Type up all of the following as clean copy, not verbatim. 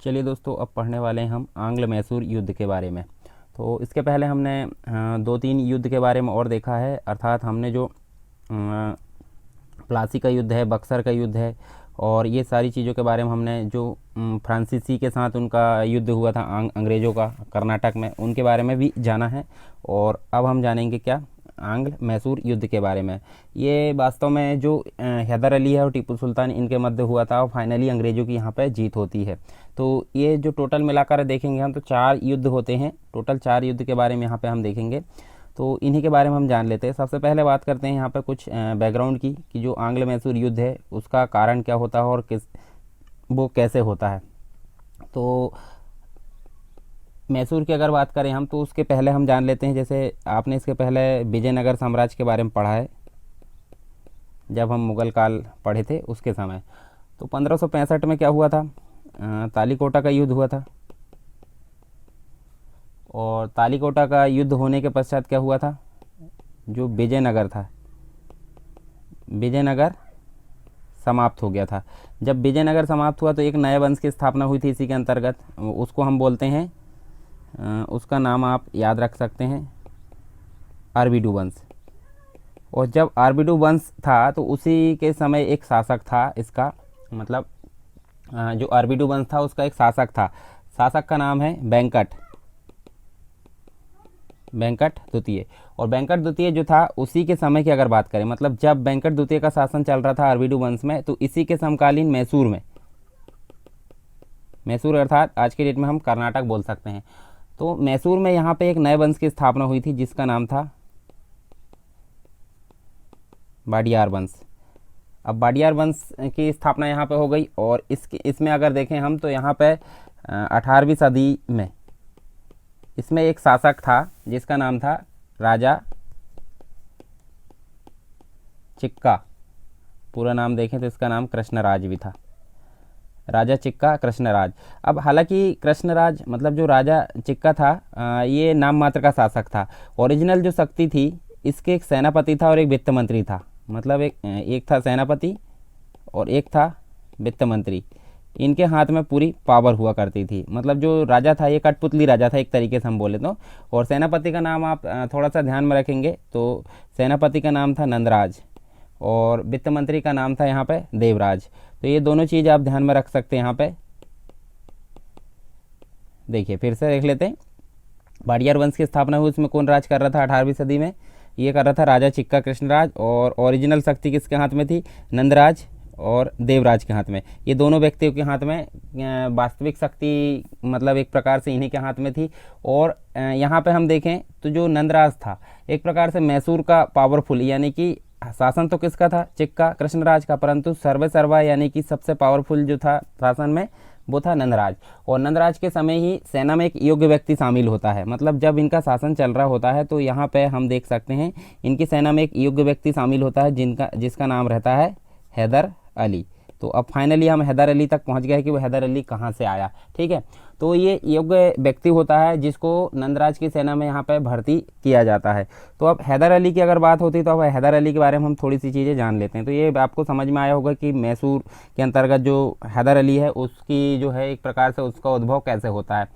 चलिए दोस्तों, अब पढ़ने वाले हैं हम आंग्ल मैसूर युद्ध के बारे में। तो इसके पहले हमने दो तीन युद्ध के बारे में और देखा है, अर्थात हमने जो प्लासी का युद्ध है, बक्सर का युद्ध है, और ये सारी चीज़ों के बारे में हमने जो फ्रांसीसी के साथ उनका युद्ध हुआ था अंग्रेज़ों का कर्नाटक में, उनके बारे में भी जाना है। और अब हम जानेंगे क्या, आंग्ल मैसूर युद्ध के बारे में। ये वास्तव में जो हैदर अली है और टीपू सुल्तान, इनके मध्य हुआ था और फाइनली अंग्रेज़ों की यहाँ पे जीत होती है। तो ये जो टोटल मिलाकर देखेंगे हम, तो 4 युद्ध होते हैं, टोटल 4 युद्ध के बारे में यहाँ पे हम देखेंगे। तो इन्हीं के बारे में हम जान लेते हैं। सबसे पहले बात करते हैं यहाँ पे कुछ बैकग्राउंड की, कि जो आंग्ल मैसूर युद्ध है उसका कारण क्या होता है और वो कैसे होता है। तो मैसूर की अगर बात करें हम, तो उसके पहले हम जान लेते हैं, जैसे आपने इसके पहले विजयनगर साम्राज्य के बारे में पढ़ा है जब हम मुग़ल काल पढ़े थे उसके समय। तो 1565 में क्या हुआ था, तालीकोटा का युद्ध हुआ था। और तालीकोटा का युद्ध होने के पश्चात क्या हुआ था, जो विजयनगर था, विजयनगर समाप्त हो गया था। जब विजयनगर समाप्त हुआ तो एक नए वंश की स्थापना हुई थी इसी के अंतर्गत, उसको हम बोलते हैं, उसका नाम आप याद रख सकते हैं, आरबीडू वंश। और जब आरबीडू वंश था तो उसी के समय एक शासक था इसका, मतलब जो आरबीडू वंश था उसका एक शासक था, शासक का नाम है वेंकट द्वितीय। और वेंकट द्वितीय जो था, उसी के समय की अगर बात करें, मतलब जब वेंकट द्वितीय का शासन चल रहा था आरबीडू वंश में, तो इसी के समकालीन मैसूर में, मैसूर अर्थात आज के डेट में हम कर्नाटक बोल सकते हैं, तो मैसूर में यहाँ पे एक नए वंश की स्थापना हुई थी जिसका नाम था वाडियार वंश। अब वाडियार वंश की स्थापना यहाँ पे हो गई। और इसमें अगर देखें हम, तो यहाँ पे 18वीं सदी में इसमें एक शासक था जिसका नाम था राजा चिक्का। पूरा नाम देखें तो इसका नाम कृष्णराज भी था, राजा चिक्का कृष्णराज। अब हालांकि कृष्णराज मतलब जो राजा चिक्का था, ये नाम मात्र का शासक था। ओरिजिनल जो शक्ति थी इसके एक सेनापति था और एक वित्त मंत्री था, मतलब एक था सेनापति और एक था वित्त मंत्री। इनके हाथ में पूरी पावर हुआ करती थी। मतलब जो राजा था ये कठपुतली राजा था एक तरीके से हम बोले तो। और सेनापति का नाम आप थोड़ा सा ध्यान में रखेंगे, तो सेनापति का नाम था नंदराज और वित्त मंत्री का नाम था यहाँ पे देवराज। तो ये दोनों चीज़ आप ध्यान में रख सकते हैं। यहाँ पे देखिए, फिर से देख लेते हैं। वाडियार वंश की स्थापना हुई, उसमें कौन राज कर रहा था 18वीं सदी में, ये कर रहा था राजा चिक्का कृष्णराज। और ओरिजिनल शक्ति किसके हाथ में थी, नंदराज और देवराज के हाथ में। ये दोनों व्यक्तियों के हाथ में वास्तविक शक्ति मतलब एक प्रकार से इन्हीं के हाथ में थी। और यहाँ पे हम देखें तो जो नंदराज था एक प्रकार से मैसूर का पावरफुल, यानी कि शासन तो किसका था, चिक्का कृष्णराज का, परंतु सर्वे सर्वा यानी कि सबसे पावरफुल जो था शासन में वो था नंदराज। और नंदराज के समय ही सेना में एक योग्य व्यक्ति शामिल होता है। मतलब जब इनका शासन चल रहा होता है तो यहाँ पे हम देख सकते हैं इनकी सेना में एक योग्य व्यक्ति शामिल होता है जिसका नाम रहता है हैदर अली। तो अब फाइनली हम हैदर अली तक पहुंच गए कि वो हैदर अली कहाँ से आया। ठीक है, तो ये योग्य व्यक्ति होता है जिसको नंदराज की सेना में यहाँ पे भर्ती किया जाता है। तो अब हैदर अली की अगर बात होती है तो अब हैदर अली के बारे में हम थोड़ी सी चीज़ें जान लेते हैं। तो ये आपको समझ में आया होगा कि मैसूर के अंतर्गत जो हैदर अली है उसकी जो है एक प्रकार से उसका उद्भव कैसे होता है।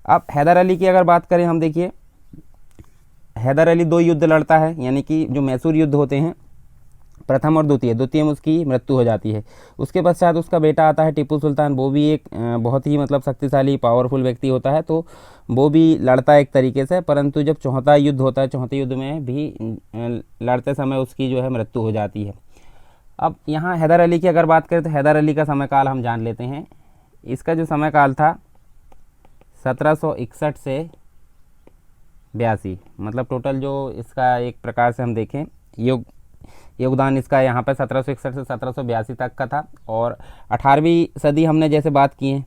अब हैदर अली की अगर बात करें हम, देखिए हैदर अली 2 युद्ध लड़ता है, यानी कि जो मैसूर युद्ध होते हैं प्रथम और द्वितीय में उसकी मृत्यु हो जाती है। उसके पश्चात उसका बेटा आता है टीपू सुल्तान, वो भी एक बहुत ही मतलब शक्तिशाली पावरफुल व्यक्ति होता है, तो वो भी लड़ता है एक तरीके से। परंतु जब चौथा युद्ध होता है, चौथे युद्ध में भी लड़ते समय उसकी जो है मृत्यु हो जाती है। अब यहाँ हैदर अली की अगर बात करें तो हैदर अली का समय काल हम जान लेते हैं। इसका जो समय काल था 1761 से 82, मतलब टोटल जो इसका एक प्रकार से हम देखें योगदान इसका यहाँ पे 1761 से 1782 तक का था। और 18वीं सदी हमने जैसे बात की है,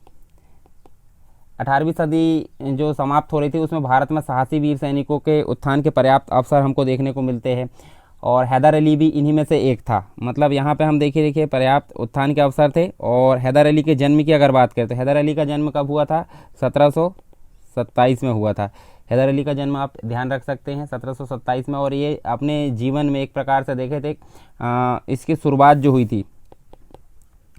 18वीं सदी जो समाप्त हो रही थी उसमें भारत में साहसी वीर सैनिकों के उत्थान के पर्याप्त अवसर हमको देखने को मिलते हैं और हैदर अली भी इन्हीं में से एक था। मतलब यहाँ पे हम देखिए पर्याप्त उत्थान के अवसर थे। और हैदर अली के जन्म की अगर बात करें तो हैदर अली का जन्म कब हुआ था, 1727 में हुआ था। हैदर अली का जन्म आप ध्यान रख सकते हैं 1727 में। और ये अपने जीवन में एक प्रकार से देखे थे इसकी शुरुआत जो हुई थी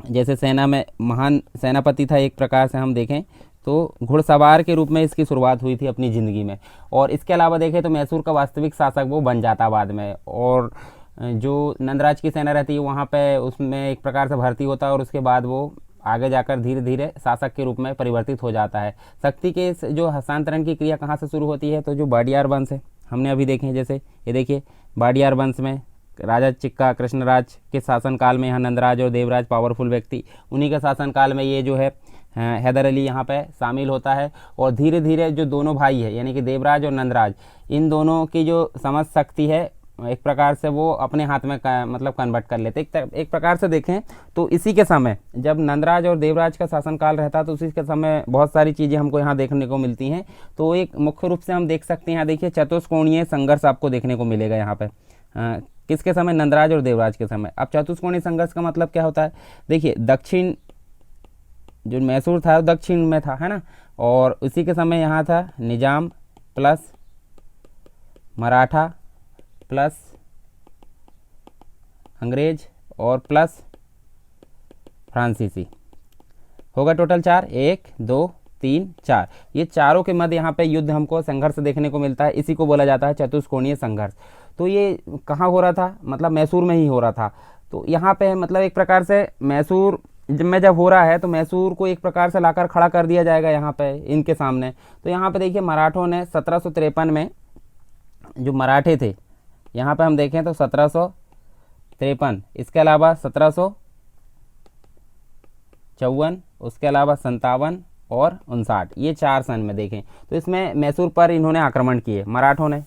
जैसे सेना में महान सेनापति था, एक प्रकार से हम देखें तो घुड़सवार के रूप में इसकी शुरुआत हुई थी अपनी ज़िंदगी में। और इसके अलावा देखें तो मैसूर का वास्तविक शासक वो बन जाता बाद में, और जो नंदराज की सेना रहती है वहाँ पे उसमें एक प्रकार से भर्ती होता है, और उसके बाद वो आगे जाकर धीरे धीरे शासक के रूप में परिवर्तित हो जाता है। शक्ति के इस जो हस्तांतरण की क्रिया कहाँ से शुरू होती है, तो जो वाडियार वंश है हमने अभी देखे, जैसे ये देखिए वाडियार वंश में राजा चिक्का कृष्णराज के शासनकाल में यहाँ नंदराज और देवराज पावरफुल व्यक्ति, उन्हीं के शासनकाल में ये जो है हैदर अली यहाँ पे शामिल होता है। और धीरे धीरे जो दोनों भाई है यानी कि देवराज और नंदराज, इन दोनों की जो समझ शक्ति है एक प्रकार से वो अपने हाथ में मतलब कन्वर्ट कर लेते। एक प्रकार से देखें तो इसी के समय जब नंदराज और देवराज का शासनकाल रहता तो उसी के समय बहुत सारी चीज़ें हमको यहाँ देखने को मिलती हैं। तो एक मुख्य रूप से हम देख सकते हैं, यहाँ देखिए चतुष्कोणीय संघर्ष आपको देखने को मिलेगा यहाँ पे किसके समय, नंदराज और देवराज के समय। अब चतुष्कोणीय संघर्ष का मतलब क्या होता है, देखिए दक्षिण जो मैसूर था दक्षिण में था, है ना, और उसी के समय यहाँ था निजाम प्लस मराठा प्लस अंग्रेज और प्लस फ्रांसीसी, होगा टोटल 4, 1 2 3 4। ये चारों के मध्य यहाँ पे युद्ध हमको संघर्ष देखने को मिलता है, इसी को बोला जाता है चतुष्कोणीय संघर्ष। तो ये कहाँ हो रहा था, मतलब मैसूर में ही हो रहा था। तो यहाँ पे मतलब एक प्रकार से मैसूर में जब हो रहा है तो मैसूर को एक प्रकार से लाकर खड़ा कर दिया जाएगा यहाँ पे इनके सामने। तो यहाँ पे देखिए मराठों ने 1753 में जो मराठे थे, यहाँ पे हम देखें तो 1753, इसके अलावा 1754, उसके अलावा 57 और 59, ये 4 सन में देखें तो इसमें मैसूर पर इन्होंने आक्रमण किए मराठों ने।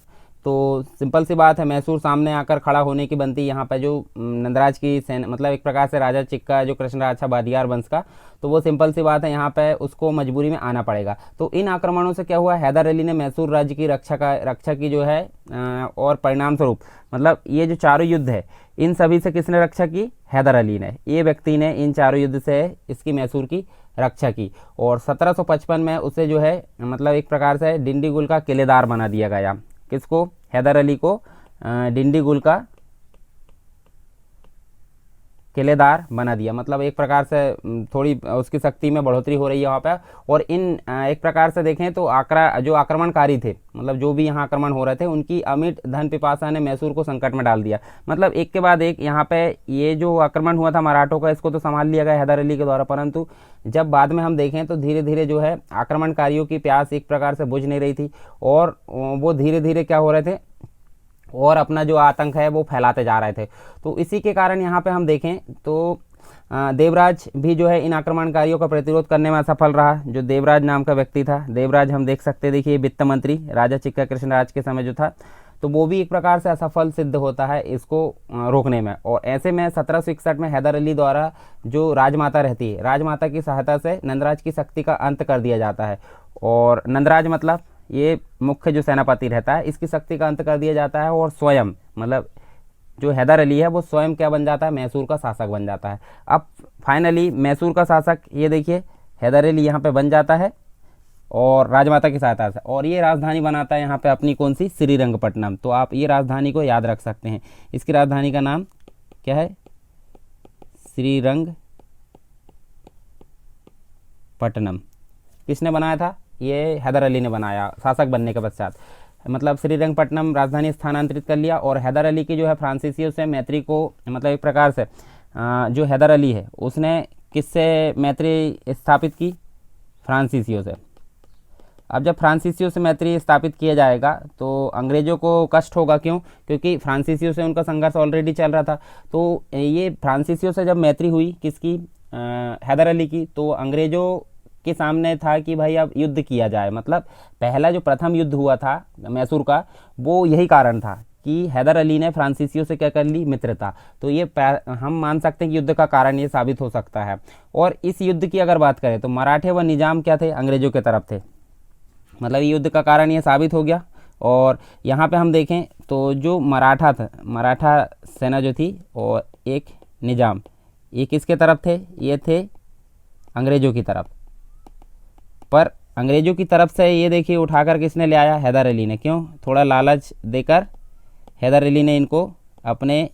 तो सिंपल सी बात है, मैसूर सामने आकर खड़ा होने की बनती यहाँ पे जो नंदराज की सेना, मतलब एक प्रकार से राजा चिक्का जो कृष्णराज था वाडियार वंश का, तो वो सिंपल सी बात है यहाँ पे उसको मजबूरी में आना पड़ेगा। तो इन आक्रमणों से क्या हुआ, हैदर अली ने मैसूर राज्य की रक्षा की जो है, और परिणाम स्वरूप मतलब ये जो चारों युद्ध है इन सभी से किसने रक्षा की, हैदर अली ने, ये व्यक्ति ने इन चारों युद्ध से इसकी मैसूर की रक्षा की। और 1755 में उसे जो है मतलब एक प्रकार से डिंडीगुल का किलेदार बना दिया गया। किसको, हैदर अली को डिंडीगुल का किलेदार बना दिया। मतलब एक प्रकार से थोड़ी उसकी शक्ति में बढ़ोतरी हो रही है वहाँ पे। और इन एक प्रकार से देखें तो जो आक्रमणकारी थे, मतलब जो भी यहाँ आक्रमण हो रहे थे, उनकी अमिट धन पिपासा ने मैसूर को संकट में डाल दिया। मतलब एक के बाद एक यहाँ पे ये जो आक्रमण हुआ था मराठों का, इसको तो संभाल लिया गया हैदर अली के द्वारा, परंतु जब बाद में हम देखें तो धीरे धीरे जो है आक्रमणकारियों की प्यास एक प्रकार से बुझ नहीं रही थी, और वो धीरे धीरे क्या हो रहे थे और अपना जो आतंक है वो फैलाते जा रहे थे। तो इसी के कारण यहाँ पे हम देखें तो देवराज भी जो है इन आक्रमणकारियों का प्रतिरोध करने में असफल रहा। जो देवराज नाम का व्यक्ति था, देवराज हम देख सकते, देखिए वित्त मंत्री राजा चिक्का कृष्णराज के समय जो था, तो वो भी एक प्रकार से असफल सिद्ध होता है इसको रोकने में। और ऐसे में 1761 में हैदर अली द्वारा जो राजमाता रहती है, राजमाता की सहायता से नंदराज की शक्ति का अंत कर दिया जाता है। और नंदराज मतलब ये मुख्य जो सेनापति रहता है, इसकी शक्ति का अंत कर दिया जाता है, और स्वयं मतलब जो हैदर अली है वो स्वयं क्या बन जाता है, मैसूर का शासक बन जाता है। अब फाइनली मैसूर का शासक ये देखिए हैदर अली यहाँ पे बन जाता है और राजमाता की सहायता से, और ये राजधानी बनाता है यहाँ पे अपनी कौन सी, श्रीरंगपट्टनम। तो आप ये राजधानी को याद रख सकते हैं, इसकी राजधानी का नाम क्या है, श्रीरंगपट्टनम। किसने बनाया था, ये हैदर अली ने बनाया शासक बनने के पश्चात। मतलब श्रीरंगपट्टनम राजधानी स्थानांतरित कर लिया, और हैदर अली की जो है फ्रांसीसियों से मैत्री को, मतलब एक प्रकार से जो हैदर अली है उसने किससे मैत्री स्थापित की, फ्रांसीसियों से। अब जब फ्रांसीसियों से मैत्री स्थापित किया जाएगा तो अंग्रेज़ों को कष्ट होगा, क्यों, क्योंकि फ्रांसीसियों से उनका संघर्ष ऑलरेडी चल रहा था। तो ये फ्रांसीसियों से जब मैत्री हुई किसकी, हैदर अली की, तो अंग्रेज़ों के सामने था कि भाई अब युद्ध किया जाए। मतलब पहला जो प्रथम युद्ध हुआ था मैसूर का, वो यही कारण था कि हैदर अली ने फ्रांसीसियों से क्या कर ली, मित्रता। तो ये हम मान सकते हैं कि युद्ध का कारण ये साबित हो सकता है। और इस युद्ध की अगर बात करें तो मराठे व निजाम क्या थे, अंग्रेजों के तरफ थे। मतलब युद्ध का कारण ये साबित हो गया। और यहाँ पे हम देखें तो जो मराठा था, मराठा सेना जो थी, और एक निजाम, ये किसके तरफ थे, ये थे अंग्रेजों की तरफ। पर अंग्रेजों की तरफ से ये देखिए उठाकर किसने ले आया, हैदर अली ने। क्यों, थोड़ा लालच देकर हैदर अली ने इनको अपने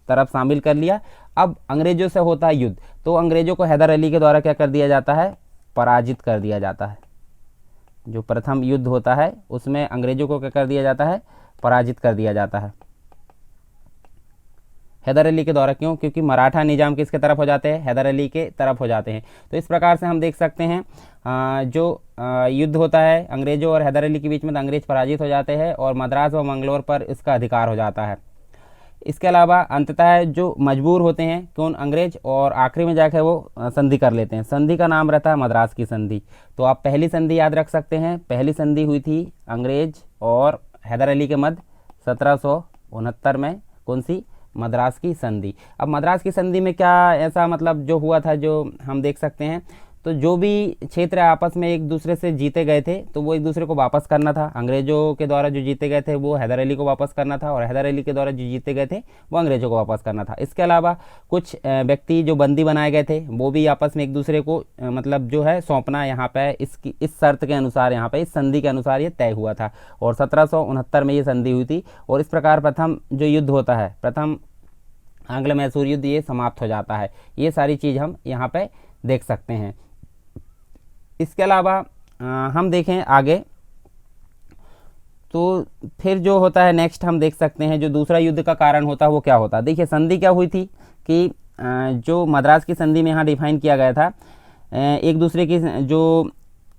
तरफ शामिल कर लिया। अब अंग्रेजों से होता है युद्ध, तो अंग्रेजों को हैदर अली के द्वारा क्या कर दिया जाता है, पराजित कर दिया जाता है। जो प्रथम युद्ध होता है उसमें अंग्रेजों को क्या कर दिया जाता है, पराजित कर दिया जाता है हैदर अली के द्वारा। क्यों? क्योंकि मराठा निजाम किसके तरफ हो जाते हैं, हैदर अली के तरफ हो जाते हैं। तो इस प्रकार से हम देख सकते हैं जो युद्ध होता है अंग्रेजों और हैदर अली के बीच में, तो अंग्रेज पराजित हो जाते हैं और मद्रास व मंगलोर पर इसका अधिकार हो जाता है। इसके अलावा अंततः जो मजबूर होते हैं कौन, अंग्रेज, और आखिरी में जाकर वो संधि कर लेते हैं। संधि का नाम रहता है मद्रास की संधि। तो आप पहली संधि याद रख सकते हैं, पहली संधि हुई थी अंग्रेज और हैदर अली के मध्य 1769 में। कौन सी? मद्रास की संधि। अब मद्रास की संधि में क्या ऐसा मतलब जो हुआ था, जो हम देख सकते हैं, तो जो भी क्षेत्र आपस में एक दूसरे से जीते गए थे तो वो एक दूसरे को वापस करना था। अंग्रेजों के द्वारा जो जीते गए थे वो हैदर अली को वापस करना था, और हैदर अली के द्वारा जो जीते गए थे वो अंग्रेजों को वापस करना था। इसके अलावा कुछ व्यक्ति जो बंदी बनाए गए थे वो भी आपस में एक दूसरे को मतलब जो है सौंपना, यहाँ पे इसकी इस शर्त के अनुसार, यहाँ पे इस संधि के अनुसार ये तय हुआ था, और 1769 में ये संधि हुई थी। और इस प्रकार प्रथम जो युद्ध होता है, प्रथम आंग्ल मैसूर युद्ध, ये समाप्त हो जाता है। ये सारी चीज़ हम यहाँ पे देख सकते हैं। इसके अलावा हम देखें आगे, तो फिर जो होता है नेक्स्ट हम देख सकते हैं जो दूसरा युद्ध का कारण होता है वो क्या होता है। देखिए संधि क्या हुई थी कि जो मद्रास की संधि में यहाँ डिफाइन किया गया था, एक दूसरे की जो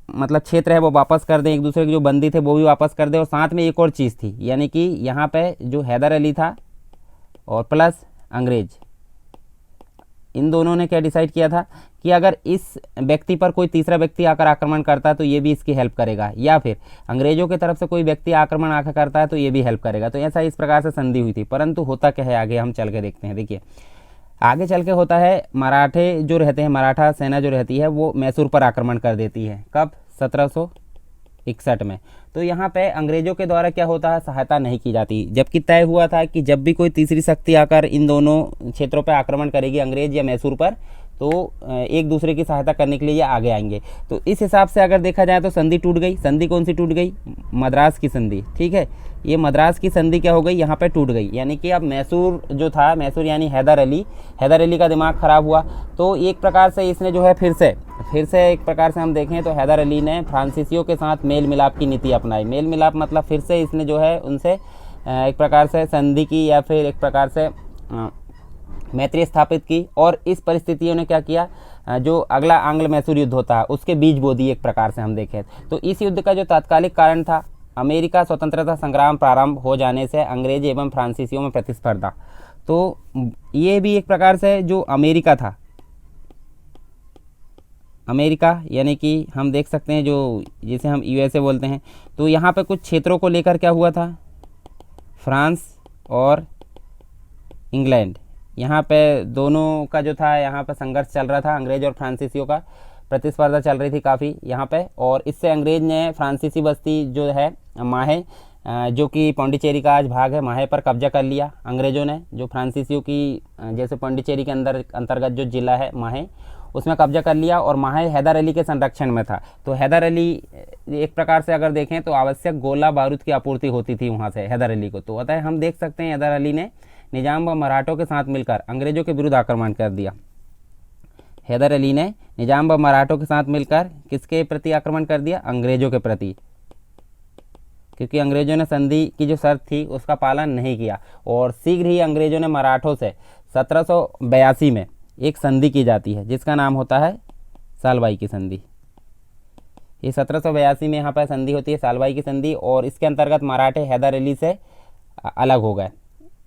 मतलब क्षेत्र है वो वापस कर दें, एक दूसरे के जो बंदी थे वो भी वापस कर दें, और साथ में एक और चीज़ थी, यानी कि यहाँ पे जो हैदर अली था और प्लस अंग्रेज, इन दोनों ने क्या डिसाइड किया था कि अगर इस व्यक्ति पर कोई तीसरा व्यक्ति आकर आक्रमण करता है तो ये भी इसकी हेल्प करेगा, या फिर अंग्रेजों की तरफ से कोई व्यक्ति आक्रमण आकर करता है तो ये भी हेल्प करेगा। तो ऐसा इस प्रकार से संधि हुई थी। परंतु होता क्या है, आगे हम चल के देखते हैं। देखिए आगे चल के होता है, मराठे जो रहते हैं, मराठा सेना जो रहती है वो मैसूर पर आक्रमण कर देती है। कब? 1761 में। तो यहाँ पे अंग्रेजों के द्वारा क्या होता है, सहायता नहीं की जाती, जबकि तय हुआ था कि जब भी कोई तीसरी शक्ति आकर इन दोनों क्षेत्रों पर आक्रमण करेगी, अंग्रेज या मैसूर पर, तो एक दूसरे की सहायता करने के लिए ये आगे आएंगे। तो इस हिसाब से अगर देखा जाए तो संधि टूट गई। संधि कौन सी टूट गई? मद्रास की संधि। ठीक है, ये मद्रास की संधि क्या हो गई, यहाँ पे टूट गई। यानी कि अब मैसूर जो था, मैसूर यानी हैदर अली का दिमाग ख़राब हुआ। तो एक प्रकार से इसने जो है फिर से एक प्रकार से हम देखें तो हैदर अली ने फ्रांसीसियों के साथ मेल मिलाप की नीति अपनाई। मेल मिलाप मतलब फिर से इसने जो है उनसे एक प्रकार से संधि की, या फिर एक प्रकार से मैत्री स्थापित की। और इस परिस्थितियों ने क्या किया, जो अगला आंग्ल मैसूर युद्ध होता है उसके बीज बो दी एक प्रकार से हम देखें तो। इस युद्ध का जो तात्कालिक कारण था, अमेरिका स्वतंत्रता संग्राम प्रारंभ हो जाने से अंग्रेज एवं फ्रांसीसियों में प्रतिस्पर्धा। तो ये भी एक प्रकार से जो अमेरिका था, अमेरिका यानी कि हम देख सकते हैं जो जिसे हम यूएसए बोलते हैं, तो यहाँ पे कुछ क्षेत्रों को लेकर क्या हुआ था, फ्रांस और इंग्लैंड, यहाँ पे दोनों का जो था यहाँ पे संघर्ष चल रहा था। अंग्रेज और फ्रांसीसियों का प्रतिस्पर्धा चल रही थी काफ़ी यहाँ पे। और इससे अंग्रेज ने फ्रांसीसी बस्ती जो है माहे, जो कि पौंडीचेरी का आज भाग है, माहे पर कब्जा कर लिया अंग्रेज़ों ने। जो फ्रांसीसियों की जैसे पौंडीचेरी के अंतर्गत जो जिला है माहे, उसमें कब्जा कर लिया, और माहे हैदर अली के संरक्षण में था। तो हैदर अली एक प्रकार से अगर देखें तो आवश्यक गोला बारूद की आपूर्ति होती थी वहाँ से हैदर अली को। तो अतः हम देख सकते हैं हैदर अली ने निजाम व मराठों के साथ मिलकर अंग्रेजों के विरुद्ध आक्रमण कर दिया। हैदर अली ने निजाम व मराठों के साथ मिलकर किसके प्रति आक्रमण कर दिया, अंग्रेजों के प्रति, क्योंकि अंग्रेजों ने संधि की जो शर्त थी उसका पालन नहीं किया। और शीघ्र ही अंग्रेजों ने मराठों से 1782 में एक संधि की जाती है जिसका नाम होता है सालबाई की संधि। ये 1782 में यहाँ पर संधि होती है, सालबाई की संधि, और इसके अंतर्गत मराठे हैदर अली से अलग हो गए।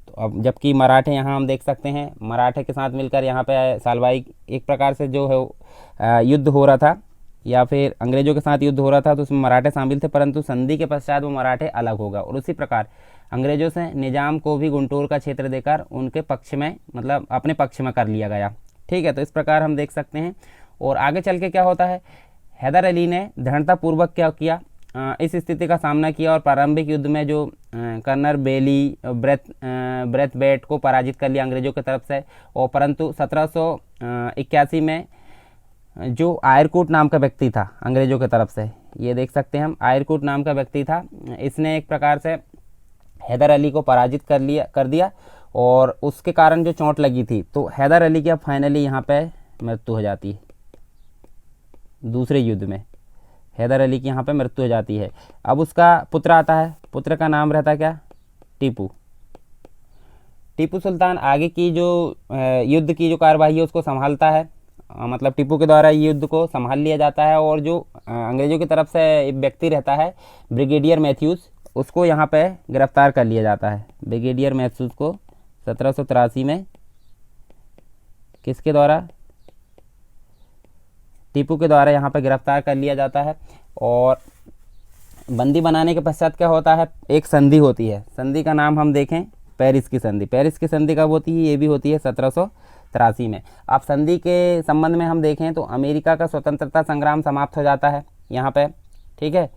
तो अब जबकि मराठे यहाँ हम देख सकते हैं मराठे के साथ मिलकर यहाँ पे सालबाई एक प्रकार से जो है युद्ध हो रहा था, या फिर अंग्रेजों के साथ युद्ध हो रहा था, तो उसमें मराठे शामिल थे। परंतु संधि के पश्चात वो मराठे अलग हो गए, और उसी प्रकार अंग्रेजों से निजाम को भी गुंटूर का क्षेत्र देकर उनके पक्ष में, मतलब अपने पक्ष में कर लिया गया। ठीक है, तो इस प्रकार हम देख सकते हैं। और आगे चल के क्या होता है, हैदर अली ने दृढ़तापूर्वक क्या किया, इस स्थिति का सामना किया, और प्रारंभिक युद्ध में जो कर्नल बेली ब्रेथवेट को पराजित कर लिया अंग्रेजों की तरफ से। और परंतु 1781 में जो आयरकूट नाम का व्यक्ति था अंग्रेजों की तरफ से, ये देख सकते हैं हम, आयरकूट नाम का व्यक्ति था, इसने एक प्रकार से हैदर अली को पराजित कर दिया। और उसके कारण जो चोट लगी थी, तो हैदर अली की अब फाइनली यहाँ पे मृत्यु हो जाती है। दूसरे युद्ध में हैदर अली की यहाँ पे मृत्यु हो जाती है। अब उसका पुत्र आता है, पुत्र का नाम रहता है क्या, टीपू। टीपू सुल्तान आगे की जो युद्ध की जो कार्यवाही है उसको संभालता है, मतलब टीपू के द्वारा ये युद्ध को संभाल लिया जाता है। और जो अंग्रेज़ों की तरफ से एक व्यक्ति रहता है ब्रिगेडियर मैथ्यूज़, उसको यहाँ पे गिरफ्तार कर लिया जाता है। ब्रिगेडियर मैथ्यूज़ को 1783 में किसके द्वारा, टीपू के द्वारा यहाँ पे गिरफ्तार कर लिया जाता है। और बंदी बनाने के पश्चात क्या होता है, एक संधि होती है। संधि का नाम हम देखें, पेरिस की संधि। पेरिस की संधि कब होती है, ये भी होती है 1783 में। अब संधि के संबंध में हम देखें तो अमेरिका का स्वतंत्रता संग्राम समाप्त हो जाता है यहाँ पे, ठीक है।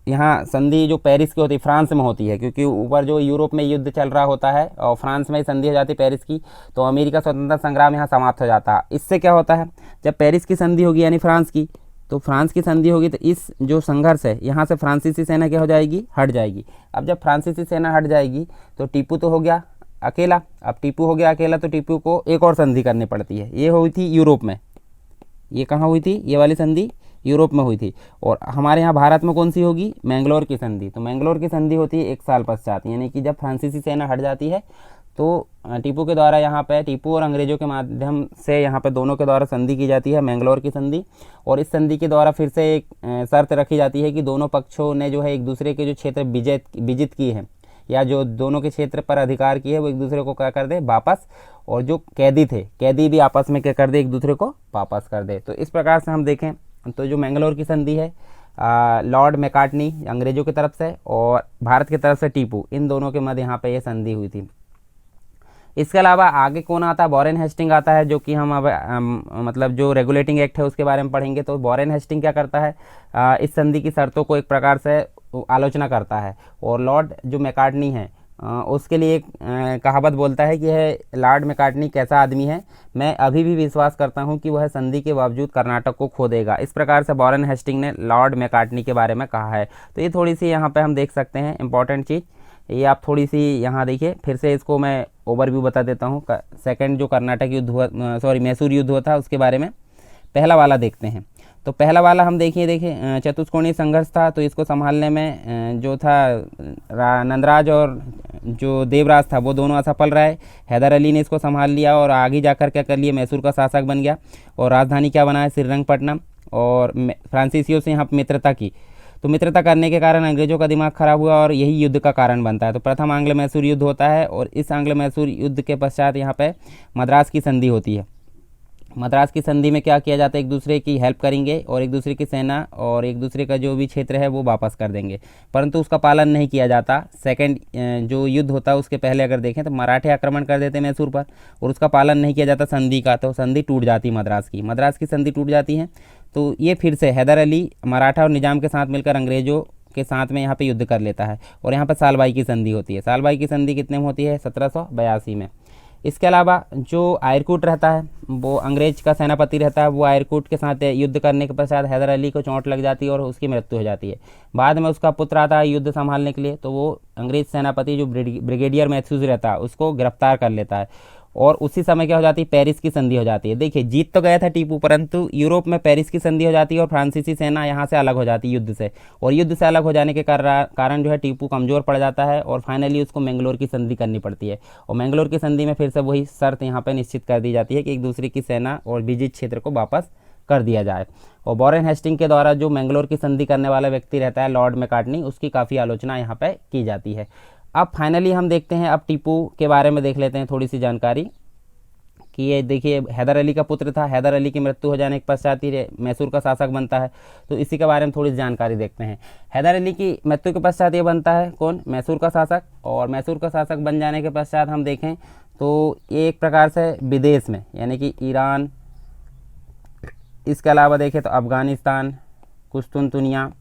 यहाँ संधि जो पेरिस की होती है, फ्रांस में होती है, क्योंकि ऊपर जो यूरोप में युद्ध चल रहा होता है और फ्रांस में ही संधि हो जाती है पेरिस की, तो अमेरिका स्वतंत्रता संग्राम यहाँ समाप्त हो जाता है। इससे क्या होता है, जब पेरिस की संधि होगी यानी फ्रांस की, तो फ्रांस की संधि होगी तो इस जो संघर्ष है यहाँ से फ्रांसीसी सेना क्या हो जाएगी, हट जाएगी। अब जब फ्रांसीसी सेना हट जाएगी तो टीपू तो हो गया अकेला। अब टीपू हो गया अकेला तो टीपू को एक और संधि करनी पड़ती है। ये हुई थी यूरोप में, ये कहाँ हुई थी, ये वाली संधि यूरोप में हुई थी। और हमारे यहाँ भारत में कौन सी होगी, मैंगलोर की संधि। तो मैंगलोर की संधि होती है 1 साल पश्चात, यानी कि जब फ्रांसीसी सेना हट जाती है तो टीपू के द्वारा यहाँ पे, टीपू और अंग्रेज़ों के माध्यम से यहाँ पे दोनों के द्वारा संधि की जाती है, मैंगलोर की संधि। और इस संधि के द्वारा फिर से एक शर्त रखी जाती है कि दोनों पक्षों ने जो है एक दूसरे के जो क्षेत्र विजित किए हैं, या जो दोनों के क्षेत्र पर अधिकार किए वो एक दूसरे को क्या कर दे, वापस। और जो कैदी थे, कैदी भी आपस में क्या कर दे, एक दूसरे को वापस कर दे। तो इस प्रकार से हम देखें तो जो मैंगलोर की संधि है, लॉर्ड मैकार्टनी अंग्रेज़ों की तरफ से और भारत की तरफ से टीपू, इन दोनों के मध्य यहाँ पे ये संधि हुई थी। इसके अलावा आगे कौन आता है, वॉरेन हेस्टिंग आता है, जो कि हम अब मतलब जो रेगुलेटिंग एक्ट है उसके बारे में पढ़ेंगे। तो वॉरेन हेस्टिंग क्या करता है, इस संधि की शर्तों को एक प्रकार से आलोचना करता है। और लॉर्ड जो मैकार्टनी है उसके लिए एक कहावत बोलता है कि यह लॉर्ड मैकार्टनी कैसा आदमी है, मैं अभी भी विश्वास करता हूं कि वह संधि के बावजूद कर्नाटक को खो देगा। इस प्रकार से वॉरेन हेस्टिंग ने लॉर्ड मैकार्टनी के बारे में कहा है। तो ये थोड़ी सी यहाँ पे हम देख सकते हैं इंपॉर्टेंट चीज़, ये आप थोड़ी सी यहाँ देखिए। फिर से इसको मैं ओवरव्यू बता देता हूँ। सेकंड जो कर्नाटक युद्ध हुआ, मैसूर युद्ध हुआ था, उसके बारे में पहला वाला देखते हैं। तो पहला वाला हम देखिए चतुष्कोणीय संघर्ष था। तो इसको संभालने में जो था नंदराज और जो देवराज था वो दोनों असफल रहे। हैदर अली ने इसको संभाल लिया और आगे जाकर क्या कर लिया, मैसूर का शासक बन गया। और राजधानी क्या बनाया, श्रीरंगपट्टनम। और फ्रांसीसियों से यहाँ मित्रता की। तो मित्रता करने के कारण अंग्रेज़ों का दिमाग खराब हुआ और यही युद्ध का कारण बनता है। तो प्रथम आंग्ल मैसूर युद्ध होता है और इस आंग्ल मैसूर युद्ध के पश्चात यहाँ पे मद्रास की संधि होती है। मद्रास की संधि में क्या किया जाता है, एक दूसरे की हेल्प करेंगे और एक दूसरे की सेना और एक दूसरे का जो भी क्षेत्र है वो वापस कर देंगे, परंतु उसका पालन नहीं किया जाता। सेकंड जो युद्ध होता है उसके पहले अगर देखें तो मराठे आक्रमण कर देते मैसूर पर और उसका पालन नहीं किया जाता संधि का, तो संधि टूट जाती मद्रास की संधि टूट जाती है। तो ये फिर से हैदर अली मराठा और निजाम के साथ मिलकर अंग्रेज़ों के साथ में यहाँ पे युद्ध कर लेता है और यहाँ पर सालबाई की संधि होती है। सालबाई की संधि कितने में होती है, 1782 में। इसके अलावा जो आयरकूट रहता है वो अंग्रेज का सेनापति रहता है, वो आयरकूट के साथ युद्ध करने के पश्चात हैदर अली को चोट लग जाती है और उसकी मृत्यु हो जाती है। बाद में उसका पुत्र आता है युद्ध संभालने के लिए, तो वो अंग्रेज सेनापति जो ब्रिगेडियर मैथ्यूज़ रहता है उसको गिरफ्तार कर लेता है और उसी समय क्या हो जाती है, पेरिस की संधि हो जाती है। देखिए जीत तो गया था टीपू, परंतु यूरोप में पेरिस की संधि हो जाती है और फ्रांसीसी सेना यहाँ से अलग हो जाती है युद्ध से, और युद्ध से अलग हो जाने के कारण जो है टीपू कमज़ोर पड़ जाता है और फाइनली उसको मैंगलोर की संधि करनी पड़ती है। और मैंगलोर की संधि में फिर से वही शर्त यहाँ पर निश्चित कर दी जाती है कि एक दूसरे की सेना और विजित क्षेत्र को वापस कर दिया जाए। और वॉरेन हेस्टिंग के द्वारा जो मैंगलोर की संधि करने वाला व्यक्ति रहता है लॉर्ड मैकार्टनी, उसकी काफ़ी आलोचना यहाँ पर की जाती है। अब फाइनली हम देखते हैं, अब टीपू के बारे में देख लेते हैं थोड़ी सी जानकारी कि ये देखिए हैदर अली का पुत्र था। हैदर अली की मृत्यु हो जाने के पश्चात ही मैसूर का शासक बनता है, तो इसी के बारे में थोड़ी जानकारी देखते हैं। हैदर अली की मृत्यु के पश्चात ये बनता है कौन, मैसूर का शासक। और मैसूर का शासक बन जाने के पश्चात हम देखें तो ये एक प्रकार से विदेश में यानी कि ईरान, इसके अलावा देखें तो अफ़गानिस्तान, कुस्तुनतुनिया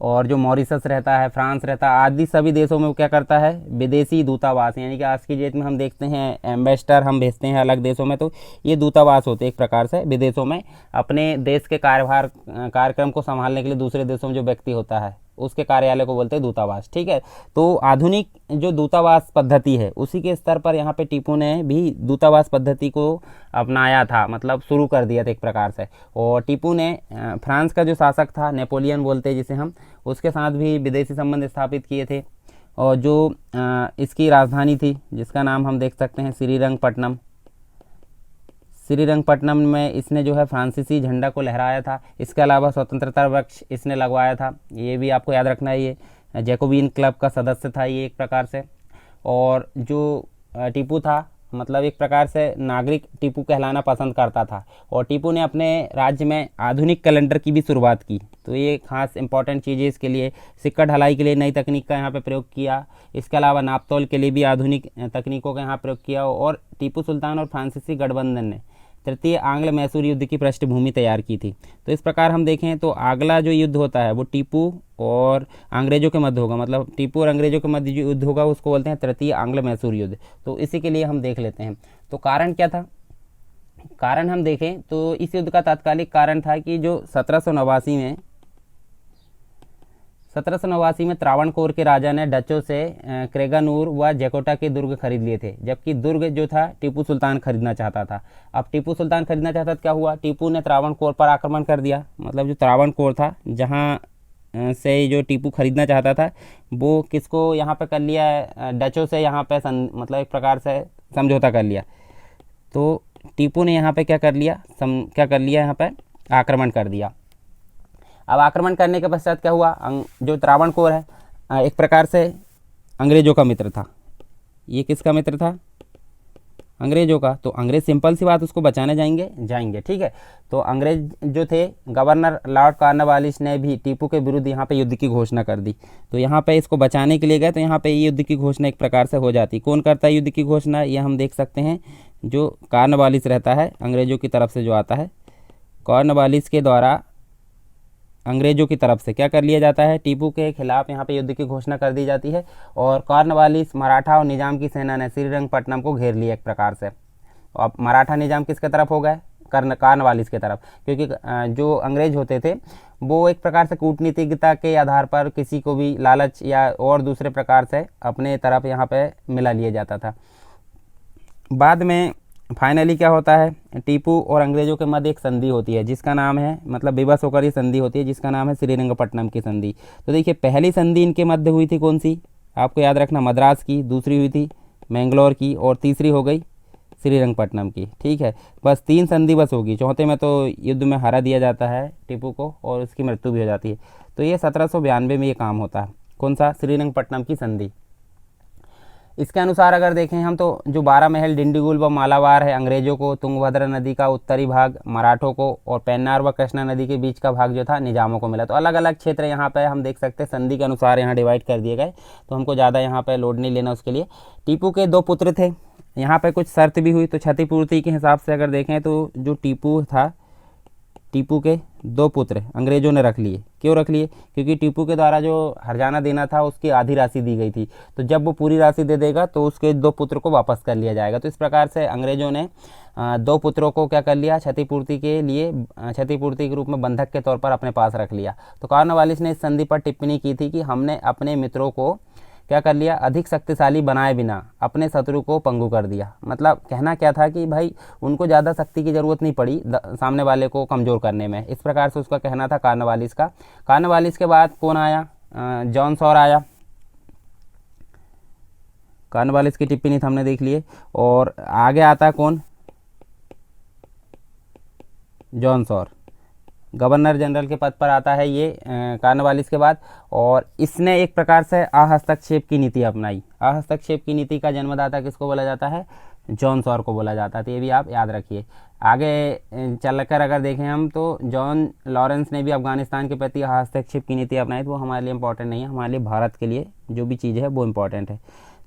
और जो मॉरिशस रहता है, फ्रांस रहता है, आदि सभी देशों में वो क्या करता है, विदेशी दूतावास, यानी कि आज की डेट में हम देखते हैं एम्बेसडर हम भेजते हैं अलग देशों में, तो ये दूतावास होते हैं एक प्रकार से विदेशों में। अपने देश के कार्यक्रम को संभालने के लिए दूसरे देशों में जो व्यक्ति होता है उसके कार्यालय को बोलते हैं दूतावास। ठीक है, तो आधुनिक जो दूतावास पद्धति है उसी के स्तर पर यहाँ पे टीपू ने भी दूतावास पद्धति को अपनाया था, मतलब शुरू कर दिया था एक प्रकार से। और टीपू ने फ्रांस का जो शासक था, नेपोलियन बोलते हैं जिसे हम, उसके साथ भी विदेशी संबंध स्थापित किए थे। और जो इसकी राजधानी थी जिसका नाम हम देख सकते हैं श्रीरंगपट्टनम, श्रीरंगपट्टनम में इसने जो है फ्रांसीसी झंडा को लहराया था। इसके अलावा स्वतंत्रता वृक्ष इसने लगवाया था, ये भी आपको याद रखना है। ये जैकोबिन क्लब का सदस्य था ये एक प्रकार से। और जो टीपू था, मतलब एक प्रकार से नागरिक टीपू कहलाना पसंद करता था। और टीपू ने अपने राज्य में आधुनिक कैलेंडर की भी शुरुआत की, तो ये खास इंपॉर्टेंट चीज़ है इसके लिए। सिक्का ढलाई के लिए नई तकनीक का यहाँ पे प्रयोग किया। इसके अलावा नापतोल के लिए भी आधुनिक तकनीकों का यहाँ प्रयोग किया। और टीपू सुल्तान और फ्रांसीसी गठबंधन ने तृतीय आंग्ल मैसूर युद्ध की पृष्ठभूमि तैयार की थी। तो इस प्रकार हम देखें तो अगला जो युद्ध होता है वो टीपू और अंग्रेजों के मध्य होगा, मतलब टीपू और अंग्रेजों के मध्य जो युद्ध होगा उसको बोलते हैं तृतीय आंग्ल मैसूर युद्ध। तो इसी के लिए हम देख लेते हैं। तो कारण क्या था, कारण हम देखें तो इस युद्ध का तात्कालिक कारण था कि जो 1789 में त्रावणकोर के राजा ने डचों से क्रेगानूर व जैकोटा के दुर्ग खरीद लिए थे, जबकि दुर्ग जो था टीपू सुल्तान खरीदना चाहता था। अब टीपू सुल्तान खरीदना चाहता था, क्या हुआ, टीपू ने त्रावणकोर पर आक्रमण कर दिया। मतलब जो त्रावणकोर था जहाँ से जो टीपू खरीदना चाहता था वो किसको यहाँ पे कर लिया, डचों से यहाँ पे मतलब एक प्रकार से समझौता कर लिया। तो टीपू ने यहाँ पे क्या कर लिया, यहाँ पे आक्रमण कर दिया। अब आक्रमण करने के पश्चात क्या हुआ, जो त्रावणकोर है एक प्रकार से अंग्रेजों का मित्र था। ये किसका मित्र था, अंग्रेजों का। तो अंग्रेज सिंपल सी बात उसको बचाने जाएंगे। ठीक है, तो अंग्रेज जो थे गवर्नर लॉर्ड कॉर्नवालिस ने भी टीपू के विरुद्ध यहाँ पे युद्ध की घोषणा कर दी। तो यहाँ पे इसको बचाने के लिए गए तो यहाँ पे ये युद्ध की घोषणा एक प्रकार से हो जाती। कौन करता है युद्ध की घोषणा, ये हम देख सकते हैं, जो कॉर्नवालिस रहता है अंग्रेजों की तरफ से जो आता है, कॉर्नवालिस के द्वारा अंग्रेजों की तरफ से क्या कर लिया जाता है, टीपू के खिलाफ यहाँ पे युद्ध की घोषणा कर दी जाती है। और कॉर्नवालिस, मराठा और निजाम की सेना ने श्रीरंगपट्टनम को घेर लिया एक प्रकार से। अब मराठा निजाम किसके तरफ हो गए, कॉर्नवालिस के तरफ, क्योंकि जो अंग्रेज होते थे वो एक प्रकार से कूटनीतिज्ञता के आधार पर किसी को भी लालच या और दूसरे प्रकार से अपने तरफ यहाँ पे मिला लिया जाता था। बाद में फाइनली क्या होता है, टीपू और अंग्रेजों के मध्य एक संधि होती है जिसका नाम है, मतलब विवश होकर ये संधि होती है जिसका नाम है श्रीरंगपट्टनम की संधि। तो देखिए पहली संधि इनके मध्य हुई थी कौन सी, आपको याद रखना, मद्रास की, दूसरी हुई थी मैंगलोर की, और तीसरी हो गई श्रीरंगपट्टनम की। ठीक है, बस 3 संधि बस होगी, चौथे में तो युद्ध में हरा दिया जाता है टीपू को और उसकी मृत्यु भी हो जाती है। तो ये 1792 में ये काम होता है, कौन सा, श्रीरंगपट्टनम की संधि। इसके अनुसार अगर देखें हम तो जो 12 महल डिंडीगुल व मालाबार है अंग्रेजों को, तुंगभद्रा नदी का उत्तरी भाग मराठों को, और पेन्नार व कृष्णा नदी के बीच का भाग जो था निजामों को मिला। तो अलग अलग क्षेत्र यहाँ पे हम देख सकते हैं संधि के अनुसार यहाँ डिवाइड कर दिए गए। तो हमको ज़्यादा यहाँ पे लोड नहीं लेना उसके लिए। टीपू के 2 पुत्र थे, यहाँ पे कुछ शर्त भी हुई। तो क्षतिपूर्ति के हिसाब से अगर देखें तो जो टीपू था, टीपू के 2 पुत्र अंग्रेजों ने रख लिए। क्यों रख लिए, क्योंकि टीपू के द्वारा जो हर्जाना देना था उसकी आधी राशि दी गई थी। तो जब वो पूरी राशि दे देगा तो उसके 2 पुत्र को वापस कर लिया जाएगा। तो इस प्रकार से अंग्रेजों ने 2 पुत्रों को क्या कर लिया, क्षतिपूर्ति के लिए, क्षतिपूर्ति के रूप में बंधक के तौर पर अपने पास रख लिया। तो कॉर्नवालिस ने इस संधि पर टिप्पणी की थी कि हमने अपने मित्रों को क्या कर लिया, अधिक शक्तिशाली बनाए बिना अपने शत्रु को पंगु कर दिया। मतलब कहना क्या था कि भाई उनको ज़्यादा शक्ति की ज़रूरत नहीं पड़ी सामने वाले को कमज़ोर करने में, इस प्रकार से उसका कहना था कॉर्नवालिस का। कॉर्नवालिस के बाद कौन आया, जॉन सॉर आया। कॉर्नवालिस की टिप्पणी तो हमने देख लिए, और आगे आता है कौन, जॉन सॉर, गवर्नर जनरल के पद पर आता है ये कॉर्नवालिस के बाद। और इसने एक प्रकार से अहस्तक्षेप की नीति अपनाई। अहस्तक्षेप की नीति का जन्मदाता किसको बोला जाता है, जॉन सॉर को बोला जाता है। तो ये भी आप याद रखिए। आगे चलकर अगर देखें हम तो जॉन लॉरेंस ने भी अफगानिस्तान के प्रति हस्तक्षेप की नीति अपनाई। तो वो हमारे लिए इंपॉर्टेंट नहीं है, हमारे लिए भारत के लिए जो भी चीज़ है वो इंपॉर्टेंट है।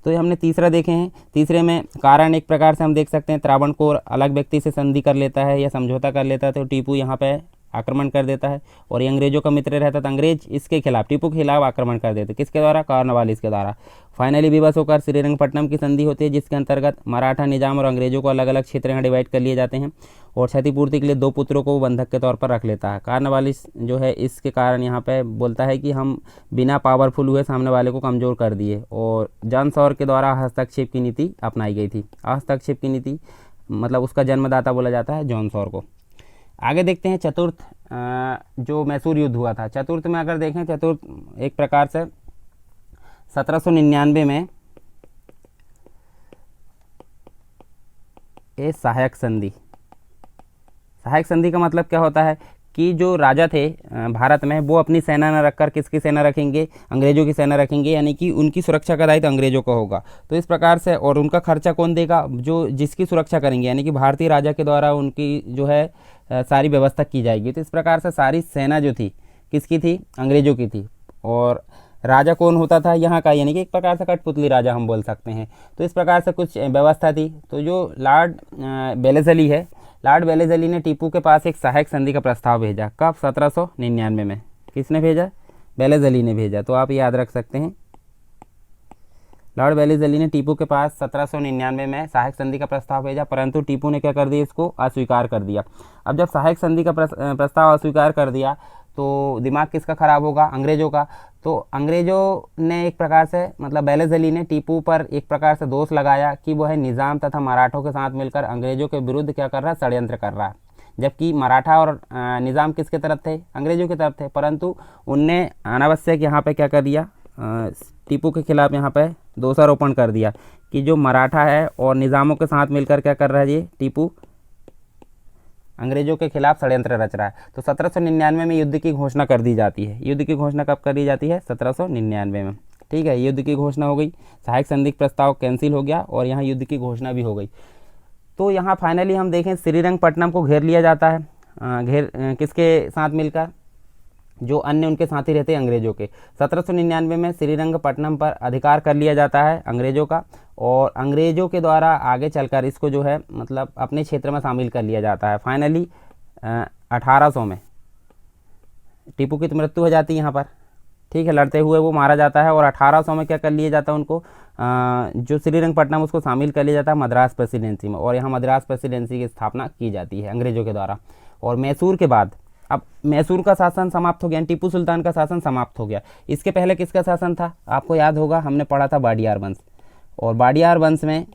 तो ये हमने तीसरा देखे हैं। तीसरे में कारण एक प्रकार से हम देख सकते हैं त्रावणकोर अलग व्यक्ति से संधि कर लेता है या समझौता कर लेता है। तो टीपू यहाँ पे आक्रमण कर देता है और ये अंग्रेजों का मित्र रहता था। अंग्रेज इसके खिलाफ, टीपू के खिलाफ आक्रमण कर देते, किसके द्वारा, कॉर्नवालिस के द्वारा। फाइनली विवश होकर श्रीरंगपट्टनम की संधि होती है, जिसके अंतर्गत मराठा निजाम और अंग्रेजों को अलग अलग क्षेत्रों में डिवाइड कर लिए जाते हैं और क्षतिपूर्ति के लिए 2 पुत्रों को वो बंधक के तौर पर रख लेता है। कॉर्नवालिस जो है इसके कारण यहाँ पे बोलता है कि हम बिना पावरफुल हुए सामने वाले को कमज़ोर कर दिए, और जॉन सॉर के द्वारा हस्तक्षेप की नीति अपनाई गई थी। हस्तक्षेप की नीति मतलब उसका जन्मदाता बोला जाता है जॉन सॉर को। आगे देखते हैं चतुर्थ जो मैसूर युद्ध हुआ था। चतुर्थ में अगर देखें, चतुर्थ एक प्रकार से 1799 में ये सहायक संधि। सहायक संधि का मतलब क्या होता है कि जो राजा थे भारत में, वो अपनी सेना न रखकर किसकी सेना रखेंगे, अंग्रेजों की सेना रखेंगे, यानी कि उनकी सुरक्षा का दायित्व अंग्रेजों का होगा। तो इस प्रकार से, और उनका खर्चा कौन देगा, जो जिसकी सुरक्षा करेंगे, यानी कि भारतीय राजा के द्वारा उनकी जो है सारी व्यवस्था की जाएगी। तो इस प्रकार से सारी सेना जो थी किसकी थी, अंग्रेजों की थी। और राजा कौन होता था यहाँ का, यानी कि एक प्रकार से कठपुतली राजा हम बोल सकते हैं। तो इस प्रकार से कुछ व्यवस्था थी। तो जो लॉर्ड वेलेज़ली है, लॉर्ड वेलेज़ली ने टीपू के पास एक सहायक संधि का प्रस्ताव भेजा। कब, 1799 में। किसने भेजा, वेलेज़ली ने भेजा। तो आप याद रख सकते हैं, लॉर्ड वेलेज़ली ने टीपू के पास 1799 में सहायक संधि का प्रस्ताव भेजा, परंतु टीपू ने क्या कर दिया, इसको अस्वीकार कर दिया। अब जब सहायक संधि का प्रस्ताव अस्वीकार कर दिया तो दिमाग किसका खराब होगा, अंग्रेजों का। तो अंग्रेजों ने एक प्रकार से, मतलब वेलेज़ली ने टीपू पर एक प्रकार से दोष लगाया कि वह निज़ाम तथा मराठों के साथ मिलकर अंग्रेजों के विरुद्ध क्या कर रहा है, षड्यंत्र कर रहा है। जबकि मराठा और निज़ाम किसके तरफ थे, अंग्रेजों की तरफ थे, परंतु उनने अनावश्यक यहाँ पे क्या कर दिया, टीपू के खिलाफ यहाँ पे दोषारोपण कर दिया कि जो मराठा है और निज़ामों के साथ मिलकर क्या कर रहा है, ये टीपू अंग्रेजों के खिलाफ षड्यंत्र रच रहा है। तो 1799 में युद्ध की घोषणा कर दी जाती है। युद्ध की घोषणा कब कर दी जाती है, 1799 में। ठीक है, युद्ध की घोषणा हो गई, सहायक संधि प्रस्ताव कैंसिल हो गया और यहाँ युद्ध की घोषणा भी हो गई। तो यहाँ फाइनली हम देखें, श्रीरंगपट्टनम को घेर लिया जाता है। किसके साथ मिलकर, जो अन्य उनके साथी रहते हैं अंग्रेजों के। 1799 में श्रीरंगपट्टनम पर अधिकार कर लिया जाता है अंग्रेजों का, और अंग्रेजों के द्वारा आगे चलकर इसको जो है मतलब अपने क्षेत्र में शामिल कर लिया जाता है। फाइनली 1800 में टीपू की तो मृत्यु हो जाती है यहाँ पर। ठीक है, लड़ते हुए वो मारा जाता है और 1800 में क्या कर लिया जाता है उनको, जो श्रीरंगपट्टनम उसको शामिल कर लिया जाता है मद्रास प्रेसिडेंसी में, और यहाँ मद्रास प्रेसिडेंसी की स्थापना की जाती है अंग्रेजों के द्वारा। और मैसूर के बाद, अब मैसूर का शासन समाप्त हो गया, टीपू सुल्तान का शासन समाप्त हो गया। इसके पहले किसका शासन था, आपको याद होगा, हमने पढ़ा था वाडियार वंश। और वाडियार वंश में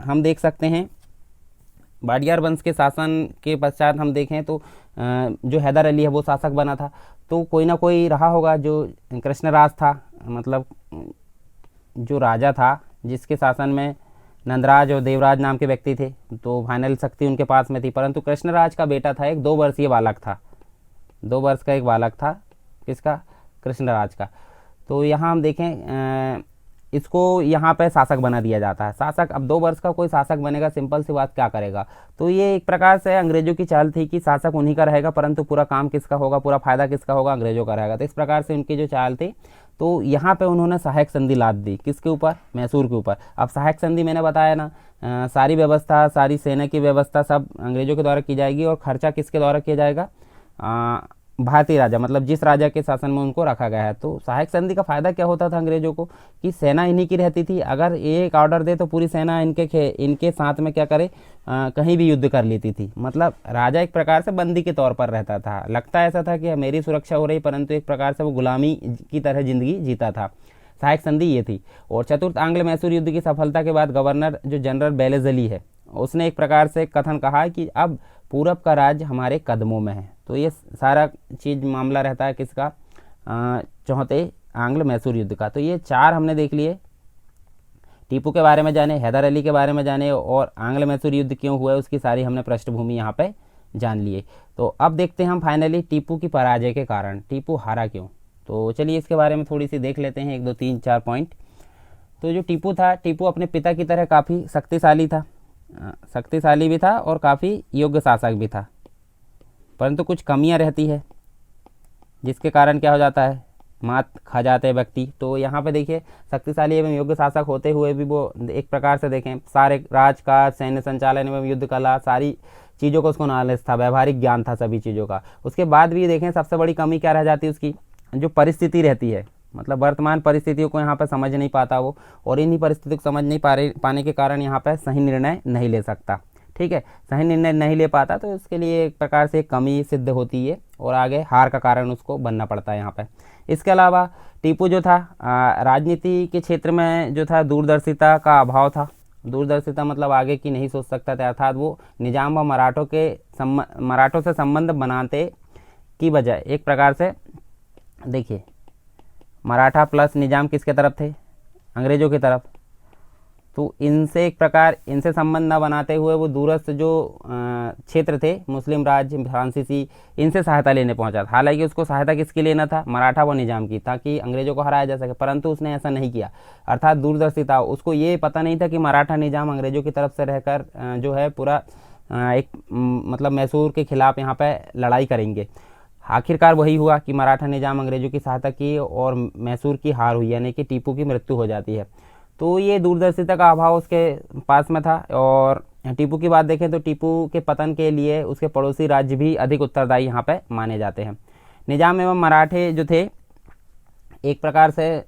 हम देख सकते हैं, वाडियार वंश के शासन के पश्चात हम देखें तो जो हैदर अली है वो शासक बना था। तो कोई ना कोई रहा होगा जो कृष्णराज था, मतलब जो राजा था जिसके शासन में नंदराज और देवराज नाम के व्यक्ति थे। तो फाइनल शक्ति उनके पास में थी, परंतु कृष्णराज का बेटा था, एक 2 वर्षीय बालक था, 2 वर्ष का एक बालक था, किसका, कृष्णराज का। तो यहाँ हम देखें इसको यहाँ पे शासक बना दिया जाता है। शासक, अब 2 वर्ष का कोई शासक बनेगा, सिंपल सी बात, क्या करेगा। तो ये एक प्रकार से अंग्रेजों की चाल थी कि शासक उन्हीं का रहेगा, परंतु पूरा काम किसका होगा, पूरा फायदा किसका होगा, अंग्रेजों का रहेगा। तो इस प्रकार से उनकी जो चाल थी, तो यहाँ पे उन्होंने सहायक संधि लाद दी, किसके ऊपर, मैसूर के ऊपर। अब सहायक संधि मैंने बताया ना, सारी व्यवस्था, सारी सेना की व्यवस्था सब अंग्रेजों के द्वारा की जाएगी, और खर्चा किसके द्वारा किया जाएगा, भारतीय राजा, मतलब जिस राजा के शासन में उनको रखा गया है। तो सहायक संधि का फायदा क्या होता था अंग्रेजों को, कि सेना इन्हीं की रहती थी। अगर एक ऑर्डर दे तो पूरी सेना इनके साथ में क्या करे, कहीं भी युद्ध कर लेती थी। मतलब राजा एक प्रकार से बंदी के तौर पर रहता था। लगता ऐसा था कि मेरी सुरक्षा हो रही, परंतु एक प्रकार से वो गुलामी की तरह जिंदगी जीता था। सहायक संधि ये थी। और चतुर्थ आंग्ल मैसूर युद्ध की सफलता के बाद गवर्नर जो जनरल वेलेज़ली है, उसने एक प्रकार से कथन कहा कि अब पूरब का राज्य हमारे कदमों में है। तो ये सारा चीज़ मामला रहता है किसका, चौथे आंग्ल मैसूर युद्ध का। तो ये 4 हमने देख लिए, टीपू के बारे में जाने, हैदर अली के बारे में जाने, और आंग्ल मैसूर युद्ध क्यों हुआ है उसकी सारी हमने पृष्ठभूमि यहाँ पे जान लिए। तो अब देखते हैं हम फाइनली टीपू की पराजय के कारण, टीपू हारा क्यों। तो चलिए इसके बारे में थोड़ी सी देख लेते हैं, 1 2 3 4 पॉइंट। तो जो टीपू था, टीपू अपने पिता की तरह काफ़ी शक्तिशाली था, शक्तिशाली भी था और काफ़ी योग्य शासक भी था, परंतु कुछ कमियां रहती है जिसके कारण क्या हो जाता है, मात खा जाते हैं व्यक्ति। तो यहाँ पे देखिए, शक्तिशाली एवं योग्य शासक होते हुए भी वो एक प्रकार से देखें सारे राज का, सैन्य संचालन एवं युद्ध कला, सारी चीज़ों का उसको नॉलेज था, व्यवहारिक ज्ञान था सभी चीज़ों का। उसके बाद भी देखें सबसे बड़ी कमी क्या रह जाती है उसकी, जो परिस्थिति रहती है, मतलब वर्तमान परिस्थितियों को यहाँ पर समझ नहीं पाता वो, और इन्हीं परिस्थितियों को समझ नहीं पाने के कारण यहाँ पर सही निर्णय नहीं ले सकता। ठीक है, सही निर्णय नहीं ले पाता तो उसके लिए एक प्रकार से कमी सिद्ध होती है और आगे हार का कारण उसको बनना पड़ता है यहाँ पर। इसके अलावा टीपू जो था राजनीति के क्षेत्र में जो था दूरदर्शिता का अभाव था। दूरदर्शिता मतलब आगे की नहीं सोच सकता था, अर्थात वो निजाम व मराठों से संबंध बनाते की बजाय एक प्रकार से, देखिए मराठा प्लस निजाम किसके तरफ थे, अंग्रेज़ों की तरफ, तो इनसे एक प्रकार इनसे संबंध न बनाते हुए वो दूरस्थ जो क्षेत्र थे मुस्लिम राज्य फ्रांसीसी, इनसे सहायता लेने पहुंचा था। हालांकि उसको सहायता किसकी लेना था, मराठा व निजाम की, ताकि अंग्रेज़ों को हराया जा सके, परंतु उसने ऐसा नहीं किया। अर्थात दूरदर्शी था, उसको ये पता नहीं था कि मराठा निजाम अंग्रेज़ों की तरफ से रहकर जो है पूरा एक मतलब मैसूर के खिलाफ यहाँ पर लड़ाई करेंगे। आखिरकार वही हुआ कि मराठा निजाम अंग्रेज़ों की सहायता की और मैसूर की हार हुई, यानी कि टीपू की मृत्यु हो जाती है। तो ये दूरदर्शिता का अभाव उसके पास में था। और टीपू की बात देखें तो टीपू के पतन के लिए उसके पड़ोसी राज्य भी अधिक उत्तरदायी यहाँ पे माने जाते हैं। निजाम एवं मराठे जो थे एक प्रकार से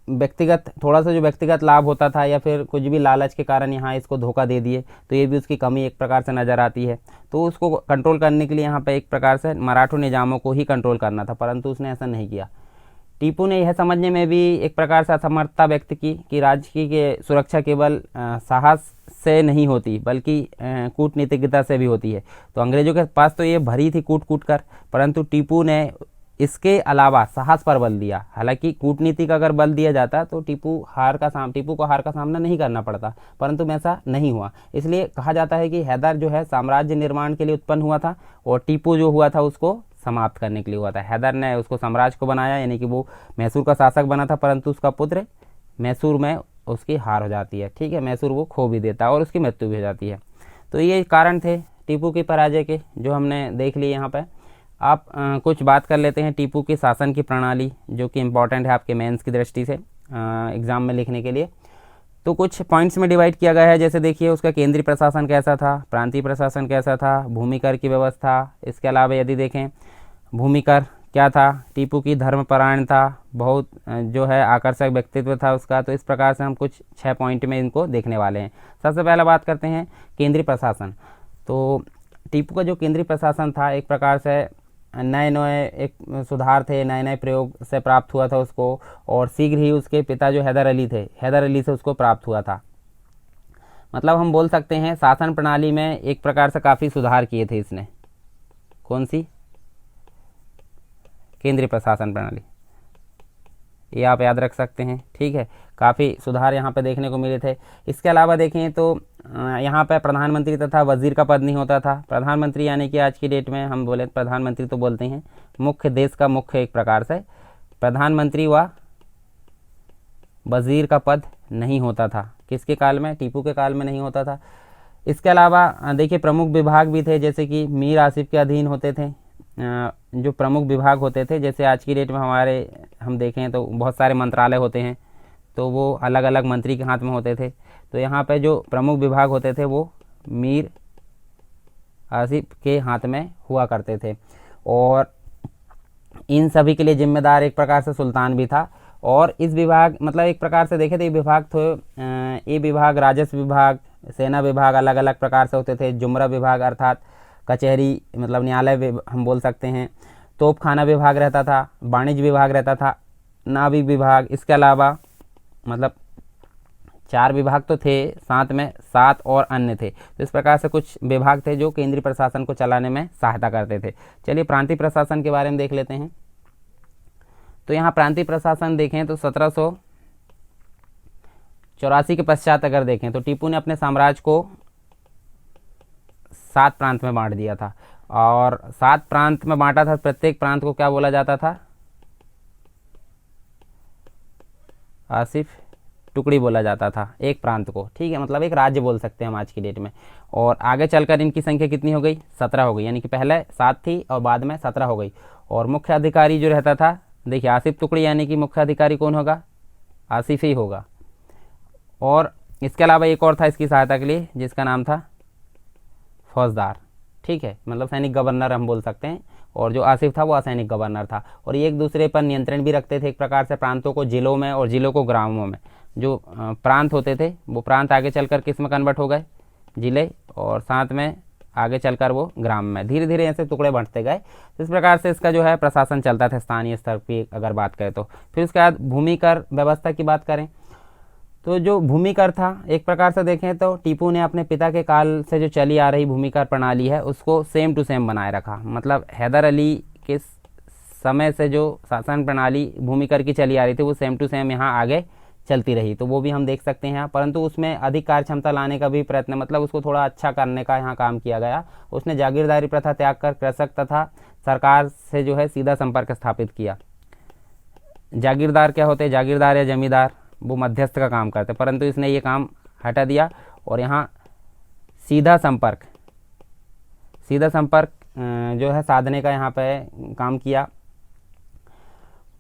व्यक्तिगत, थोड़ा सा जो व्यक्तिगत लाभ होता था या फिर कुछ भी लालच के कारण यहाँ इसको धोखा दे दिए, तो ये भी उसकी कमी एक प्रकार से नज़र आती है। तो उसको कंट्रोल करने के लिए यहाँ पे एक प्रकार से मराठों निजामों को ही कंट्रोल करना था, परंतु उसने ऐसा नहीं किया। टीपू ने यह समझने में भी एक प्रकार से असमर्थता व्यक्त की कि राज्य की सुरक्षा केवल साहस से नहीं होती बल्कि कूटनीतिज्ञता से भी होती है। तो अंग्रेज़ों के पास तो ये भरी थी कूट कूट कर, परंतु टीपू ने इसके अलावा साहस पर बल दिया। हालांकि कूटनीति का अगर बल दिया जाता तो टीपू को हार का सामना नहीं करना पड़ता, परंतु ऐसा नहीं हुआ। इसलिए कहा जाता है कि हैदर जो है साम्राज्य निर्माण के लिए उत्पन्न हुआ था और टीपू जो हुआ था उसको समाप्त करने के लिए हुआ था। हैदर ने उसको साम्राज्य को बनाया, यानी कि वो मैसूर का शासक बना था, परंतु उसका पुत्र मैसूर में उसकी हार हो जाती है। ठीक है, मैसूर वो खो भी देता है और उसकी मृत्यु भी हो जाती है। तो ये कारण थे टीपू की पराजय के, जो हमने देख लिए यहाँ पर। आप कुछ बात कर लेते हैं टीपू की शासन की प्रणाली, जो कि इम्पॉर्टेंट है आपके मेंस की दृष्टि से एग्ज़ाम में लिखने के लिए। तो कुछ पॉइंट्स में डिवाइड किया गया है, जैसे देखिए उसका केंद्रीय प्रशासन कैसा था, प्रांतीय प्रशासन कैसा था, भूमि कर की व्यवस्था। इसके अलावा यदि देखें भूमि कर क्या था, टीपू की धर्मपरायण था, बहुत जो है आकर्षक व्यक्तित्व था उसका। तो इस प्रकार से हम कुछ 6 पॉइंट में इनको देखने वाले हैं। सबसे पहले बात करते हैं केंद्रीय प्रशासन। तो टीपू का जो केंद्रीय प्रशासन था एक प्रकार से नए नए एक सुधार थे, नए नए प्रयोग से प्राप्त हुआ था उसको, और शीघ्र ही उसके पिता जो हैदर अली से उसको प्राप्त हुआ था। मतलब हम बोल सकते हैं शासन प्रणाली में एक प्रकार से काफ़ी सुधार किए थे इसने। कौन सी? केंद्रीय प्रशासन प्रणाली, ये आप याद रख सकते हैं। ठीक है, काफ़ी सुधार यहाँ पे देखने को मिले थे। इसके अलावा देखें तो यहाँ पे प्रधानमंत्री तथा वजीर का पद नहीं होता था। प्रधानमंत्री यानी कि आज की डेट में हम बोले प्रधानमंत्री तो बोलते हैं मुख्य, देश का मुख्य एक प्रकार से, प्रधानमंत्री व वजीर का पद नहीं होता था। किसके काल में? टीपू के काल में नहीं होता था। इसके अलावा देखिए प्रमुख विभाग भी थे, जैसे कि मीर आसिफ के अधीन होते थे जो प्रमुख विभाग होते थे। जैसे आज की डेट में हम देखें तो बहुत सारे मंत्रालय होते हैं, तो वो अलग अलग मंत्री के हाथ में होते थे। तो यहाँ पे जो प्रमुख विभाग होते थे वो मीर आसिफ के हाथ में हुआ करते थे, और इन सभी के लिए जिम्मेदार एक प्रकार से सुल्तान भी था। और इस विभाग मतलब एक प्रकार से देखे तो ये विभाग थे, ये विभाग राजस्व विभाग, सेना विभाग अलग अलग प्रकार से होते थे। जुमरा विभाग अर्थात कचहरी मतलब न्यायालय हम बोल सकते हैं। तोपखाना विभाग रहता था, वाणिज्य विभाग रहता था, नाविक विभाग। इसके अलावा मतलब 4 विभाग तो थे, साथ में 7 और अन्य थे। तो इस प्रकार से कुछ विभाग थे जो केंद्रीय प्रशासन को चलाने में सहायता करते थे। चलिए प्रांतीय प्रशासन के बारे में देख लेते हैं। तो यहाँ प्रांतीय प्रशासन देखें तो 1784 के पश्चात अगर देखें तो टीपू ने अपने साम्राज्य को 7 प्रांत में बांट दिया था, और 7 प्रांत में बांटा था। प्रत्येक प्रांत को क्या बोला जाता था? आसिफ टुकड़ी बोला जाता था एक प्रांत को। ठीक है, मतलब एक राज्य बोल सकते हैं हम आज की डेट में। और आगे चलकर इनकी संख्या कितनी हो गई? 17 हो गई, यानी कि पहले 7 थी और बाद में 17 हो गई। और मुख्य अधिकारी जो रहता था, देखिए आसिफ टुकड़ी, यानी कि मुख्य अधिकारी कौन होगा? आसिफ ही होगा। और इसके अलावा एक और था इसकी सहायता के लिए, जिसका नाम था फौजदार। ठीक है, मतलब सैनिक गवर्नर हम बोल सकते हैं, और जो आसिफ था वो असैनिक गवर्नर था। और ये एक दूसरे पर नियंत्रण भी रखते थे एक प्रकार से, प्रांतों को जिलों में और जिलों को ग्रामों में। जो प्रांत होते थे वो प्रांत आगे चलकर किस में कन्वर्ट हो गए, जिले, और साथ में आगे चलकर वो ग्राम में, धीरे धीरे ऐसे टुकड़े बढ़ते गए। इस प्रकार से इसका जो है प्रशासन चलता था स्थानीय स्तर की अगर बात करें तो। फिर उसके बाद भूमि कर व्यवस्था की बात करें तो जो भूमि कर था एक प्रकार से देखें तो टीपू ने अपने पिता के काल से जो चली आ रही भूमि कर प्रणाली है उसको सेम टू सेम बनाए रखा। मतलब हैदर अली के समय से जो शासन प्रणाली भूमि कर की चली आ रही थी वो सेम टू सेम यहाँ आगे चलती रही, तो वो भी हम देख सकते हैं यहाँ। परंतु उसमें अधिक कार्य क्षमता लाने का भी प्रयत्न, मतलब उसको थोड़ा अच्छा करने का यहाँ काम किया गया। उसने जागीरदारी प्रथा त्याग कर कृषक तथा सरकार से जो है सीधा संपर्क स्थापित किया। जागीरदार क्या होते हैं, जागीरदार या जमींदार वो मध्यस्थ का काम करते, परंतु इसने ये काम हटा दिया और यहाँ सीधा संपर्क जो है साधने का यहाँ पे काम किया।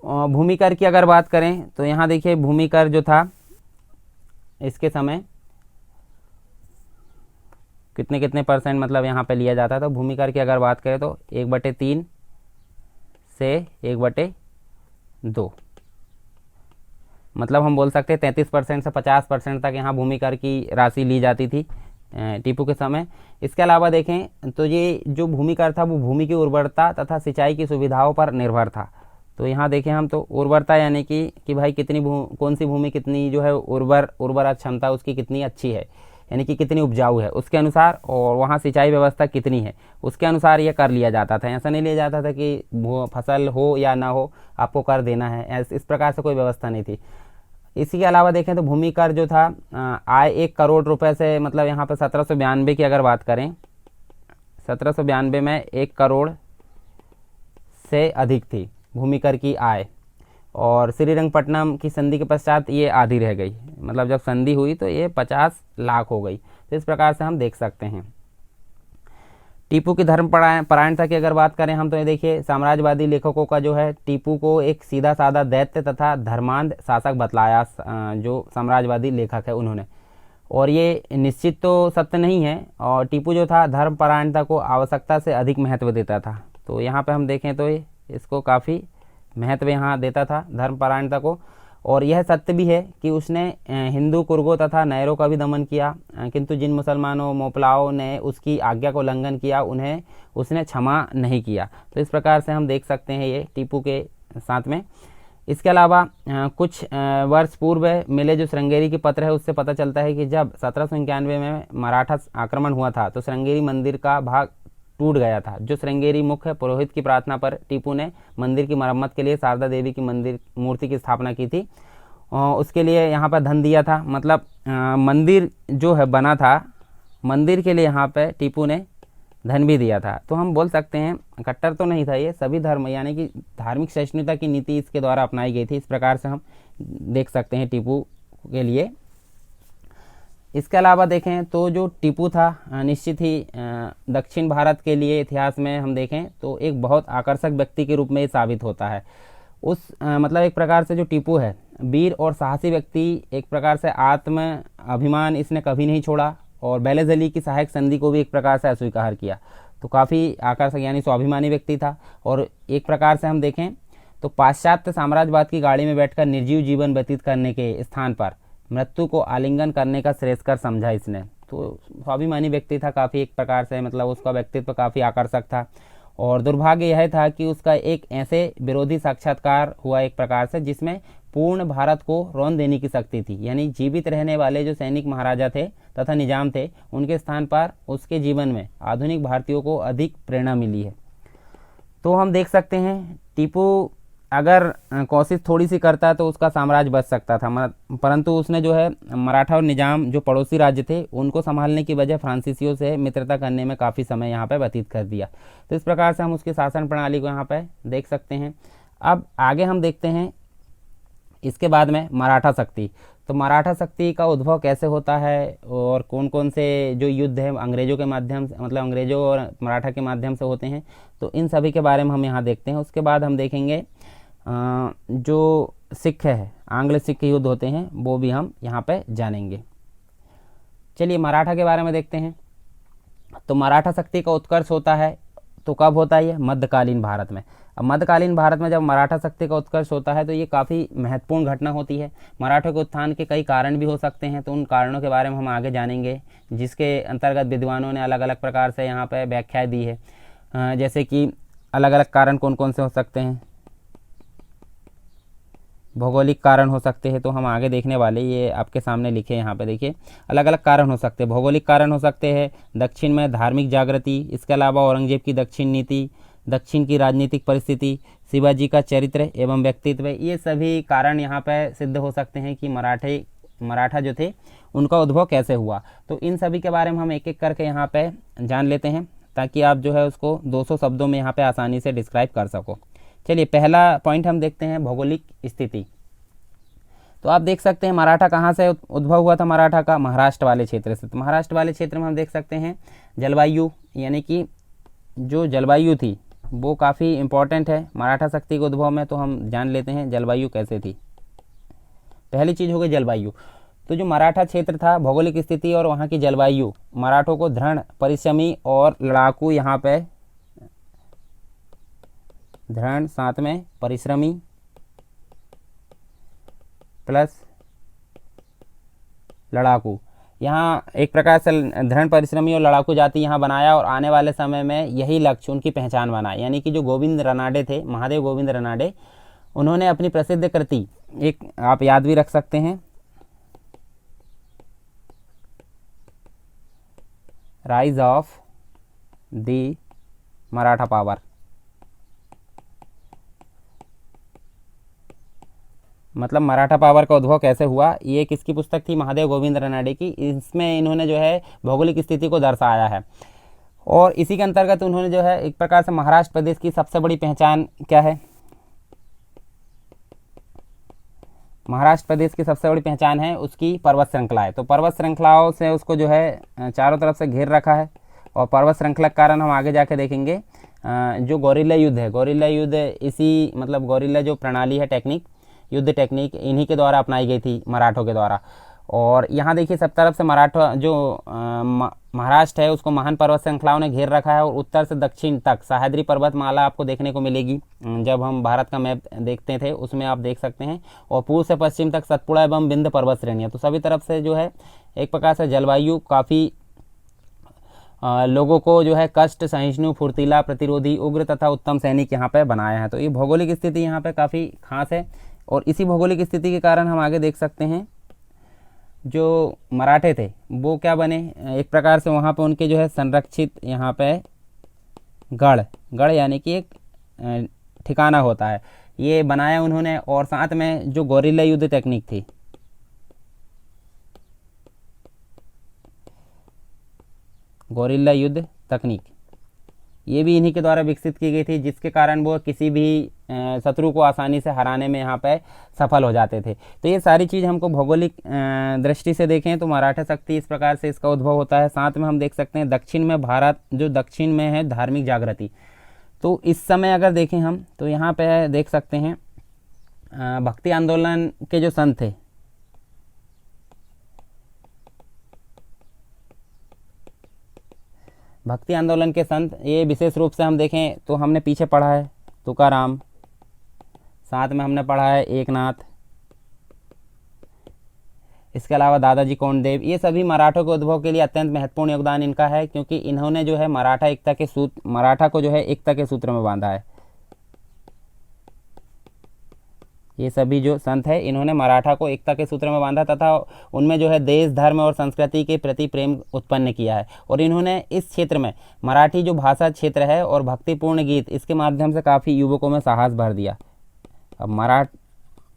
भूमि कर की अगर बात करें तो यहाँ देखिए भूमि कर जो था इसके समय कितने कितने परसेंट मतलब यहाँ पे लिया जाता था। भूमि कर की अगर बात करें तो 1/3 से 1/2, मतलब हम बोल सकते हैं 33% से 50% तक यहाँ भूमि कर की राशि ली जाती थी टीपू के समय। इसके अलावा देखें तो ये जो भूमि कर था वो भूमि की उर्वरता तथा सिंचाई की सुविधाओं पर निर्भर था। तो यहाँ देखें हम तो उर्वरता यानी कि भाई कितनी कौन सी भूमि कितनी जो है उर्वरा क्षमता उसकी कितनी अच्छी है, यानी कि कितनी उपजाऊ है उसके अनुसार, और वहाँ सिंचाई व्यवस्था कितनी है उसके अनुसार ये कर लिया जाता था। ऐसा नहीं लिया जाता था कि फसल हो या ना हो आपको कर देना है, इस प्रकार से कोई व्यवस्था नहीं थी। इसी के अलावा देखें तो भूमि कर जो था आय 1 करोड़ रुपए से, मतलब यहाँ पर 1792 की अगर बात करें 1792 में 1 करोड़ से अधिक थी भूमि कर की आय, और श्रीरंगपट्टनम की संधि के पश्चात ये आधी रह गई, मतलब जब संधि हुई तो ये 50 लाख हो गई। तो इस प्रकार से हम देख सकते हैं। टीपू की धर्म परायणता की अगर बात करें हम तो ये देखिए साम्राज्यवादी लेखकों का जो है टीपू को एक सीधा साधा दैत्य तथा धर्मांध शासक बतलाया, जो साम्राज्यवादी लेखक है उन्होंने, और ये निश्चित तो सत्य नहीं है। और टीपू जो था धर्म परायणता को आवश्यकता से अधिक महत्व देता था। तो यहाँ पे हम देखें तो इसको काफ़ी महत्व यहाँ देता था धर्मपरायणता को। और यह सत्य भी है कि उसने हिंदू कुर्गों तथा नैरों का भी दमन किया, किंतु जिन मुसलमानों मोपलाओं ने उसकी आज्ञा को उल्लंघन किया उन्हें उसने क्षमा नहीं किया। तो इस प्रकार से हम देख सकते हैं ये टीपू के साथ में। इसके अलावा कुछ वर्ष पूर्व मिले जो श्रृंगेरी की पत्र है उससे पता चलता है कि जब 1791 में मराठा आक्रमण हुआ था तो श्रृंगेरी मंदिर का भाग टूट गया था। जो श्रृंगेरी मुख्य पुरोहित की प्रार्थना पर टीपू ने मंदिर की मरम्मत के लिए शारदा देवी की मूर्ति की स्थापना की थी, उसके लिए यहाँ पर धन दिया था। मतलब मंदिर जो है बना था, मंदिर के लिए यहाँ पे टीपू ने धन भी दिया था। तो हम बोल सकते हैं कट्टर तो नहीं था ये, सभी धर्म यानी कि धार्मिक सहिष्णुता की नीति इसके द्वारा अपनाई गई थी। इस प्रकार से हम देख सकते हैं टीपू के लिए। इसके अलावा देखें तो जो टीपू था निश्चित ही दक्षिण भारत के लिए इतिहास में हम देखें तो एक बहुत आकर्षक व्यक्ति के रूप में साबित होता है। मतलब एक प्रकार से जो टीपू है वीर और साहसी व्यक्ति, एक प्रकार से आत्म अभिमान इसने कभी नहीं छोड़ा, और बेलेज अली की सहायक संधि को भी एक प्रकार से अस्वीकार किया। तो काफ़ी आकर्षक यानी स्वाभिमानी व्यक्ति था। और एक प्रकार से हम देखें तो पाश्चात्य साम्राज्यवाद की गाड़ी में बैठकर निर्जीव जीवन व्यतीत करने के स्थान पर मृत्यु को आलिंगन करने का श्रेयस्कर समझा इसने। तो स्वाभिमानी व्यक्ति था काफ़ी, एक प्रकार से मतलब उसका व्यक्तित्व काफ़ी आकर्षक था। और दुर्भाग्य यह था कि उसका एक ऐसे विरोधी साक्षात्कार हुआ एक प्रकार से जिसमें पूर्ण भारत को रौंद देने की शक्ति थी, यानी जीवित रहने वाले जो सैनिक महाराजा थे तथा निजाम थे उनके स्थान पर उसके जीवन में आधुनिक भारतीयों को अधिक प्रेरणा मिली है। तो हम देख सकते हैं टीपू अगर कोशिश थोड़ी सी करता तो उसका साम्राज्य बच सकता था, परंतु उसने जो है मराठा और निजाम जो पड़ोसी राज्य थे उनको संभालने की वजह फ्रांसीसियों से मित्रता करने में काफ़ी समय यहाँ पे व्यतीत कर दिया। तो इस प्रकार से हम उसकी शासन प्रणाली को यहाँ पे देख सकते हैं। अब आगे हम देखते हैं इसके बाद में मराठा शक्ति। तो मराठा शक्ति का उद्भव कैसे होता है और कौन कौन से जो युद्ध है अंग्रेज़ों के माध्यम से, मतलब अंग्रेज़ों और मराठा के माध्यम से होते हैं, तो इन सभी के बारे में हम यहाँ देखते हैं। उसके बाद हम देखेंगे जो सिख है आंग्ल सिख युद्ध होते हैं वो भी हम यहाँ पे जानेंगे। चलिए मराठा के बारे में देखते हैं। तो मराठा शक्ति का उत्कर्ष होता है तो कब होता है? ये मध्यकालीन भारत में। अब मध्यकालीन भारत में जब मराठा शक्ति का उत्कर्ष होता है तो ये काफ़ी महत्वपूर्ण घटना होती है। मराठों के उत्थान के कई कारण भी हो सकते हैं, तो उन कारणों के बारे में हम आगे जानेंगे, जिसके अंतर्गत विद्वानों ने अलग अलग प्रकार से यहाँ पर व्याख्याएँ दी है। जैसे कि अलग अलग कारण कौन कौन से हो सकते हैं, भौगोलिक कारण हो सकते हैं, तो हम आगे देखने वाले, ये आपके सामने लिखे यहाँ पे देखिए। अलग अलग कारण हो सकते हैं, भौगोलिक कारण हो सकते हैं, दक्षिण में धार्मिक जागृति, इसके अलावा औरंगजेब की दक्षिण नीति, दक्षिण की राजनीतिक परिस्थिति, शिवाजी का चरित्र एवं व्यक्तित्व, ये सभी कारण यहाँ पे सिद्ध हो सकते हैं कि मराठा जो थे उनका उद्भव कैसे हुआ। तो इन सभी के बारे में हम एक एक करके यहाँ पे जान लेते हैं, ताकि आप जो है उसको 200 शब्दों में यहाँ पे आसानी से डिस्क्राइब कर सको। चलिए, पहला पॉइंट हम देखते हैं, भौगोलिक स्थिति। तो आप देख सकते हैं मराठा कहाँ से उद्भव हुआ था? मराठा का महाराष्ट्र वाले क्षेत्र से। तो महाराष्ट्र वाले क्षेत्र में हम देख सकते हैं जलवायु, यानी कि जो जलवायु थी वो काफ़ी इम्पोर्टेंट है मराठा शक्ति के उद्भव में। तो हम जान लेते हैं जलवायु कैसे थी। पहली चीज़ हो गई जलवायु। तो जो मराठा क्षेत्र था, भौगोलिक स्थिति और वहाँ की जलवायु मराठों को दृढ़, परिश्रमी और लड़ाकू, यहाँ पे दृढ़ साथ में परिश्रमी प्लस लड़ाकू, यहाँ एक प्रकार से दृढ़ परिश्रमी और लड़ाकू जाति यहाँ बनाया, और आने वाले समय में यही लक्ष्य उनकी पहचान बना। यानी कि जो गोविंद रनाडे थे, महादेव गोविंद रनाडे, उन्होंने अपनी प्रसिद्ध कृति, एक आप याद भी रख सकते हैं, rise of the Maratha power, मतलब मराठा पावर का उद्भव कैसे हुआ, ये किसकी पुस्तक थी? महादेव गोविंद रनाडे की। इसमें इन्होंने जो है भौगोलिक स्थिति को दर्शाया है, और इसी के अंतर्गत उन्होंने जो है एक प्रकार से महाराष्ट्र प्रदेश की सबसे बड़ी पहचान क्या है? महाराष्ट्र प्रदेश की सबसे बड़ी पहचान है उसकी पर्वत श्रृंखलाएं। तो पर्वत श्रृंखलाओं से उसको जो है चारों तरफ से घेर रखा है, और पर्वत श्रृंखला के कारण हम आगे जाके देखेंगे जो गौरिल्ला युद्ध है, गौरिल्ला युद्ध इसी, मतलब गौरिल्ला जो प्रणाली है, टेक्निक, युद्ध टेक्निक, इन्हीं के द्वारा अपनाई गई थी मराठों के द्वारा। और यहाँ देखिए सब तरफ से मराठा जो महाराष्ट्र है उसको महान पर्वत श्रृंखलाओं ने घेर रखा है, और उत्तर से दक्षिण तक सह्याद्री पर्वतमाला आपको देखने को मिलेगी। जब हम भारत का मैप देखते थे उसमें आप देख सकते हैं, और पूर्व से पश्चिम तक सतपुड़ा एवं विंध्य पर्वत श्रेणियाँ। तो सभी तरफ से जो है एक प्रकार से जलवायु काफ़ी लोगों को जो है कष्ट सहिष्णु, फुर्तीला, प्रतिरोधी, उग्र तथा उत्तम सैनिक यहाँ पे बनाया है। तो ये भौगोलिक स्थिति यहाँ पे काफ़ी खास है, और इसी भौगोलिक स्थिति के कारण हम आगे देख सकते हैं जो मराठे थे वो क्या बने, एक प्रकार से वहाँ पे उनके जो है संरक्षित यहाँ पे गढ़ यानी कि एक ठिकाना होता है, ये बनाया उन्होंने। और साथ में जो गौरिल्ला युद्ध टेक्निक थी, गौरिल्ला युद्ध तकनीक, ये भी इन्हीं के द्वारा विकसित की गई थी, जिसके कारण वो किसी भी शत्रु को आसानी से हराने में यहाँ पे सफल हो जाते थे। तो ये सारी चीज़ हमको भौगोलिक दृष्टि से देखें तो मराठा शक्ति इस प्रकार से इसका उद्भव होता है। साथ में हम देख सकते हैं दक्षिण में भारत, जो दक्षिण में है धार्मिक जागृति। तो इस समय अगर देखें हम तो यहाँ पे देख सकते हैं भक्ति आंदोलन के जो संत थे, भक्ति आंदोलन के संत, ये विशेष रूप से हम देखें तो हमने पीछे पढ़ा है तुकाराम, साथ में हमने पढ़ा है एकनाथ, इसके अलावा दादाजी कोंडदेव। ये सभी मराठों के उद्भव के लिए अत्यंत महत्वपूर्ण योगदान इनका है, क्योंकि इन्होंने जो है मराठा को जो है एकता के सूत्र में बांधा है। ये सभी जो संत है इन्होंने मराठा को एकता के सूत्र में बांधा, तथा उनमें जो है देश, धर्म और संस्कृति के प्रति प्रेम उत्पन्न किया है। और इन्होंने इस क्षेत्र में मराठी जो भाषा क्षेत्र है और भक्तिपूर्ण गीत, इसके माध्यम से काफ़ी युवकों में साहस भर दिया। अब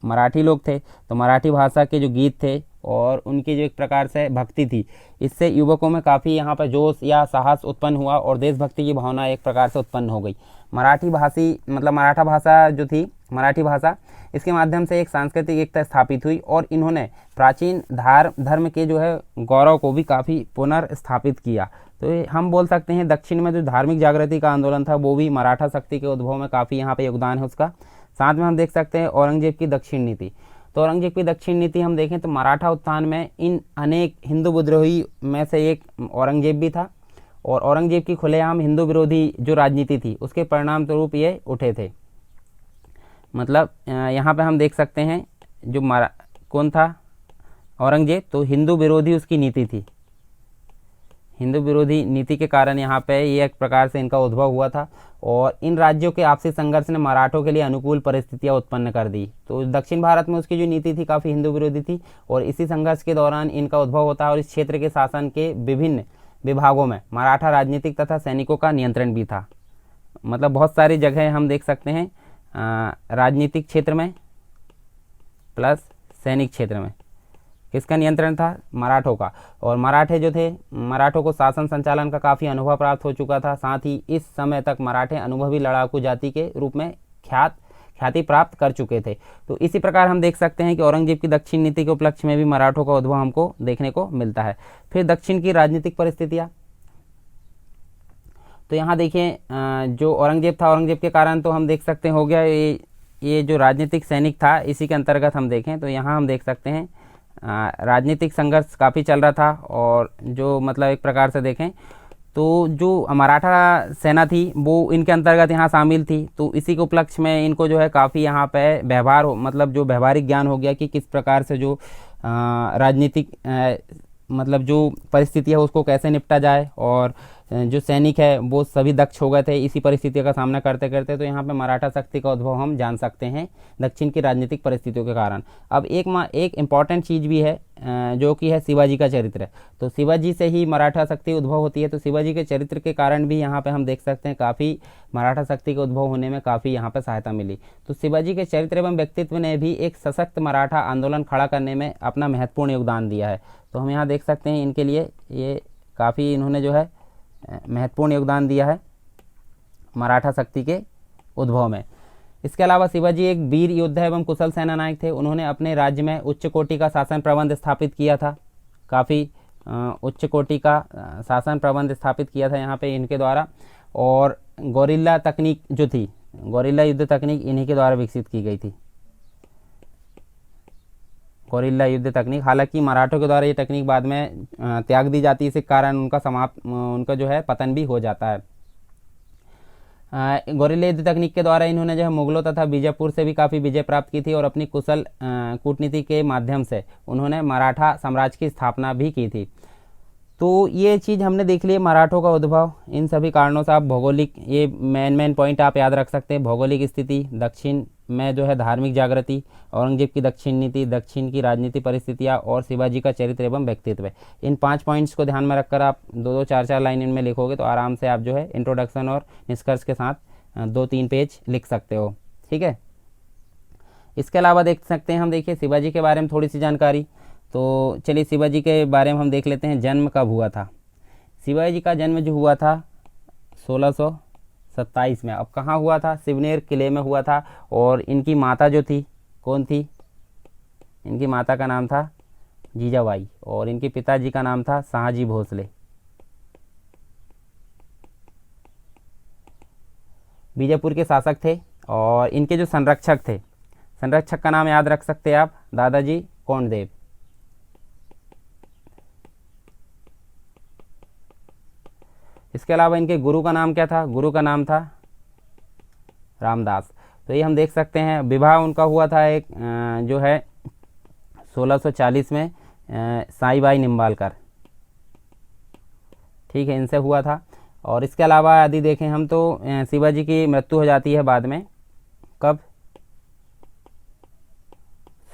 मराठी लोग थे तो मराठी भाषा के जो गीत थे और उनकी जो एक प्रकार से भक्ति थी, इससे युवकों में काफ़ी यहाँ पर जोश या साहस उत्पन्न हुआ, और देशभक्ति की भावना एक प्रकार से उत्पन्न हो गई। मराठा भाषा जो थी, मराठी भाषा, इसके माध्यम से एक सांस्कृतिक एकता स्थापित हुई, और इन्होंने प्राचीन धर्म के जो है गौरव को भी काफ़ी पुनर्स्थापित किया। तो हम बोल सकते हैं दक्षिण में जो धार्मिक जागृति का आंदोलन था वो भी मराठा शक्ति के उद्भव में काफ़ी यहाँ पे योगदान है उसका। साथ में हम देख सकते हैं औरंगजेब की दक्षिण नीति। तो औरंगजेब की दक्षिण नीति हम देखें तो मराठा उत्थान में इन अनेक हिंदू विद्रोही में से एक औरंगजेब भी था, और औरंगजेब की खुलेआम हिंदू विरोधी जो राजनीति थी उसके परिणाम स्वरूप ये उठे थे। मतलब यहाँ पे हम देख सकते हैं जो कौन था औरंगजेब, तो हिंदू विरोधी उसकी नीति थी। हिंदू विरोधी नीति के कारण यहाँ पे ये एक प्रकार से इनका उद्भव हुआ था और इन राज्यों के आपसी संघर्ष ने मराठों के लिए अनुकूल परिस्थितियाँ उत्पन्न कर दी। तो दक्षिण भारत में उसकी जो नीति थी काफ़ी हिंदू विरोधी थी और इसी संघर्ष के दौरान इनका उद्भव होता है और इस क्षेत्र के शासन के विभिन्न विभागों में मराठा राजनीतिक तथा सैनिकों का नियंत्रण भी था। मतलब बहुत सारी जगह हम देख सकते हैं राजनीतिक क्षेत्र में प्लस सैनिक क्षेत्र में किसका नियंत्रण था, मराठों का। और मराठे जो थे, मराठों को शासन संचालन का काफ़ी अनुभव प्राप्त हो चुका था। साथ ही इस समय तक मराठे अनुभवी लड़ाकू जाति के रूप में ख्याति प्राप्त कर चुके थे। तो इसी प्रकार हम देख सकते हैं कि औरंगजेब की दक्षिण नीति के उपलक्ष्य में भी मराठों का उद्भव हमको देखने को मिलता है। फिर दक्षिण की राजनीतिक परिस्थितियाँ, तो यहाँ देखिए जो औरंगजेब था, औरंगजेब के कारण तो हम देख सकते हैं हो गया ये जो राजनीतिक सैनिक था इसी के अंतर्गत हम देखें तो यहाँ हम देख सकते हैं राजनीतिक संघर्ष काफ़ी चल रहा था। और जो मतलब एक प्रकार से देखें तो जो मराठा सेना थी वो इनके अंतर्गत यहाँ शामिल थी। तो इसी के उपलक्ष्य में इनको जो है काफ़ी यहाँ पे व्यवहार मतलब जो व्यवहारिक ज्ञान हो गया कि किस प्रकार से जो राजनीतिक मतलब जो परिस्थिति है उसको कैसे निपटा जाए। और जो सैनिक है वो सभी दक्ष हो गए थे इसी परिस्थितियों का सामना करते करते। तो यहाँ पे मराठा शक्ति का उद्भव हम जान सकते हैं दक्षिण की राजनीतिक परिस्थितियों के कारण। अब एक इम्पॉर्टेंट चीज़ भी है जो कि है शिवाजी का चरित्र। तो शिवाजी से ही मराठा शक्ति उद्भव होती है। तो शिवाजी के चरित्र के कारण भी यहाँ पे हम देख सकते हैं काफ़ी मराठा शक्ति के उद्भव होने में काफ़ी यहाँ पे सहायता मिली। तो शिवाजी के चरित्र एवं व्यक्तित्व ने भी एक सशक्त मराठा आंदोलन खड़ा करने में अपना महत्वपूर्ण योगदान दिया है। तो हम यहाँ देख सकते हैं इनके लिए ये काफ़ी इन्होंने जो है महत्वपूर्ण योगदान दिया है मराठा शक्ति के उद्भव में। इसके अलावा शिवाजी एक वीर योद्धा एवं कुशल सेना नायक थे। उन्होंने अपने राज्य में उच्च कोटि का शासन प्रबंध स्थापित किया था। काफ़ी उच्च कोटि का शासन प्रबंध स्थापित किया था यहाँ पे इनके द्वारा। और गोरिल्ला तकनीक जो थी, गोरिल्ला युद्ध तकनीक इन्हीं के द्वारा विकसित की गई थी। गोरिल्ला युद्ध तकनीक, हालांकि मराठों के द्वारा ये तकनीक बाद में त्याग दी जाती है, इसी कारण उनका जो है पतन भी हो जाता है। गोरिल्ला युद्ध तकनीक के द्वारा इन्होंने जो है मुगलों तथा बीजापुर से भी काफ़ी विजय प्राप्त की थी और अपनी कुशल कूटनीति के माध्यम से उन्होंने मराठा साम्राज्य की स्थापना भी की थी। तो ये चीज़ हमने देख ली मराठों का उद्भव। इन सभी कारणों से आप भौगोलिक ये मेन पॉइंट आप याद रख सकते हैं। भौगोलिक स्थिति, दक्षिण में जो है धार्मिक जागृति, औरंगजेब की दक्षिण नीति, दक्षिण की राजनीति परिस्थितियाँ और शिवाजी का चरित्र एवं व्यक्तित्व। इन 5 पॉइंट्स को ध्यान में रखकर आप 2-2, 4-4 लाइन इनमें लिखोगे तो आराम से आप जो है इंट्रोडक्शन और निष्कर्ष के साथ 2-3 पेज लिख सकते हो। ठीक है। इसके अलावा देख सकते हैं हम, देखिए शिवाजी के बारे में थोड़ी सी जानकारी। तो चलिए शिवाजी के बारे में हम देख लेते हैं जन्म कब हुआ था। शिवाजी का जन्म जो हुआ था 1627 में। अब कहाँ हुआ था? शिवनेर किले में हुआ था। और इनकी माता जो थी कौन थी? इनकी माता का नाम था जीजाबाई और इनके पिताजी का नाम था शाहजी भोसले। बीजापुर के शासक थे और इनके जो संरक्षक थे, संरक्षक का नाम याद रख सकते हैं आप, दादाजी कोंडदेव। इसके अलावा इनके गुरु का नाम क्या था? गुरु का नाम था रामदास। तो ये हम देख सकते हैं। विवाह उनका हुआ था एक जो है 1640 में साईबाई निम्बालकर, ठीक है, इनसे हुआ था। और इसके अलावा यदि देखें हम तो शिवाजी की मृत्यु हो जाती है बाद में। कब?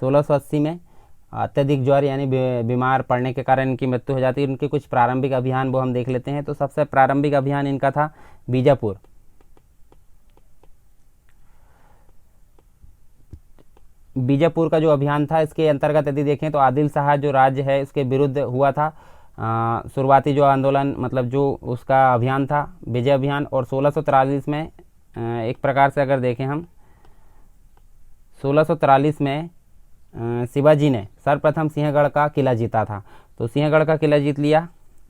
1680 में। अत्यधिक ज्वर यानी बीमार पड़ने के कारण इनकी मृत्यु हो जाती है। उनके कुछ प्रारंभिक अभियान वो हम देख लेते हैं। तो सबसे प्रारंभिक अभियान इनका था बीजापुर। बीजापुर का जो अभियान था इसके अंतर्गत यदि देखें तो आदिल शाह जो राज्य है उसके विरुद्ध हुआ था शुरुआती जो आंदोलन, मतलब जो उसका अभियान था विजय अभियान। और 1643 में एक प्रकार से अगर देखें हम 1643 में शिवाजी ने सर्वप्रथम सिंहगढ़ का किला जीता था। तो सिंहगढ़ का किला जीत लिया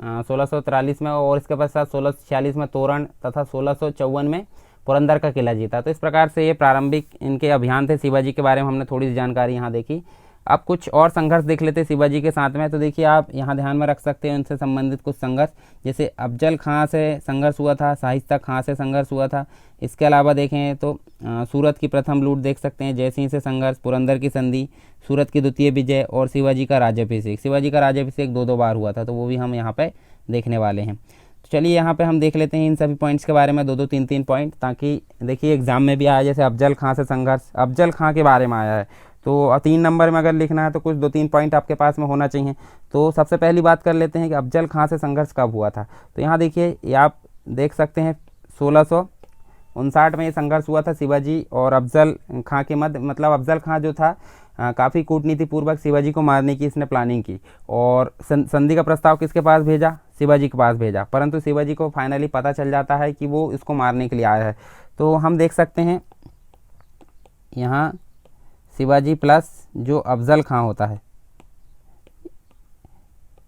1643 में। और इसके पश्चात 1646 में तोरण तथा 1654 में पुरंदर का किला जीता। तो इस प्रकार से ये प्रारंभिक इनके अभियान थे। शिवाजी के बारे में हमने थोड़ी सी जानकारी यहाँ देखी। अब कुछ और संघर्ष देख लेते हैं शिवाजी के साथ में। तो देखिए आप यहाँ ध्यान में रख सकते हैं उनसे संबंधित कुछ संघर्ष, जैसे अफजल खां से संघर्ष हुआ था, शाइस्ता खां से संघर्ष हुआ था। इसके अलावा देखें तो सूरत की प्रथम लूट देख सकते हैं, जयसिंह से संघर्ष, पुरंदर की संधि, सूरत की द्वितीय विजय और शिवाजी का राज्याभिषेक। शिवाजी का राज्याभिषेक दो बार हुआ था, तो वो भी हम यहाँ पे देखने वाले हैं। तो चलिए यहाँ पे हम देख लेते हैं इन सभी पॉइंट्स के बारे में, दो तीन तीन पॉइंट, ताकि देखिए एग्जाम में भी आया। जैसे अफजल खां से संघर्ष, अफजल खां के बारे में आया है, तो 3 नंबर में अगर लिखना है तो कुछ 2-3 पॉइंट आपके पास में होना चाहिए। तो सबसे पहली बात कर लेते हैं कि अफजल खां से संघर्ष कब हुआ था। तो यहाँ देखिए ये आप देख सकते हैं 1659 में ये संघर्ष हुआ था शिवाजी और अफजल खां के मध्य। मतलब अफजल खां जो था काफ़ी कूटनीतिपूर्वक शिवाजी को मारने की इसने प्लानिंग की और संधि का प्रस्ताव किसके पास भेजा, शिवाजी के पास भेजा, परंतु शिवाजी को फाइनली पता चल जाता है कि वो इसको मारने के लिए आया है। तो हम देख सकते हैं यहाँ शिवाजी प्लस जो अफजल खां होता है,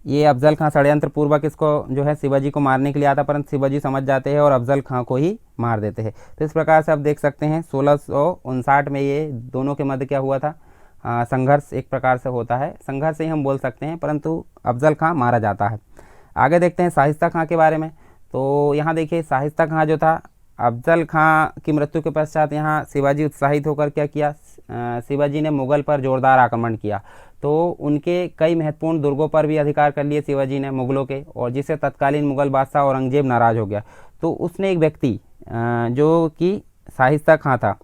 ये अफजल खां षड्यंत्र पूर्वक इसको जो है शिवाजी को मारने के लिए आता, परंतु शिवाजी समझ जाते हैं और अफजल खां को ही मार देते हैं। तो इस प्रकार से आप देख सकते हैं 1659 में ये दोनों के मध्य क्या हुआ था, संघर्ष एक प्रकार से होता है, संघर्ष ही हम बोल सकते हैं, परंतु अफजल खां मारा जाता है। आगे देखते हैं शाइस्ता खां के बारे में। तो यहाँ देखिए शाइस्ता खां जो था, अफजल खां की मृत्यु के पश्चात यहाँ शिवाजी उत्साहित होकर क्या किया, शिवाजी ने मुगल पर जोरदार आक्रमण किया। तो उनके कई महत्वपूर्ण दुर्गों पर भी अधिकार कर लिए शिवाजी ने मुगलों के, और जिससे तत्कालीन मुगल बादशाह औरंगजेब नाराज हो गया। तो उसने एक व्यक्ति जो कि शाइस्ता खां था,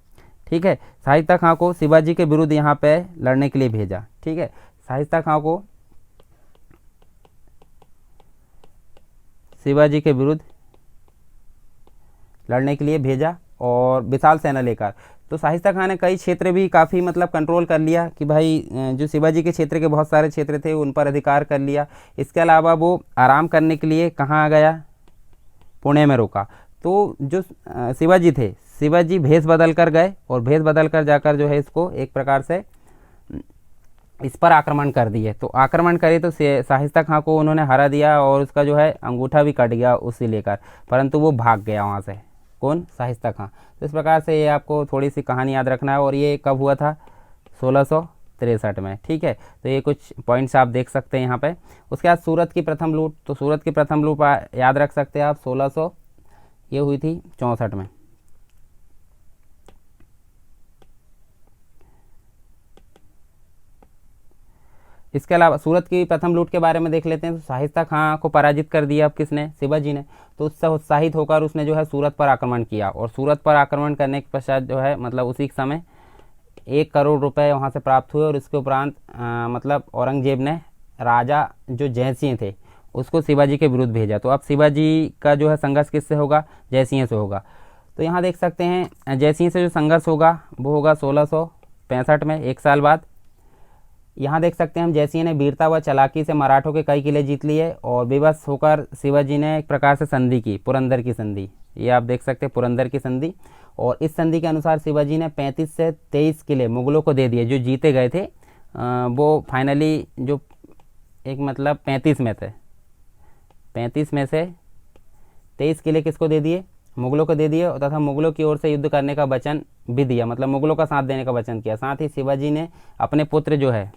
ठीक है, शाइस्ता खां को शिवाजी के विरुद्ध यहाँ पे लड़ने के लिए भेजा। ठीक है, शाइस्ता खां को शिवाजी के विरुद्ध लड़ने के लिए भेजा और विशाल सेना लेकर। तो शाइस्ता खां ने कई क्षेत्र भी काफ़ी मतलब कंट्रोल कर लिया कि भाई जो शिवाजी के क्षेत्र के बहुत सारे क्षेत्र थे उन पर अधिकार कर लिया। इसके अलावा वो आराम करने के लिए कहाँ आ गया, पुणे में रुका। तो जो शिवाजी थे, शिवाजी भेष बदल कर गए और भेष बदल कर जाकर जो है इसको एक प्रकार से इस पर आक्रमण कर दिए। तो आक्रमण करे तो शाइस्ता खां को उन्होंने हरा दिया और उसका जो है अंगूठा भी कट गया उससे लेकर, परंतु वो भाग गया वहाँ से। कौन, शाइस्ता खां। तो इस प्रकार से ये आपको थोड़ी सी कहानी याद रखना है। और ये कब हुआ था, 1663 में। ठीक है, तो ये कुछ पॉइंट्स आप देख सकते हैं यहाँ पे। उसके बाद सूरत की प्रथम लूट, तो सूरत की प्रथम लूट याद रख सकते हैं आप, 1600 ये हुई थी 64 में। इसके अलावा सूरत की प्रथम लूट के बारे में देख लेते हैं। तो शाइस्ता खां को पराजित कर दिया अब किसने, शिवाजी ने। तो उससे उत्साहित होकर उसने जो है सूरत पर आक्रमण किया, और सूरत पर आक्रमण करने के पश्चात जो है मतलब उसी समय 1 करोड़ रुपए वहाँ से प्राप्त हुए। और इसके उपरांत मतलब औरंगजेब ने राजा जो जयसिंह थे उसको शिवाजी के विरुद्ध भेजा। तो अब शिवाजी का जो है संघर्ष किससे होगा, जयसिंह से होगा। तो यहाँ देख सकते हैं जयसिंह से जो संघर्ष होगा वो होगा 1665 में, 1 साल बाद। यहाँ देख सकते हैं हम जयसिंह ने वीरता व चालाकी से मराठों के कई किले जीत लिए और विवश होकर शिवाजी ने एक प्रकार से संधि की, पुरंदर की संधि। ये आप देख सकते हैं पुरंदर की संधि। और इस संधि के अनुसार शिवाजी ने 35 से 23 किले मुगलों को दे दिए जो जीते गए थे। वो फाइनली जो एक मतलब 35 में थे, 35 में से 23 किले किसको दे दिए, मुगलों को दे दिए, तथा मुगलों की ओर से युद्ध करने का वचन भी दिया, मतलब मुगलों का साथ देने का वचन किया। साथ ही शिवाजी ने अपने पुत्र जो है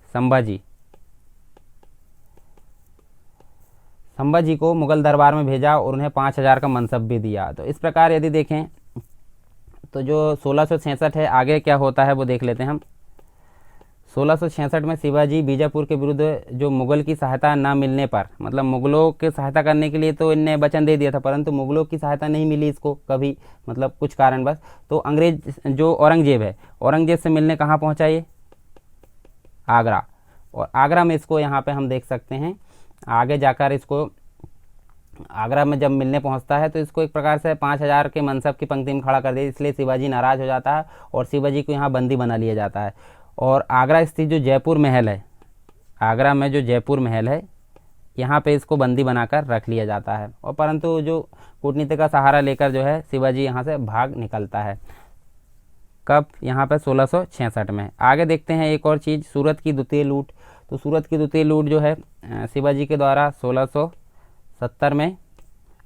संभाजी को मुगल दरबार में भेजा और उन्हें 5000 का मनसब भी दिया। तो इस प्रकार यदि देखें तो जो 1666 है, आगे क्या होता है वो देख लेते हैं हम। 1666 में शिवाजी बीजापुर के विरुद्ध जो मुगल की सहायता ना मिलने पर, मतलब मुगलों की सहायता करने के लिए तो इनने वचन दे दिया था, परंतु मुगलों की सहायता नहीं मिली इसको कभी, मतलब कुछ कारणवश। तो अंग्रेज जो औरंगजेब है, औरंगजेब से मिलने कहाँ पहुँचा ये, आगरा। और आगरा में इसको यहाँ पे हम देख सकते हैं, आगे जाकर इसको आगरा में जब मिलने पहुंचता है तो इसको एक प्रकार से 5000 के मनसब की पंक्ति में खड़ा कर दिया। इसलिए शिवाजी नाराज हो जाता है और शिवाजी को यहाँ बंदी बना लिया जाता है। और आगरा स्थित जो जयपुर महल है, आगरा में जो जयपुर महल है, यहाँ पे इसको बंदी बनाकर रख लिया जाता है। और परंतु जो कूटनीति का सहारा लेकर जो है शिवाजी यहाँ से भाग निकलता है। कब, यहाँ पे 1666 में। आगे देखते हैं एक और चीज़, सूरत की द्वितीय लूट। तो सूरत की द्वितीय लूट जो है शिवाजी के द्वारा 1670 में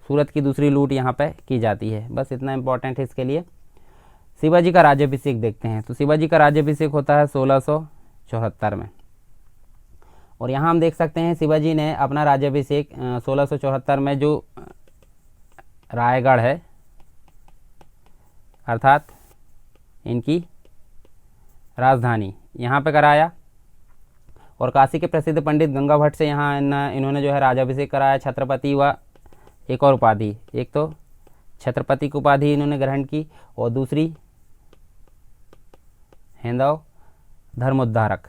सूरत की दूसरी लूट यहाँ पे की जाती है। बस इतना इम्पोर्टेंट है इसके लिए। शिवाजी का राज्याभिषेक देखते हैं। तो शिवाजी का राज्याभिषेक होता है 1674 में। और यहाँ हम देख सकते हैं शिवाजी ने अपना राज्याभिषेक 1674 में जो रायगढ़ है अर्थात इनकी राजधानी यहाँ पे कराया। और काशी के प्रसिद्ध पंडित गंगा भट्ट से यहाँ इन्होंने जो है राज्याभिषेक कराया। छत्रपति व एक और उपाधि, एक तो छत्रपति की उपाधि इन्होंने ग्रहण की और दूसरी हिंदू धर्मोद्धारक,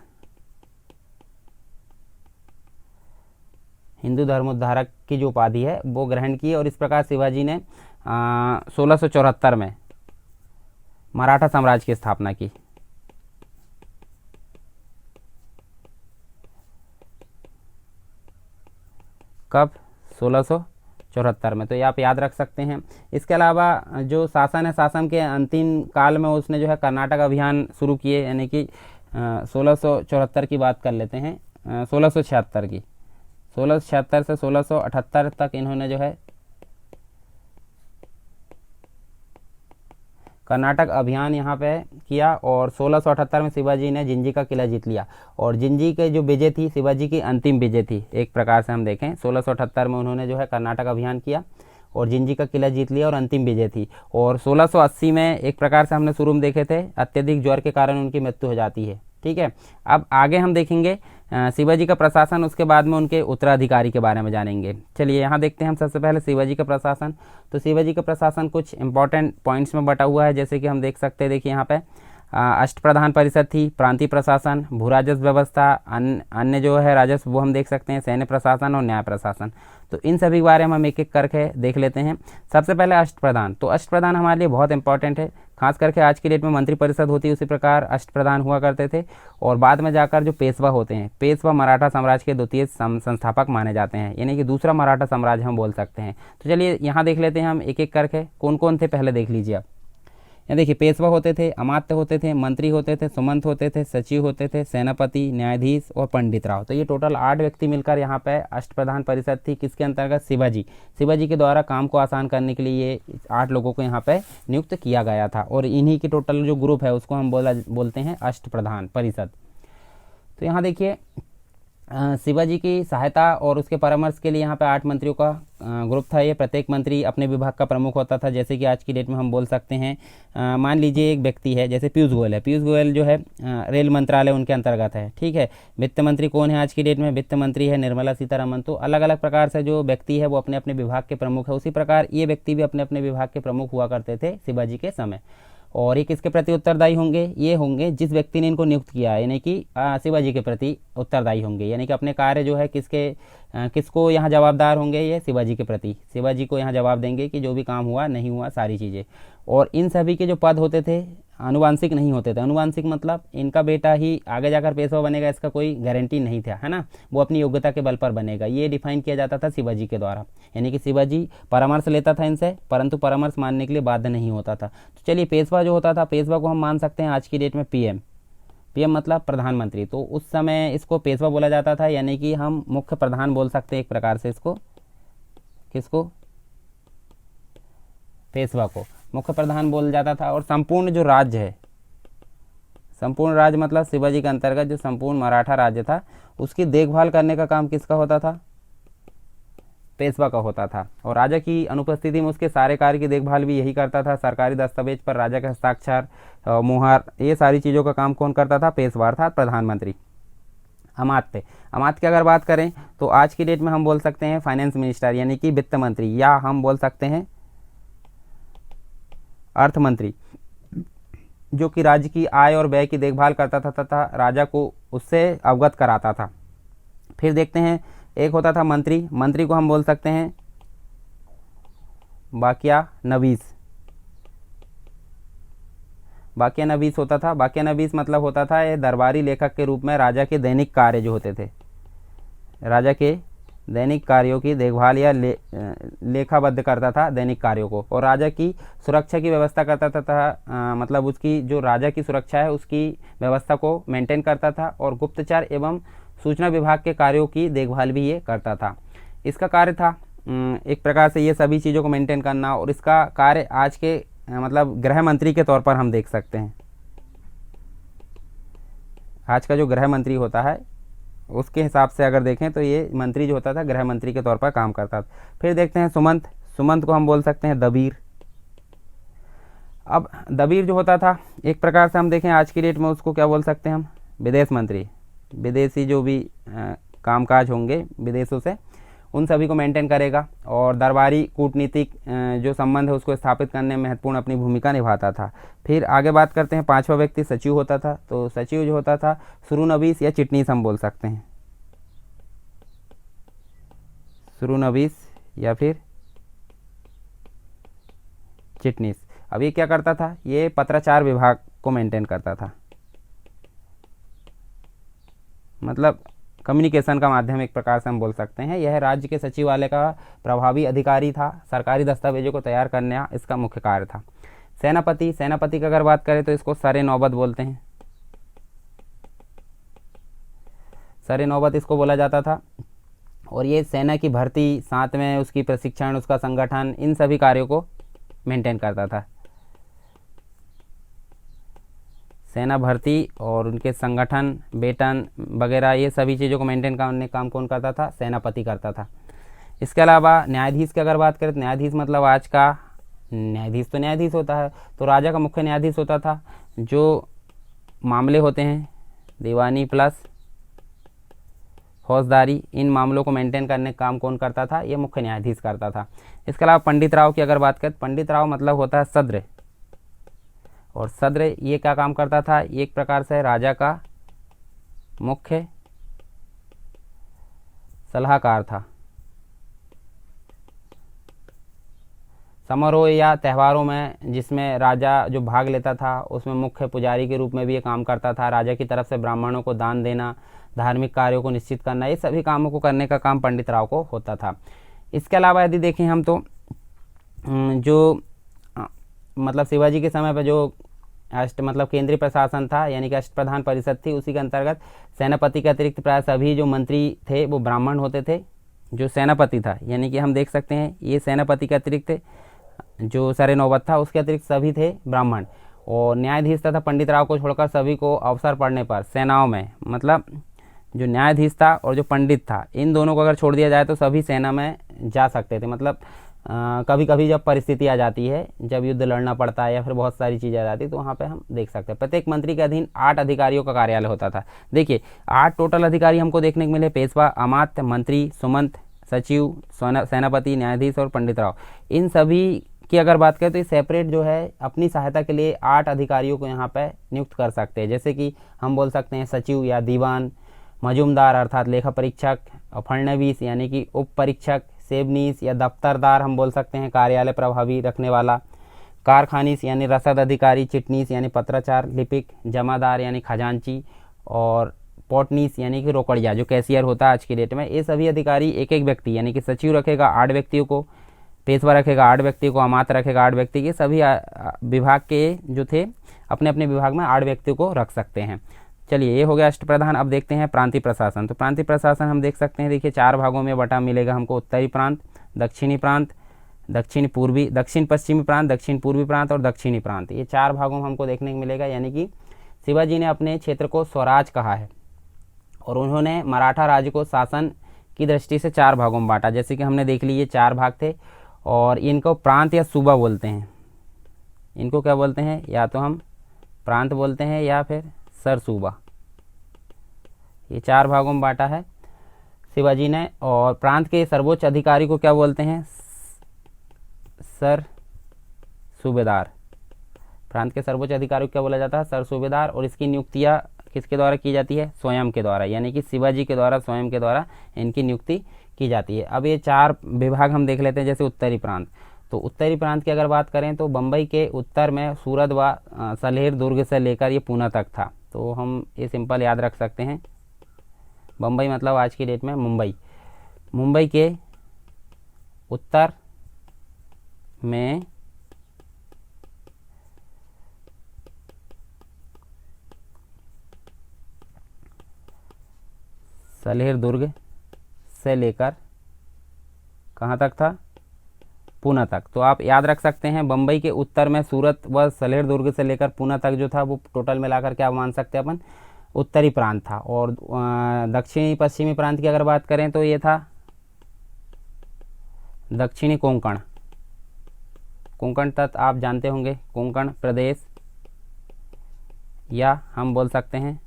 हिंदू धर्मोद्धारक की जो उपाधि है वो ग्रहण की। और इस प्रकार शिवाजी ने 1674 में मराठा साम्राज्य की स्थापना की। कब? 1674 में। तो ये आप याद रख सकते हैं। इसके अलावा जो शासन है, शासन के अंतिम काल में उसने जो है कर्नाटक अभियान शुरू किए, यानी कि 1674 की बात कर लेते हैं, 1676 की, 1676 से 1678 तक इन्होंने जो है कर्नाटक अभियान यहाँ पे किया। और 1678 में शिवाजी ने जिंजी का किला जीत लिया। और जिंजी के जो विजय थी शिवाजी की अंतिम विजय थी, एक प्रकार से हम देखें 1678 में उन्होंने जो है कर्नाटक अभियान किया और जिंजी का किला जीत लिया और अंतिम विजय थी। और 1680 में एक प्रकार से हमने शुरू में देखे थे अत्यधिक ज्वर के कारण उनकी मृत्यु हो जाती है। ठीक है, अब आगे हम देखेंगे शिवाजी का प्रशासन, उसके बाद में उनके उत्तराधिकारी के बारे में जानेंगे। चलिए यहाँ देखते हैं हम सबसे पहले शिवाजी का प्रशासन। तो शिवाजी का प्रशासन कुछ इंपॉर्टेंट पॉइंट्स में बटा हुआ है, जैसे कि हम देख सकते हैं। देखिए यहाँ पे अष्टप्रधान परिषद थी, प्रांतीय प्रशासन, भू राजस्व व्यवस्था, अन्य जो है राजस्व वो हम देख सकते हैं, सैन्य प्रशासन और न्याय प्रशासन। तो इन सभी के बारे में हम एक एक करके देख लेते हैं। सबसे पहले अष्टप्रधान। तो अष्टप्रधान हमारे लिए बहुत इंपॉर्टेंट है, खास करके आज की डेट में मंत्रिपरिषद होती है उसी प्रकार अष्टप्रधान हुआ करते थे। और बाद में जाकर जो पेशवा होते हैं, पेशवा मराठा साम्राज्य के द्वितीय संस्थापक माने जाते हैं, यानी कि दूसरा मराठा साम्राज्य हम बोल सकते हैं। तो चलिए यहाँ देख लेते हैं हम एक एक करके कौन कौन थे, पहले देख लीजिए आप। यहाँ देखिए पेशवा होते थे, अमात्य होते थे, मंत्री होते थे, सुमंत होते थे, सचिव होते थे, सेनापति, न्यायाधीश और पंडित राव। तो ये टोटल 8 व्यक्ति मिलकर यहाँ पे अष्टप्रधान परिषद थी, किसके अंतर्गत? शिवाजी के द्वारा काम को आसान करने के लिए ये 8 लोगों को यहाँ पे नियुक्त किया गया था। और इन्हीं की टोटल जो ग्रुप है उसको हम बोलते हैं अष्टप्रधान परिषद। तो यहाँ देखिए शिवाजी की सहायता और उसके परामर्श के लिए यहाँ पे 8 मंत्रियों का ग्रुप था। ये प्रत्येक मंत्री अपने विभाग का प्रमुख होता था। जैसे कि आज की डेट में हम बोल सकते हैं, मान लीजिए एक व्यक्ति है जैसे पीयूष गोयल है, पीयूष गोयल जो है रेल मंत्रालय उनके अंतर्गत है। ठीक है, वित्त मंत्री कौन है आज की डेट में? वित्त मंत्री है निर्मला सीतारमण। तो अलग अलग प्रकार से जो व्यक्ति है वो अपने अपने विभाग के प्रमुख है, उसी प्रकार ये व्यक्ति भी अपने अपने विभाग के प्रमुख हुआ करते थे शिवाजी के समय। और ये किसके प्रति उत्तरदायी होंगे? ये होंगे जिस व्यक्ति ने इनको नियुक्त किया है, यानी कि शिवाजी के प्रति उत्तरदायी होंगे, यानी कि अपने कार्य जो है किसको यहाँ जवाबदार होंगे? ये शिवाजी के प्रति, शिवाजी को यहाँ जवाब देंगे कि जो भी काम हुआ नहीं हुआ सारी चीज़ें। और इन सभी के जो पद होते थे आनुवांशिक नहीं होते थे। आनुवांशिक मतलब इनका बेटा ही आगे जाकर पेशवा बनेगा, इसका कोई गारंटी नहीं था, है ना। वो अपनी योग्यता के बल पर बनेगा, ये डिफाइन किया जाता था शिवाजी के द्वारा। यानी कि शिवाजी परामर्श लेता था इनसे, परंतु परामर्श मानने के लिए बाध्य नहीं होता था। तो चलिए पेशवा जो होता था, पेशवा को हम मान सकते हैं आज की डेट में पीएम मतलब प्रधानमंत्री। तो उस समय इसको पेशवा बोला जाता था, यानी कि हम मुख्य प्रधान बोल सकते हैं एक प्रकार से इसको। किसको? पेशवा को मुख्य प्रधान बोला जाता था। और संपूर्ण जो राज्य है, संपूर्ण राज्य मतलब शिवाजी के अंतर्गत जो संपूर्ण मराठा राज्य था उसकी देखभाल करने का काम किसका होता था? पेशवा का होता था। और राजा की अनुपस्थिति में उसके सारे कार्य की देखभाल भी यही करता था। सरकारी दस्तावेज पर राजा के हस्ताक्षर, मुहर, ये सारी चीज़ों का काम कौन करता था? पेशवा अर्थात प्रधानमंत्री। अमात्य की अगर बात करें तो आज की डेट में हम बोल सकते हैं फाइनेंस मिनिस्टर, यानी कि वित्त मंत्री, या हम बोल सकते हैं अर्थ मंत्री, जो कि राज्य की आय और व्यय की देखभाल करता था तथा राजा को उससे अवगत कराता था। फिर देखते हैं एक होता था मंत्री को हम बोल सकते हैं बाकिया नवीस होता था। बाकिया नवीस मतलब होता था ये दरबारी लेखक के रूप में राजा के दैनिक कार्य जो होते थे, राजा के दैनिक कार्यों की देखभाल या लेखाबद्ध करता था दैनिक कार्यों को। और राजा की सुरक्षा की व्यवस्था करता था, मतलब उसकी जो राजा की सुरक्षा है उसकी व्यवस्था को मेंटेन करता था। और गुप्तचर एवं सूचना विभाग के कार्यों की देखभाल भी ये करता था। इसका कार्य था एक प्रकार से ये सभी चीज़ों को मेंटेन करना। और इसका कार्य आज के मतलब गृह मंत्री के तौर पर हम देख सकते हैं। आज का जो गृह मंत्री होता है उसके हिसाब से अगर देखें तो ये मंत्री जो होता था गृह मंत्री के तौर पर काम करता था। फिर देखते हैं सुमंत। सुमंत को हम बोल सकते हैं दबीर। अब दबीर जो होता था एक प्रकार से हम देखें आज की डेट में उसको क्या बोल सकते हैं हम, विदेश मंत्री। विदेशी जो भी कामकाज होंगे विदेशों से उन सभी को मेंटेन करेगा और दरबारी कूटनीतिक जो संबंध है उसको स्थापित करने में महत्वपूर्ण अपनी भूमिका निभाता था। फिर आगे बात करते हैं, पांचवा व्यक्ति सचिव होता था। तो सचिव जो होता था शुरुनबीस या चिटनीस हम बोल सकते हैं, शुरुनबीस या फिर चिटनीस। अब ये क्या करता था, ये पत्राचार विभाग को मेंटेन करता था, मतलब कम्युनिकेशन का माध्यम एक प्रकार से हम बोल सकते हैं। यह राज्य के सचिवालय का प्रभावी अधिकारी था, सरकारी दस्तावेजों को तैयार करना इसका मुख्य कार्य था। सेनापति, सेनापति की अगर बात करें तो इसको सरे नौबत बोलते हैं, सरे नौबत इसको बोला जाता था। और ये सेना की भर्ती, साथ में उसकी प्रशिक्षण, उसका संगठन, इन सभी कार्यों को मेंटेन करता था। सेना भर्ती और उनके संगठन, वेतन वगैरह ये सभी चीज़ों को मेंटेन करने काम कौन करता था, सेनापति करता था। इसके अलावा न्यायाधीश की अगर बात करें तो न्यायाधीश मतलब आज का न्यायाधीश तो न्यायाधीश होता है, तो राजा का मुख्य न्यायाधीश होता था। जो मामले होते हैं दीवानी प्लस फौजदारी, इन मामलों को मेंटेन करने का काम कौन करता था, ये मुख्य न्यायाधीश करता था। इसके अलावा पंडित राव की अगर बात करें, पंडित राव मतलब होता है सद्र, और सद्र ये क्या काम करता था, ये एक प्रकार से राजा का मुख्य सलाहकार था। समारोह या त्योहारों में जिसमें राजा जो भाग लेता था उसमें मुख्य पुजारी के रूप में भी ये काम करता था। राजा की तरफ से ब्राह्मणों को दान देना, धार्मिक कार्यों को निश्चित करना, ये सभी कामों को करने का काम पंडित राव को होता था। इसके अलावा यदि देखें हम तो जो मतलब शिवाजी के समय पर जो मतलब केंद्रीय प्रशासन था, यानी कि अष्टप्रधान परिषद थी, उसी के अंतर्गत सेनापति के अतिरिक्त प्राय सभी जो मंत्री थे वो ब्राह्मण होते थे। जो सेनापति था, यानी कि हम देख सकते हैं ये सेनापति के अतिरिक्त जो सरे नौबत था उसके अतिरिक्त सभी थे ब्राह्मण। और न्यायाधीश तथा पंडित राव को छोड़कर सभी को अवसर पड़ने पर सेनाओं में, मतलब जो न्यायाधीश था और जो पंडित था, इन दोनों को अगर छोड़ दिया जाए तो सभी सेना में जा सकते थे। मतलब कभी कभी जब परिस्थिति आ जाती है, जब युद्ध लड़ना पड़ता है या फिर बहुत सारी चीज़ें आ जाती है, तो वहाँ पे हम देख सकते हैं। प्रत्येक मंत्री के अधीन 8 अधिकारियों का कार्यालय होता था। देखिए 8 टोटल अधिकारी हमको देखने को मिले, पेशवा, अमात्य, मंत्री, सुमंत, सचिव, सेनापति, न्यायाधीश और पंडित राव। इन सभी की अगर बात करें तो ये सेपरेट जो है अपनी सहायता के लिए 8 अधिकारियों को यहाँ पे नियुक्त कर सकते हैं। जैसे कि हम बोल सकते हैं सचिव या दीवान, मजूमदार अर्थात लेखा परीक्षक, फड़नवीस यानी कि उप परीक्षक, सेबनीस या दफ्तरदार हम बोल सकते हैं कार्यालय प्रभावी रखने वाला, कारखानीस यानी रसद अधिकारी, चिटनीस यानी पत्राचार लिपिक, जमादार यानी खजांची, और पोटनीस यानी कि रोकड़िया जो कैशियर होता है आज की डेट में। ये सभी अधिकारी एक एक व्यक्ति, यानी कि सचिव रखेगा 8 व्यक्तियों को, पेशवा रखेगा 8 व्यक्ति को, अमात्य रखेगा 8 व्यक्ति के, सभी विभाग के जो थे अपने अपने विभाग में 8 व्यक्तियों को रख सकते हैं। चलिए ये हो गया अष्टप्रधान। अब देखते हैं प्रांतीय प्रशासन। तो प्रांतीय प्रशासन हम देख सकते हैं, देखिए 4 भागों में बटा मिलेगा हमको, उत्तरी प्रांत, दक्षिणी प्रांत, दक्षिण पूर्वी, दक्षिण पश्चिमी प्रांत, दक्षिण पूर्वी प्रांत और दक्षिणी प्रांत। ये 4 भागों में हमको देखने को मिलेगा। यानी कि शिवाजी ने अपने क्षेत्र को स्वराज कहा है और उन्होंने मराठा राज्य को शासन की दृष्टि से 4 भागों में बांटा। जैसे कि हमने देख ली ये 4 भाग थे और इनको प्रांत या सूबा बोलते हैं। इनको क्या बोलते हैं, या तो हम प्रांत बोलते हैं या फिर सरसूबा। ये 4 भागों में बांटा है शिवाजी ने। और प्रांत के सर्वोच्च अधिकारी को क्या बोलते हैं, सर सूबेदार। प्रांत के सर्वोच्च अधिकारी को क्या बोला जाता है, सर सूबेदार। और इसकी नियुक्तियां किसके द्वारा की जाती है, स्वयं के द्वारा, यानी कि शिवाजी के द्वारा, स्वयं के द्वारा इनकी नियुक्ति की जाती है। अब ये 4 विभाग हम देख लेते हैं। जैसे उत्तरी प्रांत, तो उत्तरी प्रांत की अगर बात करें तो बम्बई के उत्तर में सूरत व सलेर दुर्ग से लेकर ये पूना तक था। तो हम ये सिंपल याद रख सकते हैं, बम्बई मतलब आज की डेट में मुंबई। मुंबई के उत्तर में सलेर दुर्ग से लेकर कहाँ तक था, पूना तक। तो आप याद रख सकते हैं बम्बई के उत्तर में सूरत व सलेर दुर्ग से लेकर पूना तक जो था वो टोटल मिलाकर क्या मान सकते हैं अपन, उत्तरी प्रांत था। और दक्षिणी पश्चिमी प्रांत की अगर बात करें तो ये था दक्षिणी कोंकण। कोंकण तट आप जानते होंगे, कोंकण प्रदेश, या हम बोल सकते हैं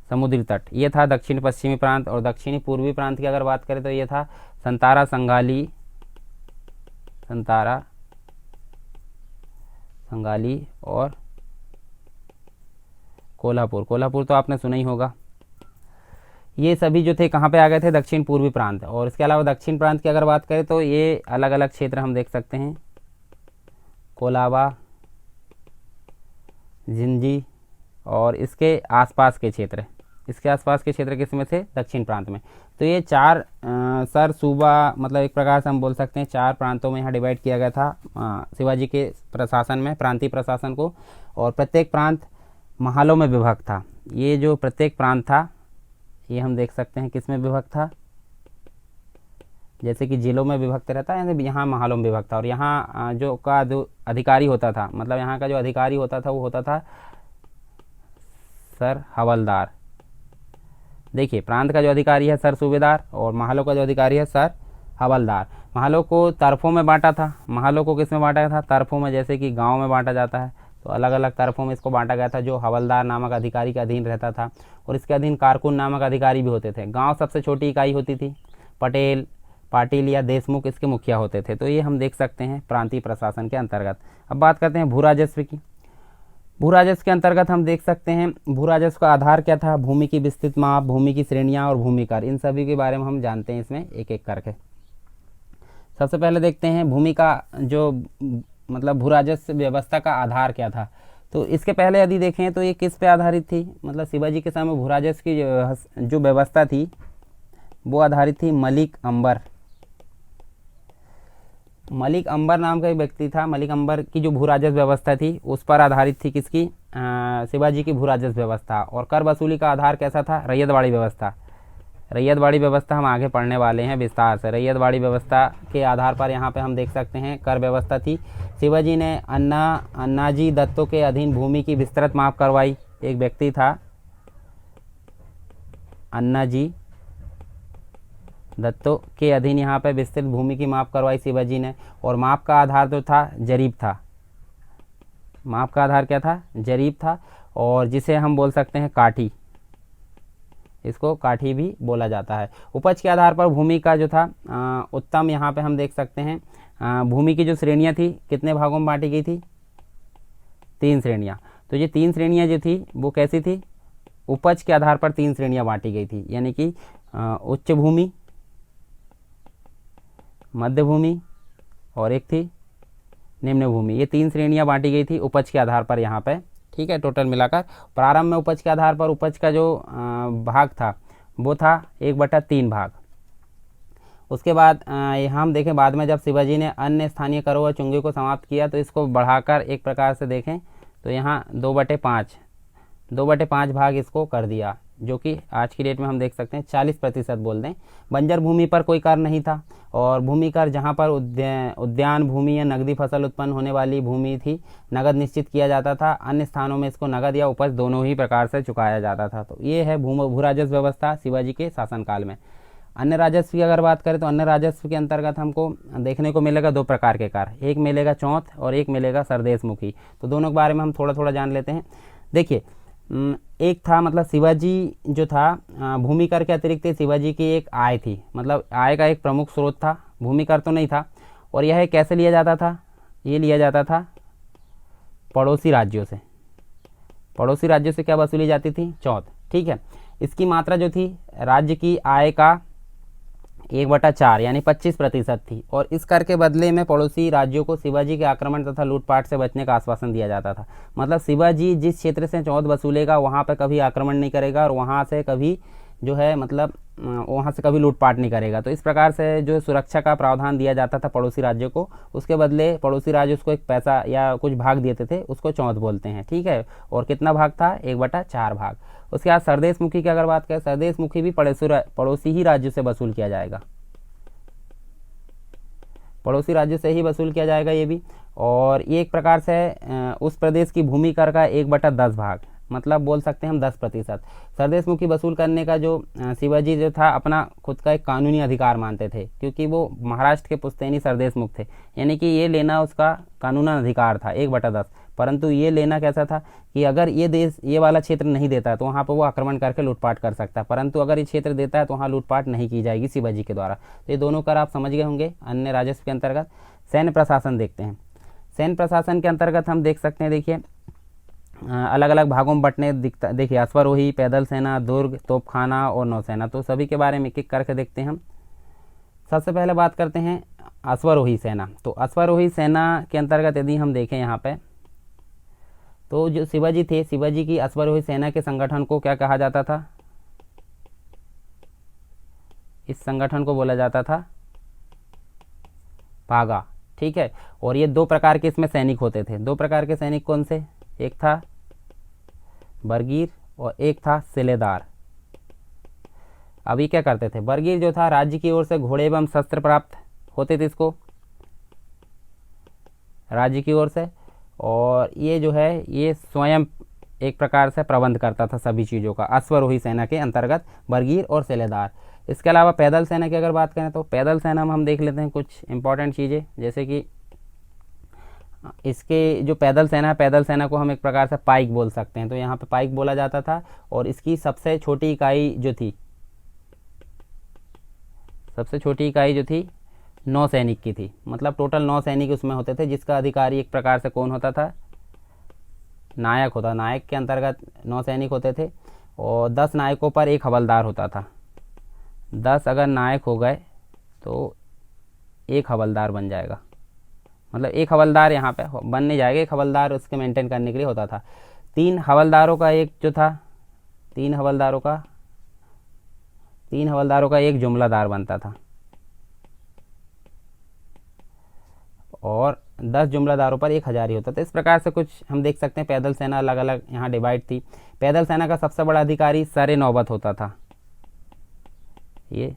समुद्री तट, ये था दक्षिण पश्चिमी प्रांत। और दक्षिणी पूर्वी प्रांत की अगर बात करें तो ये था संतारा, संगाली, संतारा, संगाली और कोल्हापुर। कोल्हापुर तो आपने सुना ही होगा। ये सभी जो थे कहाँ पे आ गए थे, दक्षिण पूर्वी प्रांत। और इसके अलावा दक्षिण प्रांत की अगर बात करें तो ये अलग अलग क्षेत्र हम देख सकते हैं, कोलाबा, जिंजी और इसके आसपास के क्षेत्र, इसके आसपास के क्षेत्र किस में थे, दक्षिण प्रांत में। तो ये चार सर सूबा, मतलब एक प्रकार से हम बोल सकते हैं चार प्रांतों में यहाँ डिवाइड किया गया था शिवाजी के प्रशासन में, प्रांतीय प्रशासन को। और प्रत्येक प्रांत महलों में विभक्त था। ये जो प्रत्येक प्रांत था ये हम देख सकते हैं किस में विभक्त था, जैसे कि जिलों में विभक्त रहता है, यहाँ महलों में विभक्त था। और यहाँ जो अधिकारी होता था, मतलब यहाँ का जो अधिकारी होता था वो होता था सर हवलदार। देखिए, प्रांत का जो अधिकारी है सर सूबेदार और महलों का जो अधिकारी है सर हवलदार। महलों को तरफों में बांटा था। महलों को किस में बांटा था, तरफों में, जैसे कि गांव में बांटा जाता है तो अलग अलग तरफों में इसको बांटा गया था, जो हवलदार नामक अधिकारी के अधीन रहता था। और इसके अधीन कारकुन नामक अधिकारी भी होते थे। गांव सबसे छोटी इकाई होती थी। पटेल, पाटिल या देशमुख इसके मुखिया होते थे। तो ये हम देख सकते हैं प्रांतीय प्रशासन के अंतर्गत। अब बात करते हैं भू राजस्व की। भू राजस्व के अंतर्गत हम देख सकते हैं भू राजस्व का आधार क्या था, भूमि की विस्तृत माप, भूमि की श्रेणियां और भूमि कर, इन सभी के बारे में हम जानते हैं इसमें एक एक करके। सबसे पहले देखते हैं भूमि का जो मतलब भू राजस्व व्यवस्था का आधार क्या था। तो इसके पहले यदि देखें तो ये किस पे आधारित थी, मतलब शिवाजी के समय भू राजस्व की जो व्यवस्था थी वो आधारित थी मलिक अंबर। मलिक अंबर नाम का एक व्यक्ति था। मलिक अंबर की जो भू राजस्व व्यवस्था थी उस पर आधारित थी किसकी, शिवाजी की भू राजस्व व्यवस्था। और कर वसूली का आधार कैसा था, रैयतवाड़ी व्यवस्था। रैयतवाड़ी व्यवस्था हम आगे पढ़ने वाले हैं विस्तार से। रैयतवाड़ी व्यवस्था के आधार पर यहाँ पे हम देख सकते हैं कर व्यवस्था थी। शिवाजी ने अन्नाजी दत्तों के अधीन भूमि की विस्तृत माप करवाई। एक व्यक्ति था अन्नाजी दत्तों के अधीन यहाँ पे विस्तृत भूमि की माप करवाई शिवाजी ने। और माप का आधार जो था जरीब था। माप का आधार क्या था, जरीब था। और जिसे हम बोल सकते हैं काठी, इसको काठी भी बोला जाता है। उपज के आधार पर भूमि का जो था उत्तम, यहाँ पे हम देख सकते हैं भूमि की जो श्रेणियाँ थी कितने भागों में बांटी गई थी, 3 श्रेणियाँ। तो ये 3 श्रेणियाँ जो थी वो कैसी थी, उपज के आधार पर 3 श्रेणियाँ बांटी गई थी, यानी कि उच्च भूमि, मध्य भूमि और एक थी निम्न भूमि। ये 3 श्रेणियाँ बांटी गई थी उपज के आधार पर यहाँ पे, ठीक है। टोटल मिलाकर प्रारंभ में उपज के आधार पर उपज का जो भाग था वो था 1/3 भाग। उसके बाद यहाँ हम देखें बाद में जब शिवाजी ने अन्य स्थानीय करों व चुंगे को समाप्त किया तो इसको बढ़ाकर एक प्रकार से देखें तो यहाँ 2/5 भाग इसको कर दिया, जो कि आज की डेट में हम देख सकते हैं 40% बोल दें। बंजर भूमि पर कोई कर नहीं था। और भूमि कर जहाँ पर उद्यान भूमि या नगदी फसल उत्पन्न होने वाली भूमि थी नगद निश्चित किया जाता था। अन्य स्थानों में इसको नगद या उपज दोनों ही प्रकार से चुकाया जाता था। तो ये है भू राजस्व व्यवस्था शिवाजी के शासनकाल में। अन्य राजस्व की अगर बात करें तो अन्य राजस्व के अंतर्गत हमको देखने को मिलेगा 2 प्रकार के कर, एक मिलेगा चौथ और एक मिलेगा सरदेशमुखी। तो दोनों के बारे में हम थोड़ा थोड़ा जान लेते हैं। देखिए, एक था मतलब शिवाजी जो था भूमि कर के अतिरिक्त शिवाजी की एक आय थी, मतलब आय का एक प्रमुख स्रोत था, भूमि कर तो नहीं था। और यह कैसे लिया जाता था, ये लिया जाता था पड़ोसी राज्यों से। पड़ोसी राज्यों से क्या वसूली जाती थी, चौथ, ठीक है। इसकी मात्रा जो थी राज्य की आय का 1/4 यानी 25% थी। और इस कर के बदले में पड़ोसी राज्यों को शिवाजी के आक्रमण तथा लूटपाट से बचने का आश्वासन दिया जाता था। मतलब शिवाजी जिस क्षेत्र से चौथ वसूलेगा वहाँ पर कभी आक्रमण नहीं करेगा और वहाँ से कभी जो है मतलब वहाँ से कभी लूटपाट नहीं करेगा। तो इस प्रकार से जो सुरक्षा का प्रावधान दिया जाता था पड़ोसी राज्यों को, उसके बदले पड़ोसी राज्य उसको एक पैसा या कुछ भाग देते थे, उसको चौथ बोलते हैं, ठीक है। और कितना भाग था, 1/4 भाग। उसके बाद सरदेशमुखी की अगर बात करें, सरदेशमुखी भी पड़ोसी ही राज्यों से वसूल किया जाएगा, पड़ोसी राज्यों से ही वसूल किया जाएगा ये भी। और ये एक प्रकार से उस प्रदेश की भूमि कर का 1/10 भाग, मतलब बोल सकते हैं हम 10%। सरदेश मुखी वसूल करने का जो शिवाजी जो था अपना खुद का एक कानूनी अधिकार मानते थे, क्योंकि वो महाराष्ट्र के पुश्तैनी सरदेश मुख थे, यानी कि ये लेना उसका कानूनी अधिकार था 1/10। परंतु ये लेना कैसा था कि अगर ये देश ये वाला क्षेत्र नहीं देता है तो वहाँ पर वो आक्रमण करके लूटपाट कर सकता है, परंतु अगर ये क्षेत्र देता है तो वहाँ लूटपाट नहीं की जाएगी शिवाजी के द्वारा। तो ये दोनों कर आप समझ गए होंगे। अन्य राजस्व के अंतर्गत सैन्य प्रशासन देखते हैं। सैन्य प्रशासन के अंतर्गत हम देख सकते हैं, देखिए अलग अलग भागों में बंटने दिखता, देखिए अश्वारोही, पैदल सेना, दुर्ग, तोपखाना और नौसेना। तो सभी के बारे में एक एक करके देखते हैं हम। सबसे पहले बात करते हैं अश्वारोही सेना। तो अश्वारोही सेना के अंतर्गत यदि हम देखें यहाँ पे, तो जो शिवाजी थे, शिवाजी की अश्वारोही सेना के संगठन को क्या कहा जाता था? इस संगठन को बोला जाता था पागा। ठीक है। और ये 2 प्रकार के इसमें सैनिक होते थे। 2 प्रकार के सैनिक कौन से? एक था बरगीर और एक था सिलेदार। अभी क्या करते थे? बरगीर जो था राज्य की ओर से घोड़े एवं शस्त्र प्राप्त होते थे इसको, राज्य की ओर से, और ये जो है ये स्वयं एक प्रकार से प्रबंध करता था सभी चीज़ों का, अश्वारोही सेना के अंतर्गत बरगीर और सिलेदार। इसके अलावा पैदल सेना की अगर बात करें तो पैदल सेना में हम देख लेते हैं कुछ इंपॉर्टेंट चीज़ें, जैसे कि इसके जो पैदल सेना है, पैदल सेना को हम एक प्रकार से पाइक बोल सकते हैं। तो यहाँ पे पाइक बोला जाता था, और इसकी सबसे छोटी इकाई जो थी, सबसे छोटी इकाई जो थी 9 सैनिक की थी। मतलब टोटल 9 सैनिक उसमें होते थे, जिसका अधिकारी एक प्रकार से कौन होता था? नायक होता। नायक के अंतर्गत 9 सैनिक होते थे, और 10 नायकों पर एक हवलदार होता था। 10 अगर नायक हो गए तो एक हवलदार बन जाएगा, मतलब एक हवलदार यहाँ पे बन नहीं जाएगा, एक हवलदार उसके मेंटेन करने के लिए होता था। 3 हवलदारों का एक जो था, 3 हवलदारों का एक जुमलादार बनता था, और 10 जुमलादारों पर 1 हजारी होता था। इस प्रकार से कुछ हम देख सकते हैं। पैदल सेना अलग अलग यहाँ डिवाइड थी। पैदल सेना का सबसे बड़ा अधिकारी सर नौबत होता था। ये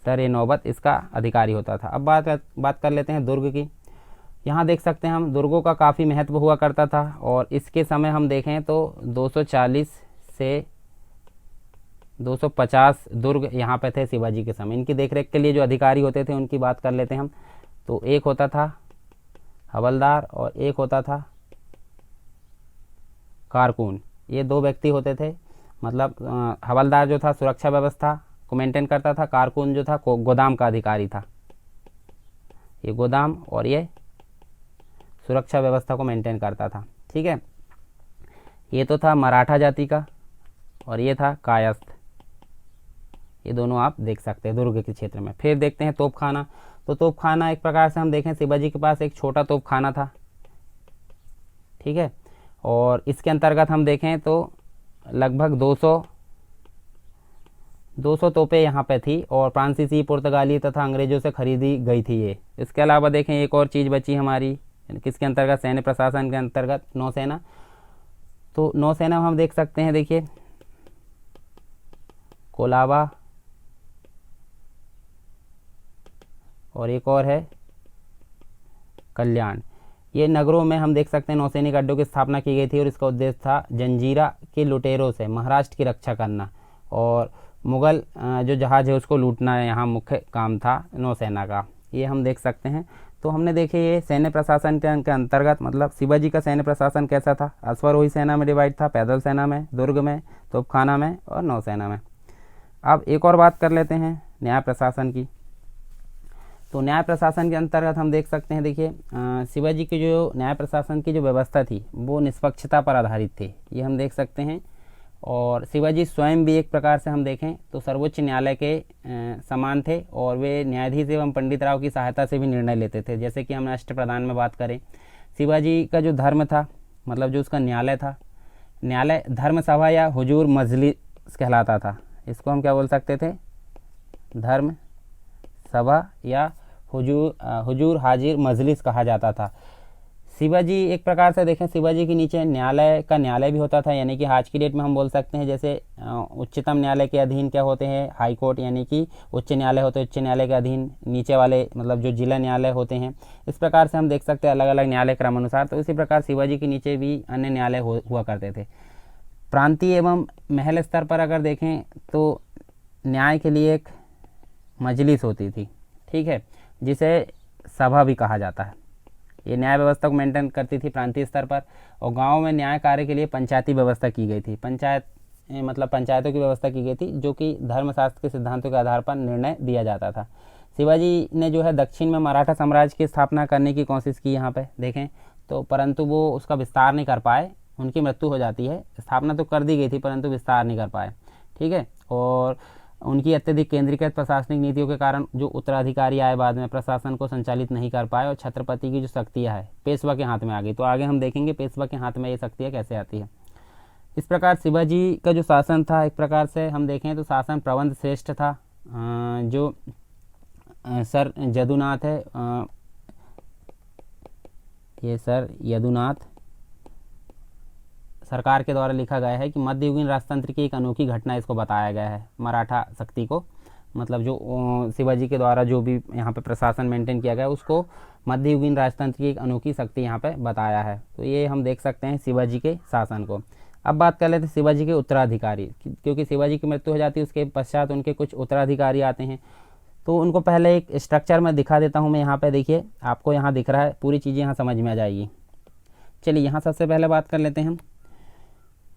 सर नौबत इसका अधिकारी होता था। अब बात कर लेते हैं दुर्ग की। यहाँ देख सकते हैं हम दुर्गों का काफ़ी महत्व हुआ करता था, और इसके समय हम देखें तो 240 से 250 दुर्ग यहाँ पे थे शिवाजी के समय। इनकी देखरेख के लिए जो अधिकारी होते थे उनकी बात कर लेते हैं हम। तो एक होता था हवलदार और एक होता था कारकुन। ये 2 व्यक्ति होते थे। मतलब हवलदार जो था सुरक्षा व्यवस्था को मेंटेन करता था, कारकुन जो था गोदाम का अधिकारी था। ये गोदाम और ये सुरक्षा व्यवस्था को मेंटेन करता था। ठीक है। ये तो था मराठा जाति का, और ये था कायस्थ। ये दोनों आप देख सकते हैं दुर्ग के क्षेत्र में। फिर देखते हैं तोपखाना। तो तोपखाना एक प्रकार से हम देखें, शिवाजी के पास एक छोटा तोपखाना था। ठीक है। और इसके अंतर्गत हम देखें तो लगभग 200 तोपें यहाँ पे थी, और फ्रांसीसी, पुर्तगाली तथा अंग्रेजों से खरीदी गई थी ये। इसके अलावा देखें एक और चीज़ बची हमारी, किसके अंतर्गत? सैन्य प्रशासन के अंतर्गत नौसेना। तो नौसेना हम देख सकते हैं, देखिए कोलाबा, और एक और है कल्याण। ये नगरों में हम देख सकते हैं नौसैनिक अड्डों की स्थापना की गई थी, और इसका उद्देश्य था जंजीरा के लुटेरों से महाराष्ट्र की रक्षा करना, और मुगल जो जहाज़ है उसको लूटना यहाँ मुख्य काम था नौसेना का। ये हम देख सकते हैं। तो हमने देखे ये सैन्य प्रशासन के अंतर्गत, मतलब शिवाजी का सैन्य प्रशासन कैसा था? अश्वारोही सेना में डिवाइड था, पैदल सेना में, दुर्ग में, तोपखाना में और नौसेना में। अब एक और बात कर लेते हैं न्याय प्रशासन की। तो न्याय प्रशासन के अंतर्गत हम देख सकते हैं, देखिए शिवाजी की जो न्याय प्रशासन की जो व्यवस्था थी वो निष्पक्षता पर आधारित थी, ये हम देख सकते हैं। और शिवाजी स्वयं भी एक प्रकार से हम देखें तो सर्वोच्च न्यायालय के समान थे, और वे न्यायाधीश एवं पंडित राव की सहायता से भी निर्णय लेते थे। जैसे कि हम राष्ट्रप्रधान में बात करें, शिवाजी का जो धर्म था, मतलब जो उसका न्यायालय था, न्यायालय धर्म सभा या हुजूर मजलिस कहलाता था। इसको हम क्या बोल सकते थे? धर्म सभा या हुजूर हाजिर मजलिस कहा जाता था। शिवाजी एक प्रकार से देखें, शिवाजी के नीचे न्यायालय का न्यायालय भी होता था, यानी कि आज की डेट में हम बोल सकते हैं जैसे उच्चतम न्यायालय के अधीन क्या होते हैं, हाई कोर्ट यानी कि उच्च न्यायालय होते हैं, उच्च न्यायालय के अधीन नीचे वाले मतलब जो जिला न्यायालय होते हैं। इस प्रकार से हम देख सकते हैं अलग अलग न्यायालय क्रमानुसार। तो इसी प्रकार शिवाजी के नीचे भी अन्य न्यायालय हुआ करते थे। प्रांतीय एवं महल स्तर पर अगर देखें तो न्याय के लिए एक मजलिस होती थी, ठीक है, जिसे सभा भी कहा जाता है। ये न्याय व्यवस्था को मेंटेन करती थी प्रांतीय स्तर पर। और गांव में न्याय कार्य के लिए पंचायती व्यवस्था की गई थी। पंचायत मतलब पंचायतों की व्यवस्था की गई थी, जो कि धर्मशास्त्र के सिद्धांतों के आधार पर निर्णय दिया जाता था। शिवाजी ने जो है दक्षिण में मराठा साम्राज्य की स्थापना करने की कोशिश की यहाँ पे देखें तो, परंतु वो उसका विस्तार नहीं कर पाए, उनकी मृत्यु हो जाती है। स्थापना तो कर दी गई थी परंतु विस्तार नहीं कर पाए, ठीक है। और उनकी अत्यधिक केंद्रीकृत प्रशासनिक नीतियों के कारण जो उत्तराधिकारी आए बाद में प्रशासन को संचालित नहीं कर पाए, और छत्रपति की जो शक्तियाँ है पेशवा के हाथ में आ गई। तो आगे हम देखेंगे पेशवा के हाथ में ये शक्तियाँ कैसे आती है। इस प्रकार शिवाजी का जो शासन था, एक प्रकार से हम देखें तो शासन प्रबंध श्रेष्ठ था। जो सर यदुनाथ है, ये सर यदुनाथ सरकार के द्वारा लिखा गया है कि मध्ययुगीन राजतंत्र की एक अनोखी घटना इसको बताया गया है, मराठा शक्ति को, मतलब जो शिवाजी के द्वारा जो भी यहाँ पे प्रशासन मेंटेन किया गया उसको मध्ययुगीन राजतंत्र की एक अनोखी शक्ति यहाँ पे बताया है। तो ये हम देख सकते हैं शिवाजी के शासन को। अब बात कर लेते हैं शिवाजी के उत्तराधिकारी, क्योंकि शिवाजी की मृत्यु हो जाती है उसके पश्चात उनके कुछ उत्तराधिकारी आते हैं। तो उनको पहले एक स्ट्रक्चर में दिखा देता हूँ मैं यहाँ पे, देखिए आपको यहाँ दिख रहा है, पूरी चीज़ें यहाँ समझ में आ जाएगी। चलिए यहाँ सबसे पहले बात कर लेते हैं हम।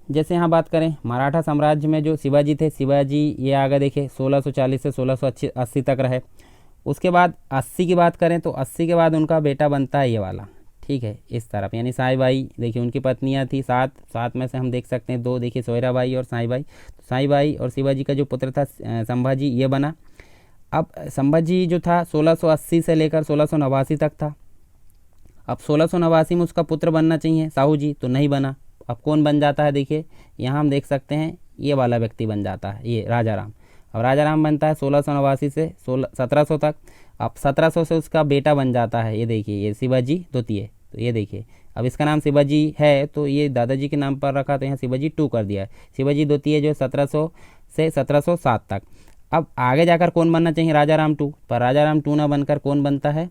जैसे यहाँ बात करें मराठा साम्राज्य में जो शिवाजी थे, शिवाजी ये आगे देखिए 1640 से 1680 तक रहे। उसके बाद 80 की बात करें तो 80 के बाद उनका बेटा बनता है ये वाला, ठीक है, इस तरफ, यानी साईबाई। देखिए उनकी पत्नियाँ थी सात में से हम देख सकते हैं दो, देखिए सोयराबाई और साईबाई। तो साईबाई और शिवाजी का जो पुत्र था संभाजी, ये बना। अब संभाजी जो था 1680 से लेकर 1689 तक था। अब 1689 में उसका पुत्र बनना चाहिए साहू जी, तो नहीं बना। अब कौन बन जाता है, देखिए यहाँ हम देख सकते हैं ये वाला व्यक्ति बन जाता है, ये राजा राम। अब राजा राम बनता है 1689 से 1700 तक। अब 1700 से उसका बेटा बन जाता है, ये देखिए ये शिवाजी द्वितीय। तो ये देखिए अब इसका नाम शिवाजी है तो ये दादाजी के नाम पर रखा, तो यहाँ शिवाजी 2 कर दिया है। शिवाजी द्वितीय जो 1700 से 1707 तक। अब आगे जाकर कौन बनना चाहिए, राजा राम 2, पर राजा राम 2 ना बनकर कौन बनता है,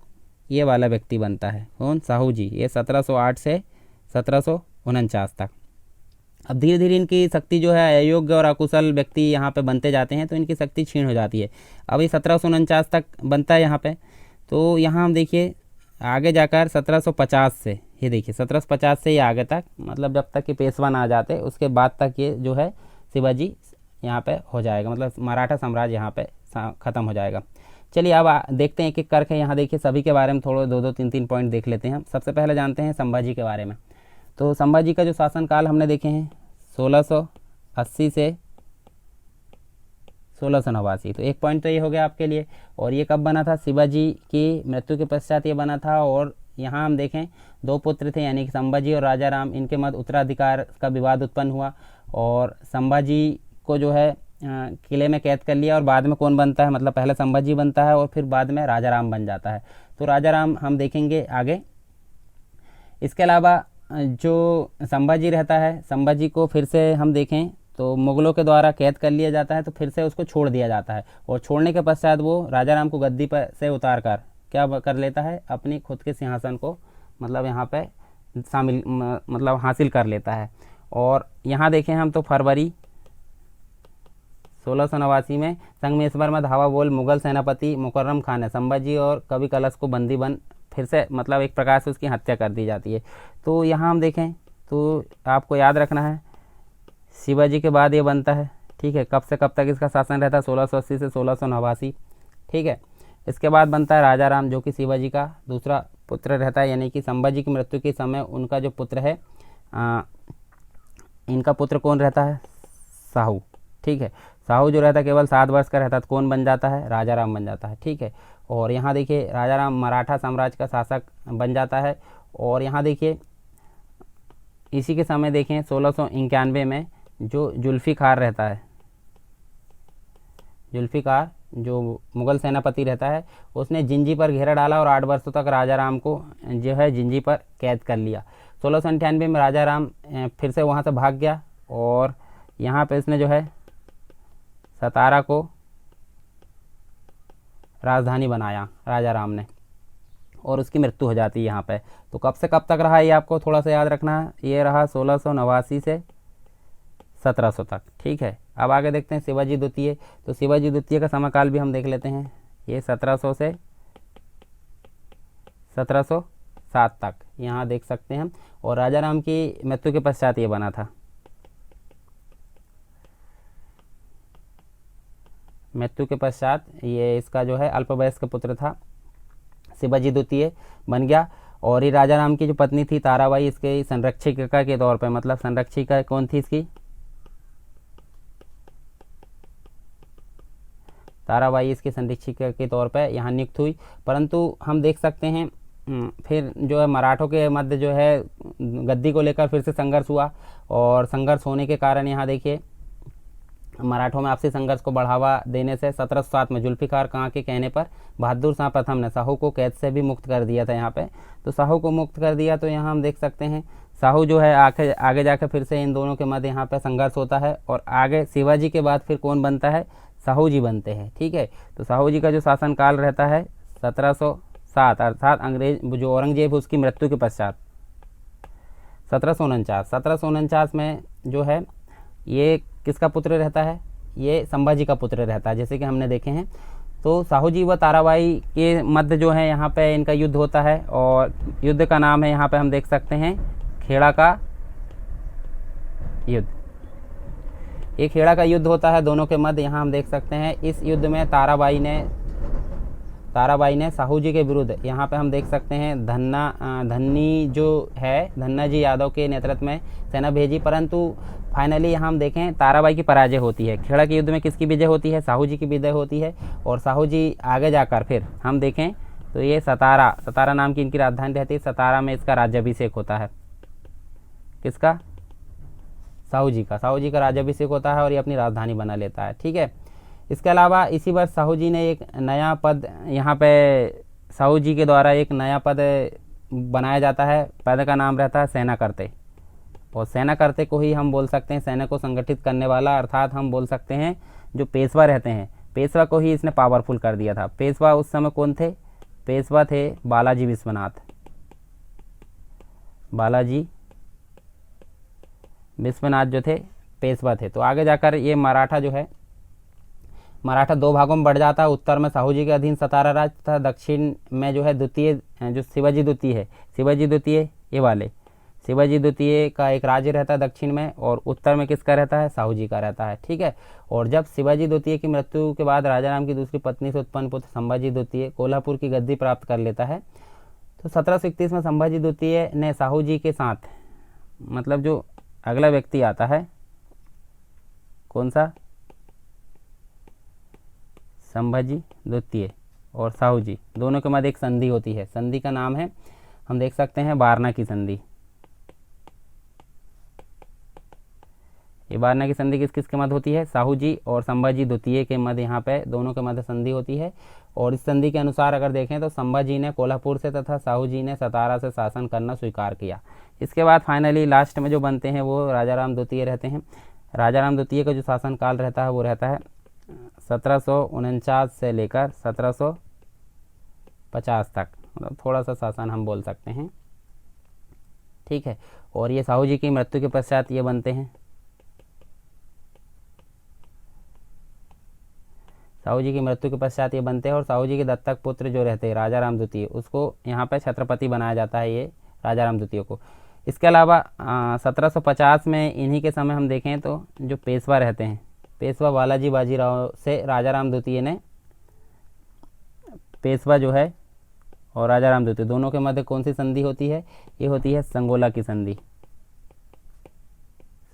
ये वाला व्यक्ति बनता है, कौन, साहू जी। ये 1708 से 1749 तक। अब धीरे धीरे इनकी शक्ति जो है अयोग्य और अकुशल व्यक्ति यहाँ पे बनते जाते हैं, तो इनकी शक्ति क्षीण हो जाती है। अब ये 1749 तक बनता है यहाँ पे। तो यहाँ हम देखिए आगे जाकर 1750 से, ये देखिए 1750 से ये आगे तक, मतलब जब तक कि पेशवा ना आ जाते उसके बाद तक ये जो है शिवाजी यहाँ पे हो जाएगा, मतलब मराठा साम्राज्य यहाँ पे ख़त्म हो जाएगा। चलिए अब देखते हैं एक एक करके। यहाँ देखिए सभी के बारे में थोड़ा 2-2 3-3 पॉइंट देख लेते हैं हम। सबसे पहले जानते हैं संभाजी के बारे में। तो संभाजी का जो शासनकाल हमने देखे हैं 1680 से 1689। तो एक पॉइंट तो ये हो गया आपके लिए। और ये कब बना था, शिवाजी की मृत्यु के पश्चात ये बना था। और यहाँ हम देखें 2 पुत्र थे, यानी कि संभाजी और राजा राम, इनके मध्य उत्तराधिकार का विवाद उत्पन्न हुआ और संभाजी को जो है किले में कैद कर लिया। और बाद में कौन बनता है, मतलब पहले संभाजी बनता है और फिर बाद में राजा राम बन जाता है। तो राजा राम हम देखेंगे आगे। इसके अलावा जो संभाजी रहता है, संभाजी को फिर से हम देखें तो मुगलों के द्वारा कैद कर लिया जाता है, तो फिर से उसको छोड़ दिया जाता है। और छोड़ने के पश्चात वो राजा राम को गद्दी पर से उतार कर क्या कर लेता है, अपनी खुद के सिंहासन को मतलब यहाँ पे शामिल मतलब हासिल कर लेता है। और यहाँ देखें हम तो फरवरी 1689 में संगमेश्वर में धावा बोल मुगल सेनापति मुकर्रम खान ने संभाजी और कवि कलश को बंदी बन फिर से मतलब एक प्रकार से उसकी हत्या कर दी जाती है। तो यहाँ हम देखें तो आपको याद रखना है शिवाजी के बाद ये बनता है, ठीक है। कब से कब तक इसका शासन रहता है, 1680 से 1689, ठीक है। इसके बाद बनता है राजा राम, जो कि शिवाजी का दूसरा पुत्र रहता है, यानी कि संभाजी की मृत्यु के समय उनका जो पुत्र है इनका पुत्र कौन रहता है, साहू, ठीक है। साहू जो रहता है केवल 7 वर्ष का रहता है, तो कौन बन जाता है, राजा राम बन जाता है, ठीक है। और यहाँ देखिए राजा राम मराठा साम्राज्य का शासक बन जाता है। और यहाँ देखिए इसी के समय देखें 1691 में जो जुल्फ़िकार रहता है, जुल्फ़िकार जो मुगल सेनापति रहता है, उसने जिंजी पर घेरा डाला और 8 वर्षों तक राजा राम को जो है जिंजी पर कैद कर लिया। 1698 में राजा राम फिर से वहाँ से भाग गया और यहाँ पे इसने जो है सतारा को राजधानी बनाया राजा राम ने, और उसकी मृत्यु हो जाती है यहाँ पे। तो कब से कब तक रहा ये आपको थोड़ा सा याद रखना है, ये रहा 1689 से 1700 तक। ठीक है, अब आगे देखते हैं शिवाजी द्वितीय। तो शिवाजी द्वितीय का समयकाल भी हम देख लेते हैं, ये 1700 से 1707 तक यहाँ देख सकते हैं हम, और राजा राम की मृत्यु के पश्चात ये बना था। मृत्यु के पश्चात ये इसका जो है अल्पवयस्क पुत्र था, शिवाजी द्वितीय बन गया। और ये राजा राम की जो पत्नी थी ताराबाई, इसके संरक्षिका के तौर पे, मतलब संरक्षिका कौन थी इसकी, ताराबाई इसके संरक्षिका के तौर पे यहाँ नियुक्त हुई। परंतु हम देख सकते हैं फिर जो है मराठों के मध्य जो है गद्दी को लेकर फिर से संघर्ष हुआ, और संघर्ष होने के कारण यहाँ देखिए मराठों में आपसी संघर्ष को बढ़ावा देने से 1707 में जुल्फिकार खां के कहने पर बहादुर शाह प्रथम ने साहू को कैद से भी मुक्त कर दिया था यहाँ पे। तो साहू को मुक्त कर दिया, तो यहाँ हम देख सकते हैं साहू जो है आगे जाकर फिर से इन दोनों के मध्य यहाँ पे संघर्ष होता है, और आगे शिवाजी के बाद फिर कौन बनता है, साहू जी बनते हैं। ठीक है, तो साहू जी का जो शासनकाल रहता है 1707, अर्थात अंग्रेज जो औरंगजेब उसकी मृत्यु के पश्चात 1749 में जो है ये किसका पुत्र रहता है, ये संभाजी का पुत्र रहता है, जैसे कि हमने देखे हैं। तो साहू जी व ताराबाई के मध्य जो है यहाँ पे इनका युद्ध होता है, और युद्ध का नाम है यहाँ पे हम देख सकते हैं खेड़ा का युद्ध। ये खेड़ा का युद्ध होता है दोनों के मध्य, यहाँ हम देख सकते हैं। इस युद्ध में ताराबाई ने साहू जी के विरुद्ध यहाँ पे हम देख सकते हैं धन्नी जो है धन्ना जी यादव के नेतृत्व में सेना भेजी, परंतु फाइनली यहाँ हम देखें ताराबाई की पराजय होती है। खेड़ा के युद्ध में किसकी विजय होती है, साहू जी की विजय होती है। और साहू जी आगे जाकर फिर हम देखें तो ये सतारा नाम की इनकी राजधानी रहती है, सतारा में इसका राज्याभिषेक होता है। किसका, साहू जी का राज्याभिषेक होता है और ये अपनी राजधानी बना लेता है। ठीक है, इसके अलावा इसी वर्ष साहू जी ने एक नया पद यहाँ पे साहू जी के द्वारा एक नया पद बनाया जाता है। पद का नाम रहता है सेना करते, और सेना करते को ही हम बोल सकते हैं सेना को संगठित करने वाला, अर्थात हम बोल सकते हैं जो पेशवा रहते हैं, पेशवा को ही इसने पावरफुल कर दिया था। पेशवा उस समय कौन थे, पेशवा थे बालाजी विश्वनाथ जो थे पेशवा थे। तो आगे जाकर ये मराठा दो भागों में बढ़ जाता है। उत्तर में साहू जी के अधीन सतारा राज तथा दक्षिण में जो है द्वितीय जो शिवाजी द्वितीय का एक राज्य रहता है दक्षिण में, और उत्तर में किसका रहता है, साहू जी का रहता है। ठीक है, और जब शिवाजी द्वितीय की मृत्यु के बाद राजा राम की दूसरी पत्नी से उत्पन्न पुत्र संभाजी द्वितीय कोल्हापुर की गद्दी प्राप्त कर लेता है, तो 1731 में संभाजी द्वितीय ने साहू जी के साथ, मतलब जो अगला व्यक्ति आता है कौन सा, संभाजी द्वितीय और साहू जी दोनों के मध्य एक संधि होती है। संधि का नाम है हम देख सकते हैं बारना की संधि। ये बारना की संधि किस किस के मध्य होती है, साहू जी और संभाजी द्वितीय के मध्य, यहाँ पे दोनों के मध्य संधि होती है। और इस संधि के अनुसार अगर देखें तो संभाजी ने कोल्हापुर से तथा साहू जी ने सतारा से शासन करना स्वीकार किया। इसके बाद फाइनली लास्ट में जो बनते हैं वो राजा राम द्वितीय रहते हैं। राजा राम द्वितीय का जो शासन काल रहता है वो रहता है 1749 से लेकर 1750 तक, मतलब थोड़ा सा शासन हम बोल सकते हैं। ठीक है, और ये साहू जी की मृत्यु के पश्चात ये बनते हैं। साहू जी की मृत्यु के पश्चात ये बनते हैं, और साहू जी के दत्तक पुत्र जो रहते हैं राजा राम द्वितीय, उसको यहाँ पर छत्रपति बनाया जाता है, ये राजा राम द्वितीय को। इसके अलावा 1750 में इन्हीं के समय हम देखें तो जो पेशवा रहते हैं, पेशवा बालाजी बाजीराव से राजा राम द्वितीय ने, पेशवा जो है और राजा राम द्वितीय दोनों के मध्य कौन सी संधि होती है, ये होती है संगोला की संधि।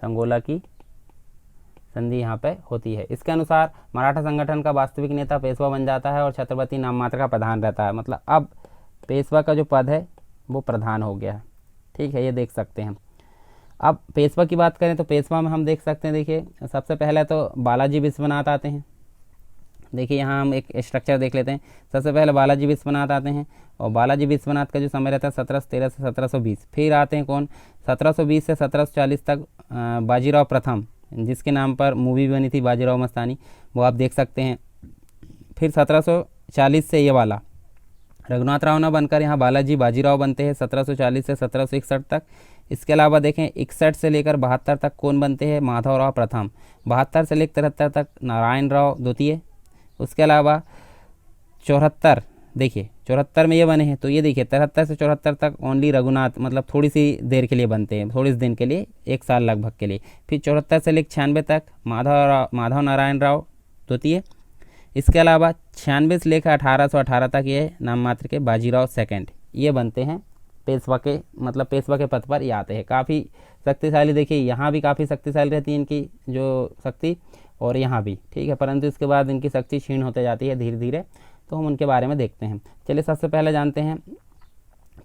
संगोला की संधि यहाँ पे होती है। इसके अनुसार मराठा संगठन का वास्तविक नेता पेशवा बन जाता है और छत्रपति नाम मात्र का प्रधान रहता है, मतलब अब पेशवा का जो पद है वो प्रधान हो गया है। ठीक है, ये देख सकते हैं। अब पेशवा की बात करें तो पेशवा में हम देख सकते हैं, देखिए सबसे पहले तो बालाजी विश्वनाथ आते हैं। देखिए यहाँ हम एक स्ट्रक्चर देख लेते हैं। सबसे पहले बालाजी विश्वनाथ आते हैं, और बालाजी विश्वनाथ का जो समय रहता है 1713 से 1720। फिर आते हैं कौन, 1720 से 1740 तक बाजीराव प्रथम, जिसके नाम पर मूवी बनी थी बाजीराव मस्तानी, वो आप देख सकते हैं। फिर 1740 से ये वाला रघुनाथ राव न बनकर यहाँ बालाजी बाजीराव बनते हैं 1740 से 1761 तक। इसके अलावा देखें 61 से लेकर 72 तक कौन बनते हैं, माधवराव प्रथम। 72 से लेकर 73 तक नारायण राव द्वितीय। उसके अलावा 74, देखिए 74 में ये बने हैं, तो ये देखिए 73 से 74 तक ओनली रघुनाथ, मतलब थोड़ी सी देर के लिए बनते हैं, थोड़ी सी दिन के लिए, 1 साल लगभग के लिए। फिर 74 से लेकर 96 तक माधव नारायण राव द्वितीय। इसके अलावा 96 से लेकर 1818 तक ये नाम मात्र के बाजीराव सेकंड, ये बनते हैं पेशवा के, मतलब पेशवा के पद पर ये आते हैं। काफ़ी शक्तिशाली, देखिए यहाँ भी काफ़ी शक्तिशाली रहती है इनकी जो शक्ति, और यहाँ भी, ठीक है, परंतु इसके बाद इनकी शक्ति क्षीण होते जाती है धीरे धीरे, तो हम उनके बारे में देखते हैं। चलिए सबसे पहले जानते हैं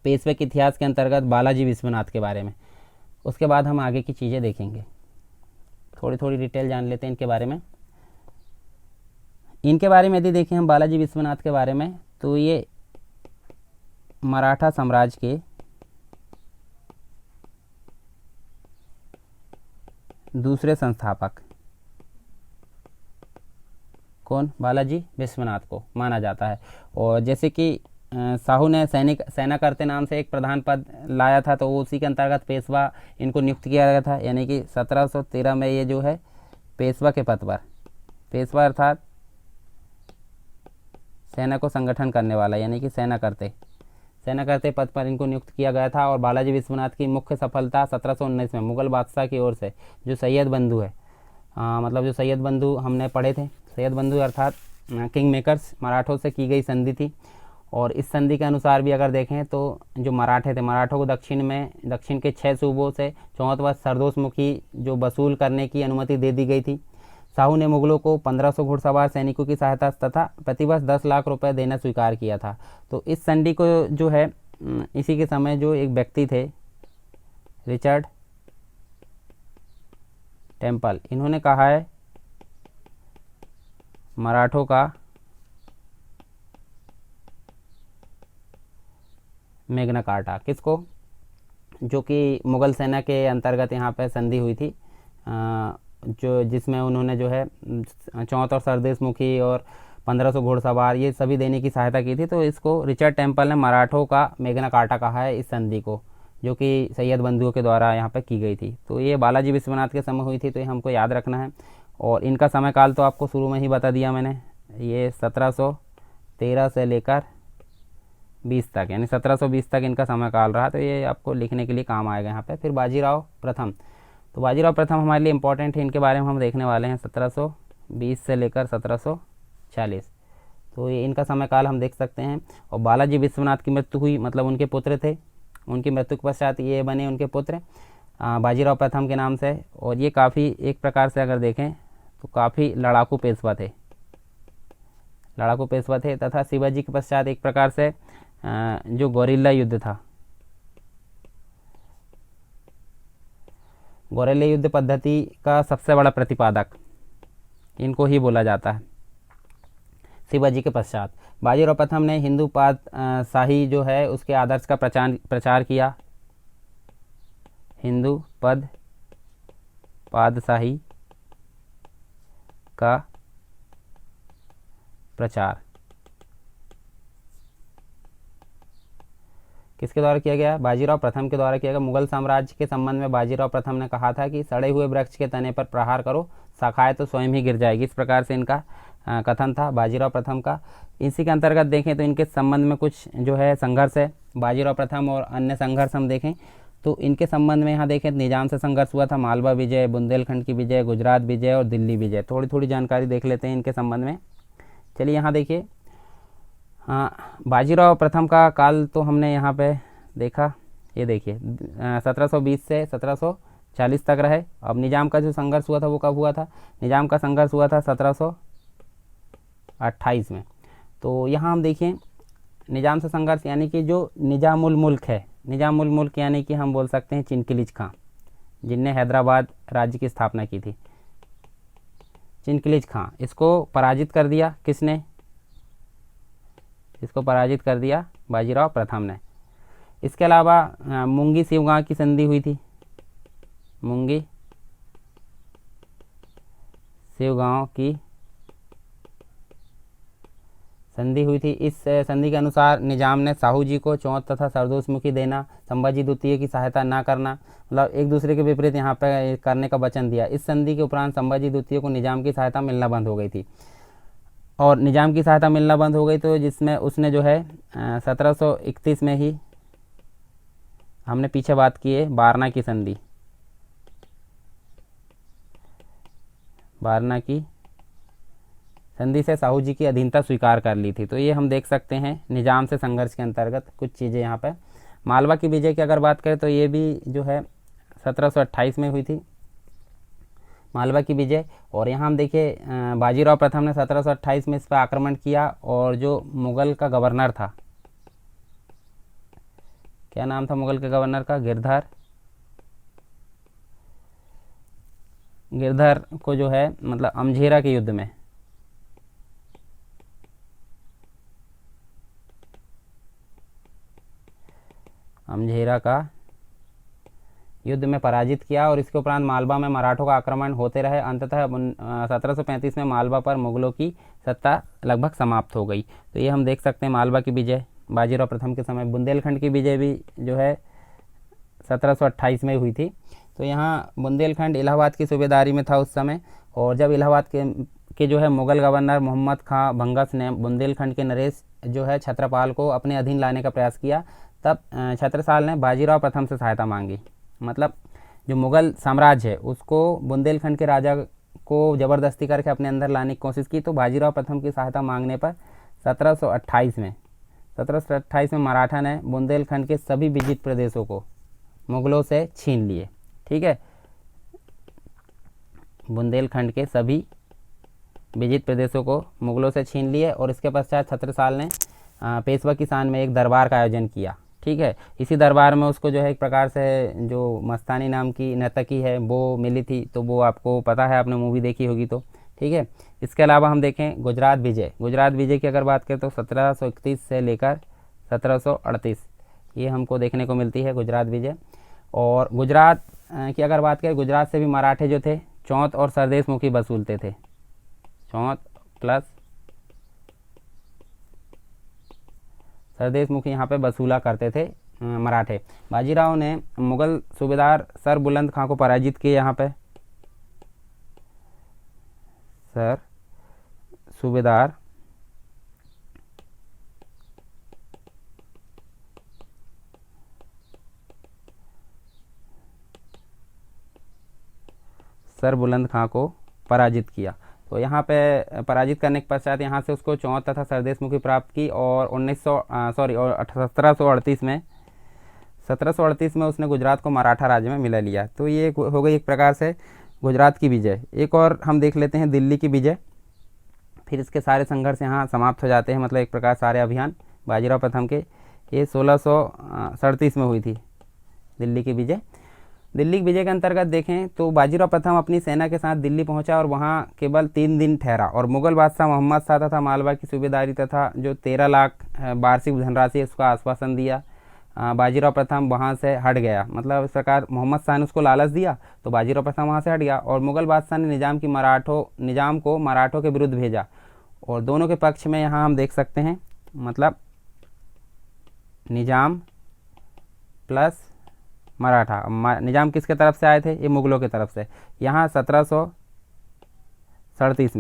पेशवे के इतिहास के अंतर्गत बालाजी विश्वनाथ के बारे में, उसके बाद हम आगे की चीज़ें देखेंगे। थोड़ी थोड़ी डिटेल जान लेते हैं इनके बारे में। इनके बारे में यदि देखें हम बालाजी विश्वनाथ के बारे में, तो ये मराठा साम्राज्य के दूसरे संस्थापक, कौन, बालाजी विश्वनाथ को माना जाता है। और जैसे कि साहू ने सेना करते नाम से एक प्रधान पद लाया था, तो उसी के अंतर्गत पेशवा इनको नियुक्त किया गया था, यानी कि 1713 में ये जो है पेशवा के पद पर, पेशवा अर्थात सेना को संगठन करने वाला, यानी कि सेना करते पद पर इनको नियुक्त किया गया था। और बालाजी विश्वनाथ की मुख्य सफलता 1719 में मुगल बादशाह की ओर से जो सैयद बंधु है, मतलब जो सैयद बंधु हमने पढ़े थे, सैयद बंधु अर्थात किंग मेकर्स, मराठों से की गई संधि थी। और इस संधि के अनुसार भी अगर देखें तो जो मराठे थे, मराठों को दक्षिण के 6 सूबों से 34 सरदोषमुखी जो वसूल करने की अनुमति दे दी गई थी। साहू ने मुगलों को 1500 घुड़सवार सैनिकों की सहायता तथा प्रतिवर्ष 10 लाख रुपए देना स्वीकार किया था। तो इस संधि को जो है इसी के समय जो एक व्यक्ति थे रिचर्ड टेम्पल, इन्होंने कहा है मराठों का मैग्ना कार्टा, किसको, जो कि मुगल सेना के अंतर्गत यहाँ पे संधि हुई थी, जो जिसमें उन्होंने जो है 74 सरदेशमुखी और 1500 घुड़सवार ये सभी देने की सहायता की थी। तो इसको रिचर्ड टेम्पल ने मराठों का मैग्ना कार्टा कहा है इस संधि को, जो कि सैयद बंधुओं के द्वारा यहाँ पे की गई थी। तो ये बालाजी विश्वनाथ के समय हुई थी, तो ये हमको याद रखना है। और इनका समय काल तो आपको शुरू में ही बता दिया मैंने, ये 1713 से लेकर 20 तक, यानी 1720 तक इनका समय काल रहा, तो ये आपको लिखने के लिए काम आएगा यहाँ पे। फिर बाजीराव प्रथम, तो बाजीराव प्रथम हमारे लिए इंपॉर्टेंट है, इनके बारे में हम देखने वाले हैं 1720 से लेकर 1740, तो ये इनका समय काल हम देख सकते हैं। और बालाजी विश्वनाथ की मृत्यु हुई, मतलब उनके पुत्र थे, उनकी मृत्यु के पश्चात ये बने उनके पुत्र बाजीराव प्रथम के नाम से। और ये काफ़ी एक प्रकार से अगर देखें तो काफ़ी लड़ाकू पेशवा थे तथा शिवाजी के पश्चात एक प्रकार से जो गोरिल्ला युद्ध था, गोरिल्ला युद्ध पद्धति का सबसे बड़ा प्रतिपादक इनको ही बोला जाता है। शिवाजी के पश्चात बाजीराव प्रथम ने हिंदू शाही जो है उसके आदर्श का प्रचार किया, हिंदू पादशाही का प्रचार किसके द्वारा किया गया, बाजीराव प्रथम के द्वारा किया गया। मुगल साम्राज्य के संबंध में बाजीराव प्रथम ने कहा था कि सड़े हुए वृक्ष के तने पर प्रहार करो, शाखाएं तो स्वयं ही गिर जाएगी, इस प्रकार से इनका कथन था बाजीराव प्रथम का। इसी के अंतर्गत देखें तो इनके संबंध में कुछ जो है संघर्ष है, बाजीराव प्रथम और अन्य संघर्ष हम देखें तो इनके संबंध में यहाँ देखें निजाम से संघर्ष हुआ था, मालवा विजय, बुंदेलखंड की विजय, गुजरात विजय और दिल्ली विजय। थोड़ी थोड़ी जानकारी देख लेते हैं इनके संबंध में। चलिए यहाँ देखिए, हाँ बाजीराव प्रथम का काल तो हमने यहाँ पे देखा, ये देखिए 1720 से 1740 तक रहे। अब निजाम का जो संघर्ष हुआ था वो कब हुआ था, निजाम का संघर्ष हुआ था 1728 में। तो यहाँ हम देखिए निजाम से संघर्ष यानी कि जो निजामुल मुल्क है, निजामुल मुल्क यानी कि हम बोल सकते हैं चिनकिलिज खां, जिनने हैदराबाद राज्य की स्थापना की थी। चिनकिलिज खां, इसको पराजित कर दिया किसने? इसको पराजित कर दिया बाजीराव प्रथम ने। इसके अलावा मुंगी शिवगांव की संधि हुई थी, मुंगी शिवगांव की संधि हुई थी। इस संधि के अनुसार निजाम ने साहू जी को चौथ तथा सरदोषमुखी देना, संभाजी द्वितीय की सहायता ना करना, मतलब एक दूसरे के विपरीत यहाँ पे करने का वचन दिया। इस संधि के उपरांत संभाजी द्वितीय को निजाम की सहायता मिलना बंद हो गई थी, और निजाम की सहायता मिलना बंद हो गई तो जिसमें उसने जो है 1731 में ही, हमने पीछे बात की है वारणा की संधि, वारणा की संधि से साहू जी की अधीनता स्वीकार कर ली थी। तो ये हम देख सकते हैं निजाम से संघर्ष के अंतर्गत कुछ चीज़ें यहाँ पर। मालवा की विजय की अगर बात करें तो ये भी जो है 1728 में हुई थी मालवा की विजय। और यहाँ हम देखिए बाजीराव प्रथम ने 1728 में इस पर आक्रमण किया, और जो मुगल का गवर्नर था, क्या नाम था मुगल के गवर्नर का? गिरधर को जो है मतलब अमझेरा के युद्ध में, अमझेरा का युद्ध में पराजित किया, और इसके उपरांत मालवा में मराठों का आक्रमण होते रहे। अंततः 1735 में मालवा पर मुगलों की सत्ता लगभग समाप्त हो गई। तो ये हम देख सकते हैं मालवा की विजय बाजीराव प्रथम के समय। बुंदेलखंड की विजय भी जो है 1728 में हुई थी। तो यहाँ बुंदेलखंड इलाहाबाद की सूबेदारी में था उस समय, और जब इलाहाबाद के जो है मुगल गवर्नर मोहम्मद खां भंगस ने बुंदेलखंड के नरेश जो है छत्रपाल को अपने अधीन लाने का प्रयास किया, तब छत्रसाल ने बाजीराव प्रथम से सहायता मांगी। मतलब जो मुगल साम्राज्य है उसको बुंदेलखंड के राजा को ज़बरदस्ती करके अपने अंदर लाने की कोशिश की। तो बाजीराव प्रथम की सहायता मांगने पर 1728 में मराठा ने बुंदेलखंड के सभी विजित प्रदेशों को मुगलों से छीन लिए। ठीक है, बुंदेलखंड के सभी विजित प्रदेशों को मुगलों से छीन लिए, और इसके पश्चात छत्रसाल ने पेशवा की शान में एक दरबार का आयोजन किया। ठीक है, इसी दरबार में उसको जो है एक प्रकार से जो मस्तानी नाम की नर्तकी है वो मिली थी, तो वो आपको पता है, आपने मूवी देखी होगी तो। ठीक है, इसके अलावा हम देखें गुजरात विजय। गुजरात विजय की अगर बात करें तो 1731 से लेकर 1738 ये हमको देखने को मिलती है गुजरात विजय। और गुजरात की अगर बात करें, गुजरात से भी मराठे जो थे चौथ और सरदेश मुखी वसूलते थे, चौथ प्लस सरदेश मुखी यहाँ पे वसूला करते थे मराठे। बाजीराव ने मुगल सूबेदार सर बुलंद खां को पराजित किया। यहाँ पे सर सूबेदार सर बुलंद खां को पराजित किया। तो यहाँ पे पराजित करने के पश्चात यहाँ से उसको चौथ तथा सरदेश मुखी प्राप्त की, और 1738 में उसने गुजरात को मराठा राज्य में मिला लिया। तो ये हो गई एक प्रकार से गुजरात की विजय। एक और हम देख लेते हैं दिल्ली की विजय, फिर इसके सारे संघर्ष यहाँ समाप्त हो जाते हैं, मतलब एक प्रकार सारे अभियान बाजीराव प्रथम के। ये 1637 में हुई थी दिल्ली की विजय। दिल्ली की विजय के अंतर्गत देखें तो बाजीराव प्रथम अपनी सेना के साथ दिल्ली पहुंचा, और वहां केवल 3 दिन ठहरा, और मुगल बादशाह मोहम्मद शाह तथा मालवा की सूबेदारी तथा जो 13 लाख वार्षिक धनराशि उसका आश्वासन दिया। बाजीराव प्रथम वहां से हट गया, मतलब इस प्रकार मोहम्मद शाह ने उसको लालच दिया तो बाजीराव प्रथम वहां से हट गया, और मुगल बादशाह ने निजाम को मराठों के विरुद्ध भेजा। और दोनों के पक्ष में यहाँ हम देख सकते हैं, मतलब निजाम प्लस मराठा। निजाम किसके तरफ से आए थे? ये मुगलों की तरफ से। यहाँ 1737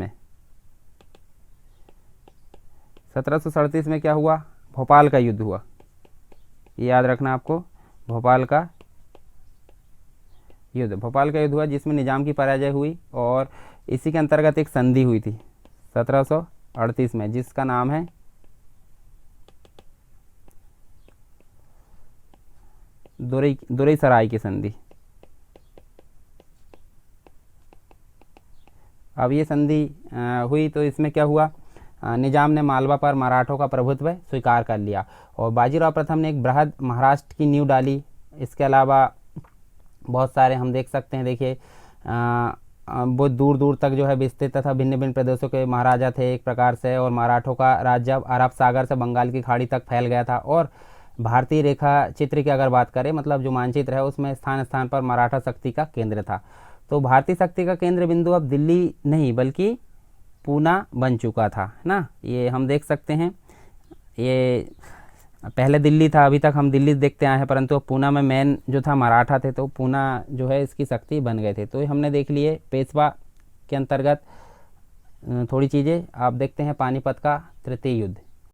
में क्या हुआ? भोपाल का युद्ध हुआ, ये याद रखना आपको, भोपाल का युद्ध हुआ जिसमें निजाम की पराजय हुई, और इसी के अंतर्गत एक संधि हुई थी 1738 में, जिसका नाम है दुरई सराय की संधि। अब ये संधि हुई तो इसमें क्या हुआ? निजाम ने मालवा पर मराठों का प्रभुत्व स्वीकार कर लिया, और बाजीराव प्रथम ने एक बृहद महाराष्ट्र की नींव डाली। इसके अलावा बहुत सारे हम देख सकते हैं, देखिए बहुत दूर दूर तक जो है विस्तृत तथा भिन्न भिन्न प्रदेशों के महाराजा थे एक प्रकार से, और मराठों का राज्य अब अरब सागर से बंगाल की खाड़ी तक फैल गया था। और भारतीय रेखा चित्र की अगर बात करें, मतलब जो मानचित्र है उसमें स्थान स्थान पर मराठा शक्ति का केंद्र था। तो भारतीय शक्ति का केंद्र बिंदु अब दिल्ली नहीं बल्कि पूना बन चुका था ना, ये हम देख सकते हैं। ये पहले दिल्ली था, अभी तक हम दिल्ली देखते आए हैं, परंतु पूना में मेन जो था मराठा थे, तो पूना जो है इसकी शक्ति बन गए थे। तो ये हमने देख लिए पेशवा के अंतर्गत थोड़ी चीज़ें। आप देखते हैं पानीपत का तृतीय युद्ध।